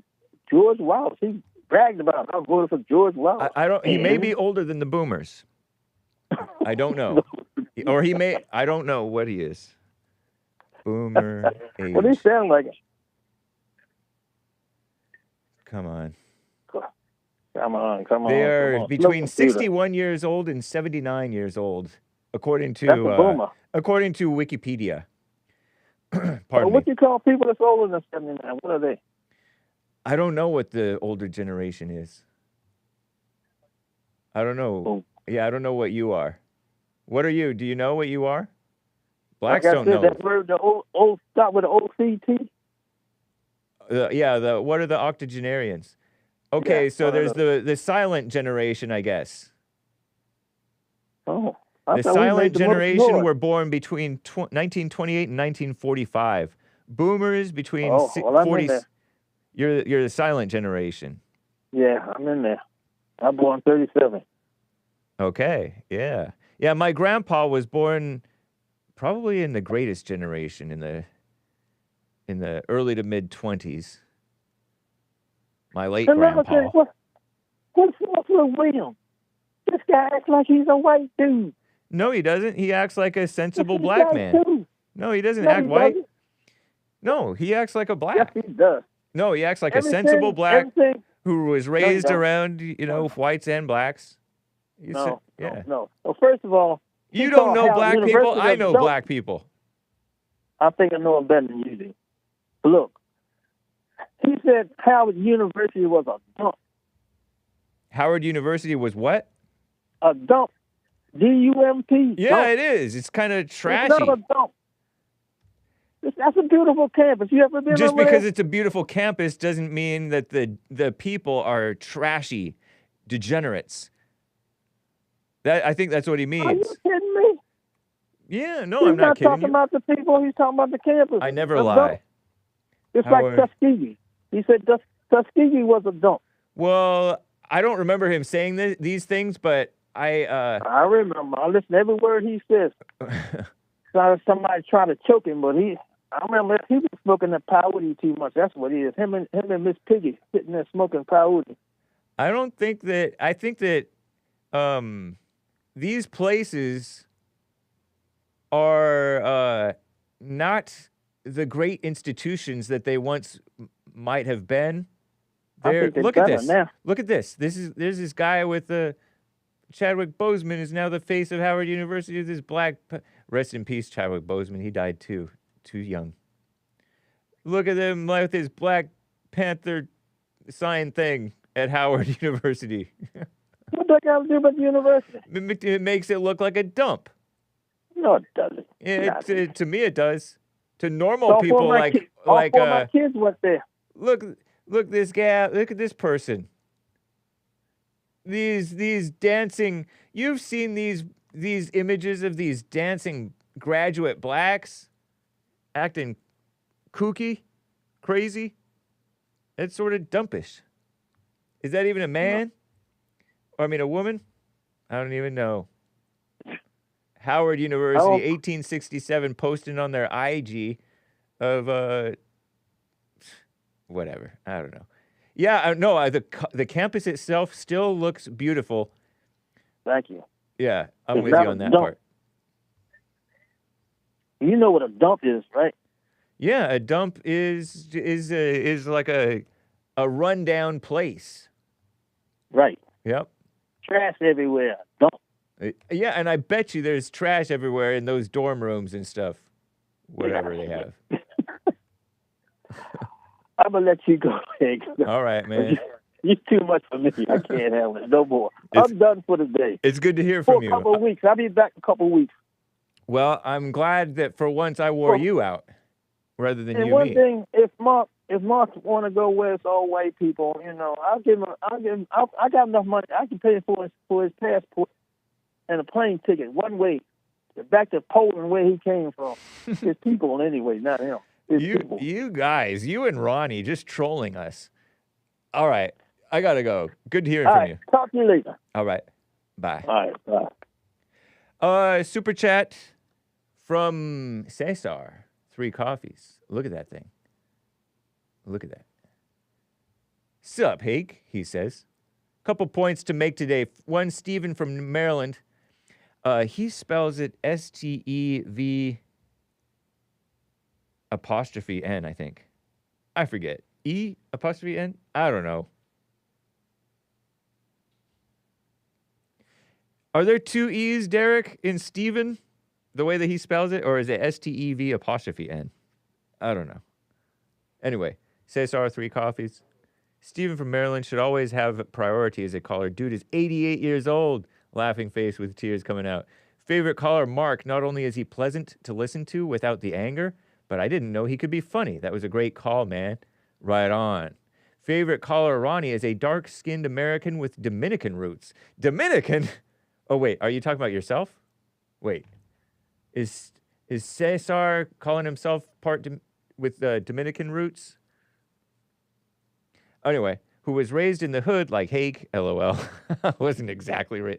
Speaker 11: George Wallace. He bragged about it. I voted for George Wallace.
Speaker 1: He may be older than the boomers. I don't know. Or he may, I don't know what he is. Boomer age.
Speaker 11: Well, he sound like it.
Speaker 1: Come on.
Speaker 11: Come on.
Speaker 1: They are between 61 years old and 79 years old, according to Wikipedia. Pardon me.
Speaker 11: What do you call people that's older than 79? What are they?
Speaker 1: I don't know what the older generation is. I don't know.
Speaker 11: Oh.
Speaker 1: Yeah, I don't know what you are. What are you? Do you know what you are? Blacks
Speaker 11: like
Speaker 1: don't know.
Speaker 11: That word, the old start with the OCT.
Speaker 1: What are the octogenarians? Okay, so there's the silent generation, I guess.
Speaker 11: Oh.
Speaker 1: The silent generation were born between 1928 and 1945. Boomers between 40. You're the silent generation.
Speaker 11: Yeah, I'm in there. I'm born 37.
Speaker 1: Okay, yeah. Yeah, my grandpa was born probably in the greatest generation in the early to mid 20s. My late grandpa.
Speaker 11: What's with William? This guy acts like he's a white dude.
Speaker 1: No, he doesn't. He acts like a sensible black man. No, he doesn't act white. No, he acts like a black.
Speaker 11: Yes, he does.
Speaker 1: No, he acts like a sensible black who was raised around, whites and blacks.
Speaker 11: No. Well, first of all,
Speaker 1: you don't know black people. I know black people.
Speaker 11: I think I know them better than you do. Look, he said Howard University was a dump.
Speaker 1: Howard University was what?
Speaker 11: A dump. D-U-M-P.
Speaker 1: Yeah, dump. It is. It's kind of trashy.
Speaker 11: It's not a dump. That's a beautiful campus. You ever been
Speaker 1: Just because it's a beautiful campus doesn't mean that the people are trashy degenerates. I think that's what he means.
Speaker 11: Are you kidding me?
Speaker 1: Yeah, no, I'm not kidding you.
Speaker 11: He's not talking about the people. He's talking about the campus.
Speaker 1: I never lie.
Speaker 11: It's like Tuskegee. He said Tuskegee was a dump.
Speaker 1: Well, I don't remember him saying these things, but I
Speaker 11: remember. I listen to every word he says. Somebody trying to choke him, but I remember he was smoking the peyote too much. That's what he is. Him and Miss Piggy sitting there smoking peyote.
Speaker 1: I think that these places are not the great institutions that they once might have been. Look at this. Now. Look at this. There's this guy with Chadwick Boseman is now the face of Howard University. This black. Rest in peace, Chadwick Boseman. He died too young. Look at him with his Black Panther sign thing at Howard University.
Speaker 11: What does that got to do with the university?
Speaker 1: It makes it look like a dump.
Speaker 11: No, it doesn't.
Speaker 1: To me, it does. To normal people like
Speaker 11: my kids went there.
Speaker 1: Look this guy. Look at this person. These dancing. You've seen these images of these dancing graduate blacks acting kooky, crazy. It's sort of dumpish. Is that even a man? Or, a woman? I don't even know. Howard University, 1867, posting on their IG of whatever. I don't know. Yeah, no, the campus itself still looks beautiful.
Speaker 11: Thank you.
Speaker 1: Yeah, I'm with you on that part.
Speaker 11: You know what a dump is, right?
Speaker 1: Yeah, a dump is like a rundown place.
Speaker 11: Right.
Speaker 1: Yep.
Speaker 11: Trash everywhere. Dump.
Speaker 1: Yeah, and I bet you there's trash everywhere in those dorm rooms and stuff. Whatever they have.
Speaker 11: I'm going to let you go, Hake.
Speaker 1: All right, man.
Speaker 11: You're too much for me. I can't handle it. No more. I'm done for the day.
Speaker 1: It's good to hear from you.
Speaker 11: For a couple of weeks. I'll be back in a couple of weeks.
Speaker 1: Well, I'm glad that for once I wore you out rather than you me.
Speaker 11: And one thing, if Mark want to go where it's all white people, I'll give him. I got enough money. I can pay for his passport and a plane ticket one way back to Poland where he came from. His people anyway, not him.
Speaker 1: You guys, you and Ronnie just trolling us. All right. I got to go. Good hearing from you.
Speaker 11: Talk to you later.
Speaker 1: All right. Bye.
Speaker 11: All right. Bye.
Speaker 1: Super chat from Cesar. 3 coffees. Look at that thing. Look at that. Sup, Hake, he says. Couple points to make today. One, STEV'N from Maryland. He spells it STEV''N, I think. I forget. E''N? I don't know. Are there 2 E's, Derek, in STEV'N, the way that he spells it? Or is it STEV''N? I don't know. Anyway, Cesar, 3 coffees. STEV'N from Maryland should always have priority as a caller. Dude is 88 years old. Laughing face with tears coming out. Favorite caller, Mark. Not only is he pleasant to listen to without the anger, but I didn't know he could be funny. That was a great call, man. Right on. Favorite caller, Ronnie, is a dark-skinned American with Dominican roots. Dominican? Oh, wait. Are you talking about yourself? Wait. Is Cesar calling himself with Dominican roots? Anyway, who was raised in the hood like Hake, LOL. Wasn't exactly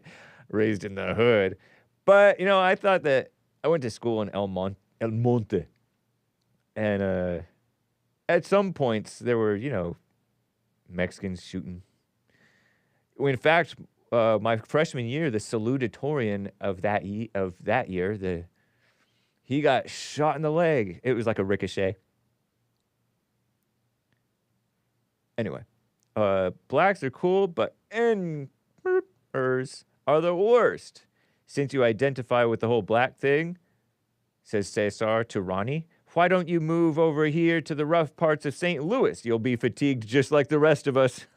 Speaker 1: raised in the hood. But, I thought that I went to school in El Monte. And at some points, there were, Mexicans shooting. In fact, my freshman year, the salutatorian of that year, he got shot in the leg. It was like a ricochet. Anyway, blacks are cool, but N-ers are the worst. Since you identify with the whole black thing, says Cesar to Ronnie, why don't you move over here to the rough parts of St. Louis? You'll be fatigued just like the rest of us.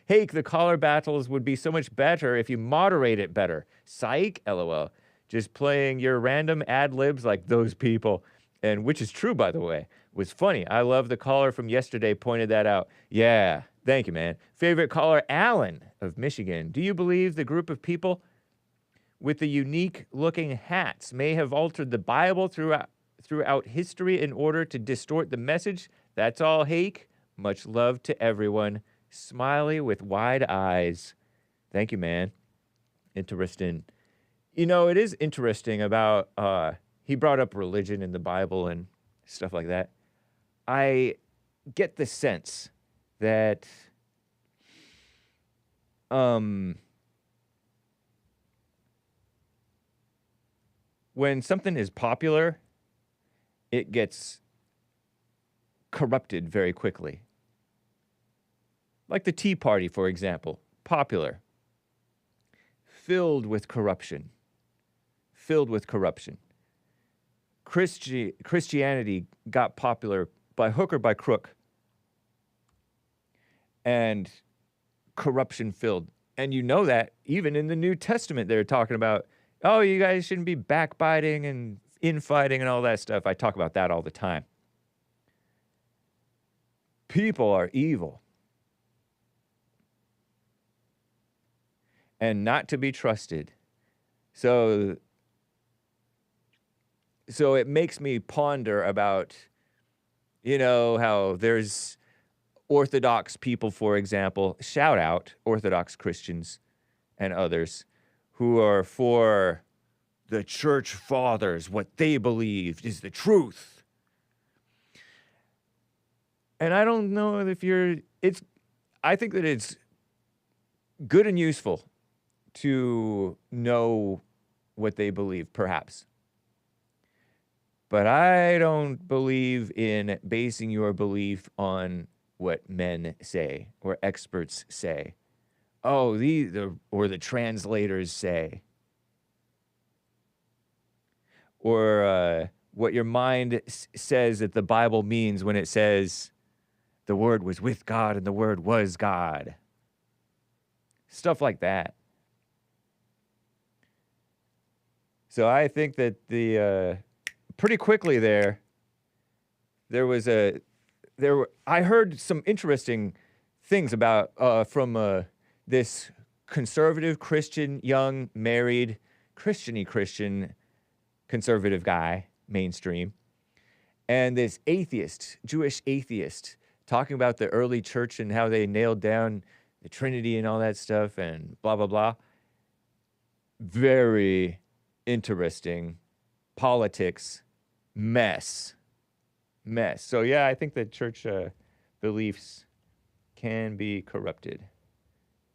Speaker 1: Hake, the collar battles would be so much better if you moderate it better. Psych, LOL. Just playing your random ad-libs like those people. And which is true, by the way, was funny. I love the caller from yesterday pointed that out. Yeah, thank you, man. Favorite caller, Alan of Michigan. Do you believe the group of people with the unique-looking hats may have altered the Bible throughout history in order to distort the message? That's all, Hake. Much love to everyone. Smiley with wide eyes. Thank you, man. Interesting. It is interesting about, he brought up religion in the Bible and stuff like that. I get the sense that, when something is popular, it gets corrupted very quickly. Like the Tea Party, for example. Popular. Filled with corruption. Filled with corruption. Christianity got popular by hook or by crook. And corruption filled. And you know that even in the New Testament they're talking about, oh, you guys shouldn't be backbiting and infighting and all that stuff. I talk about that all the time. People are evil. And not to be trusted. So it makes me ponder about, how there's Orthodox people, for example, shout out Orthodox Christians and others who are for the church fathers, what they believed is the truth. And I don't know if I think that it's good and useful to know what they believe, perhaps. But I don't believe in basing your belief on what men say or experts say. Oh, or the translators say. Or what your mind says that the Bible means when it says the Word was with God and the Word was God. Stuff like that. So I think that pretty quickly I heard some interesting things about from this conservative Christian, young, married, Christian-y Christian conservative guy, mainstream, and this atheist, Jewish atheist, talking about the early church and how they nailed down the Trinity and all that stuff and blah, blah, blah. Very interesting politics mess. So yeah, I think that church beliefs can be corrupted,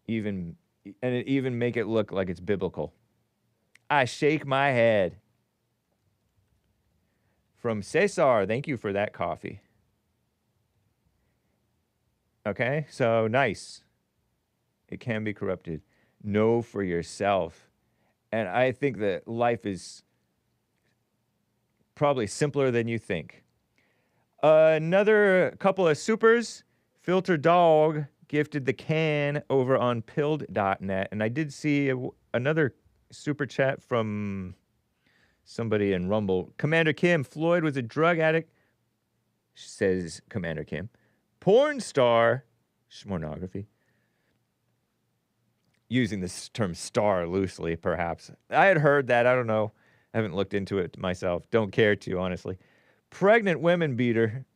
Speaker 1: and it even make it look like it's biblical. I shake my head. From Cesar, thank you for that coffee. Okay, so nice. It can be corrupted. Know for yourself. And I think that life is probably simpler than you think. Another couple of supers. Filter Dog gifted the can over on pilled.net. And I did see another super chat from somebody in Rumble. Commander Kim, Floyd was a drug addict says Commander Kim. Porn star, schmornography. Using this term star loosely, perhaps. I had heard that. I don't know. I haven't looked into it myself. Don't care to, honestly. Pregnant women beater.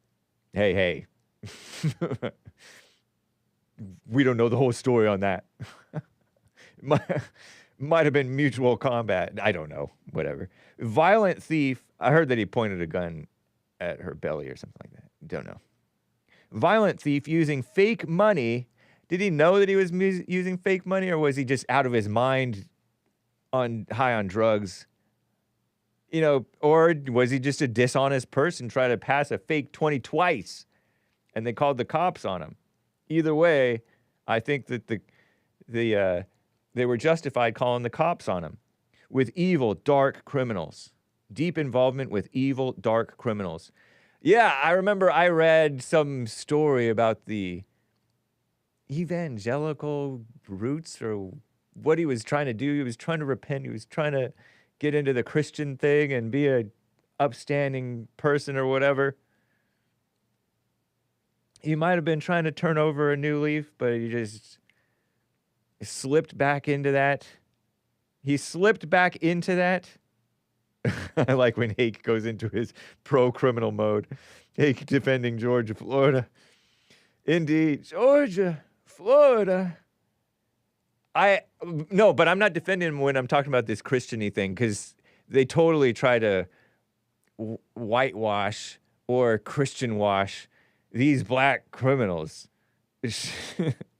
Speaker 1: Hey. We don't know the whole story on that. Might have been mutual combat. I don't know. Whatever. Violent thief. I heard that he pointed a gun at her belly or something like that. Don't know. Violent thief using fake money. Did he know that he was using fake money, or was he just out of his mind high on drugs? You know, or was he just a dishonest person trying to pass a fake 20 twice and they called the cops on him? Either way, I think that they were justified calling the cops on him. With evil, dark criminals. Deep involvement with evil, dark criminals. Yeah, I remember I read some story about the evangelical roots or what he was trying to do. He was trying to repent. He was trying to get into the Christian thing and be a upstanding person or whatever. He might have been trying to turn over a new leaf, but he just slipped back into that. He slipped back into that. I like when Hake goes into his pro-criminal mode. Hake defending Georgia, Florida. Indeed, Georgia, Florida. No, but I'm not defending him when I'm talking about this Christian-y thing, because they totally try to whitewash or Christian wash these black criminals.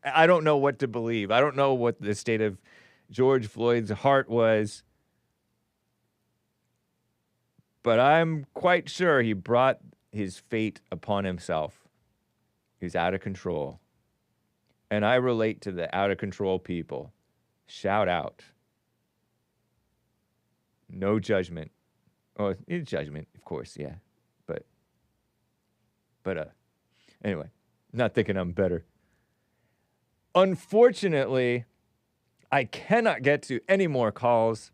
Speaker 1: I don't know what to believe. I don't know what the state of George Floyd's heart was, but I'm quite sure he brought his fate upon himself. He's out of control. And I relate to the out of control people. Shout out. No judgment. Oh, it's judgment, of course, yeah. But anyway, not thinking I'm better. Unfortunately, I cannot get to any more calls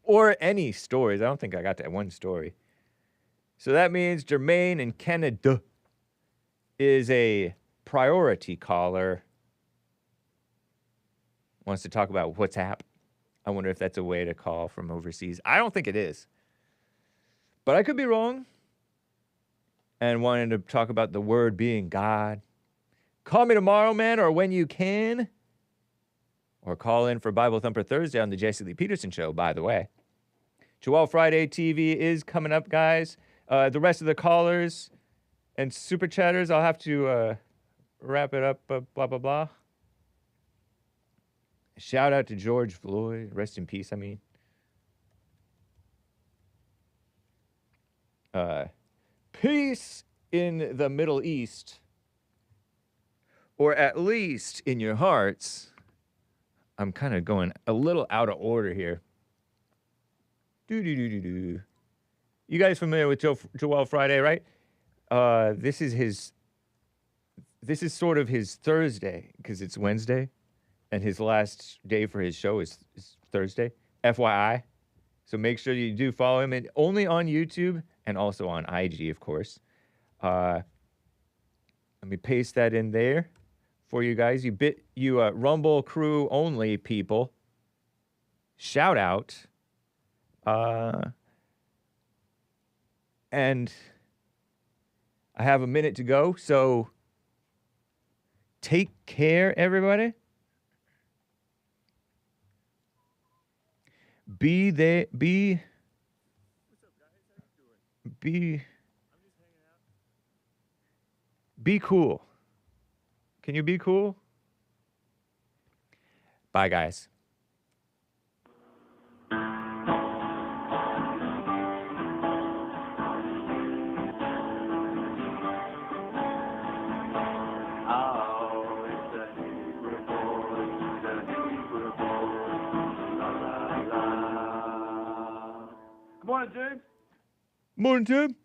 Speaker 1: or any stories. I don't think I got to one story. So that means Jermaine in Canada is a priority caller. Wants to talk about WhatsApp. I wonder if that's a way to call from overseas. I don't think it is. But I could be wrong. And wanted to talk about the word being God. Call me tomorrow, man, or when you can. Or call in for Bible Thumper Thursday on the Jesse Lee Peterson Show, by the way. Joel Friday TV is coming up, guys. The rest of the callers and super chatters, I'll have to wrap it up, blah, blah, blah. Shout out to George Floyd. Rest in peace, I mean. Peace in the Middle East. Or at least in your hearts. I'm kind of going a little out of order here. You guys familiar with Joel Friday, right? This is sort of his Thursday, because it's Wednesday, and his last day for his show is Thursday. FYI. So make sure you do follow him, and only on YouTube and also on IG, of course. Let me paste that in there for you guys. You Rumble crew only people. Shout out. And I have a minute to go, so take care, everybody. Be there. Be. Be cool. Can you be cool? Bye, guys.
Speaker 12: Good morning, James.
Speaker 1: Morning, Jim.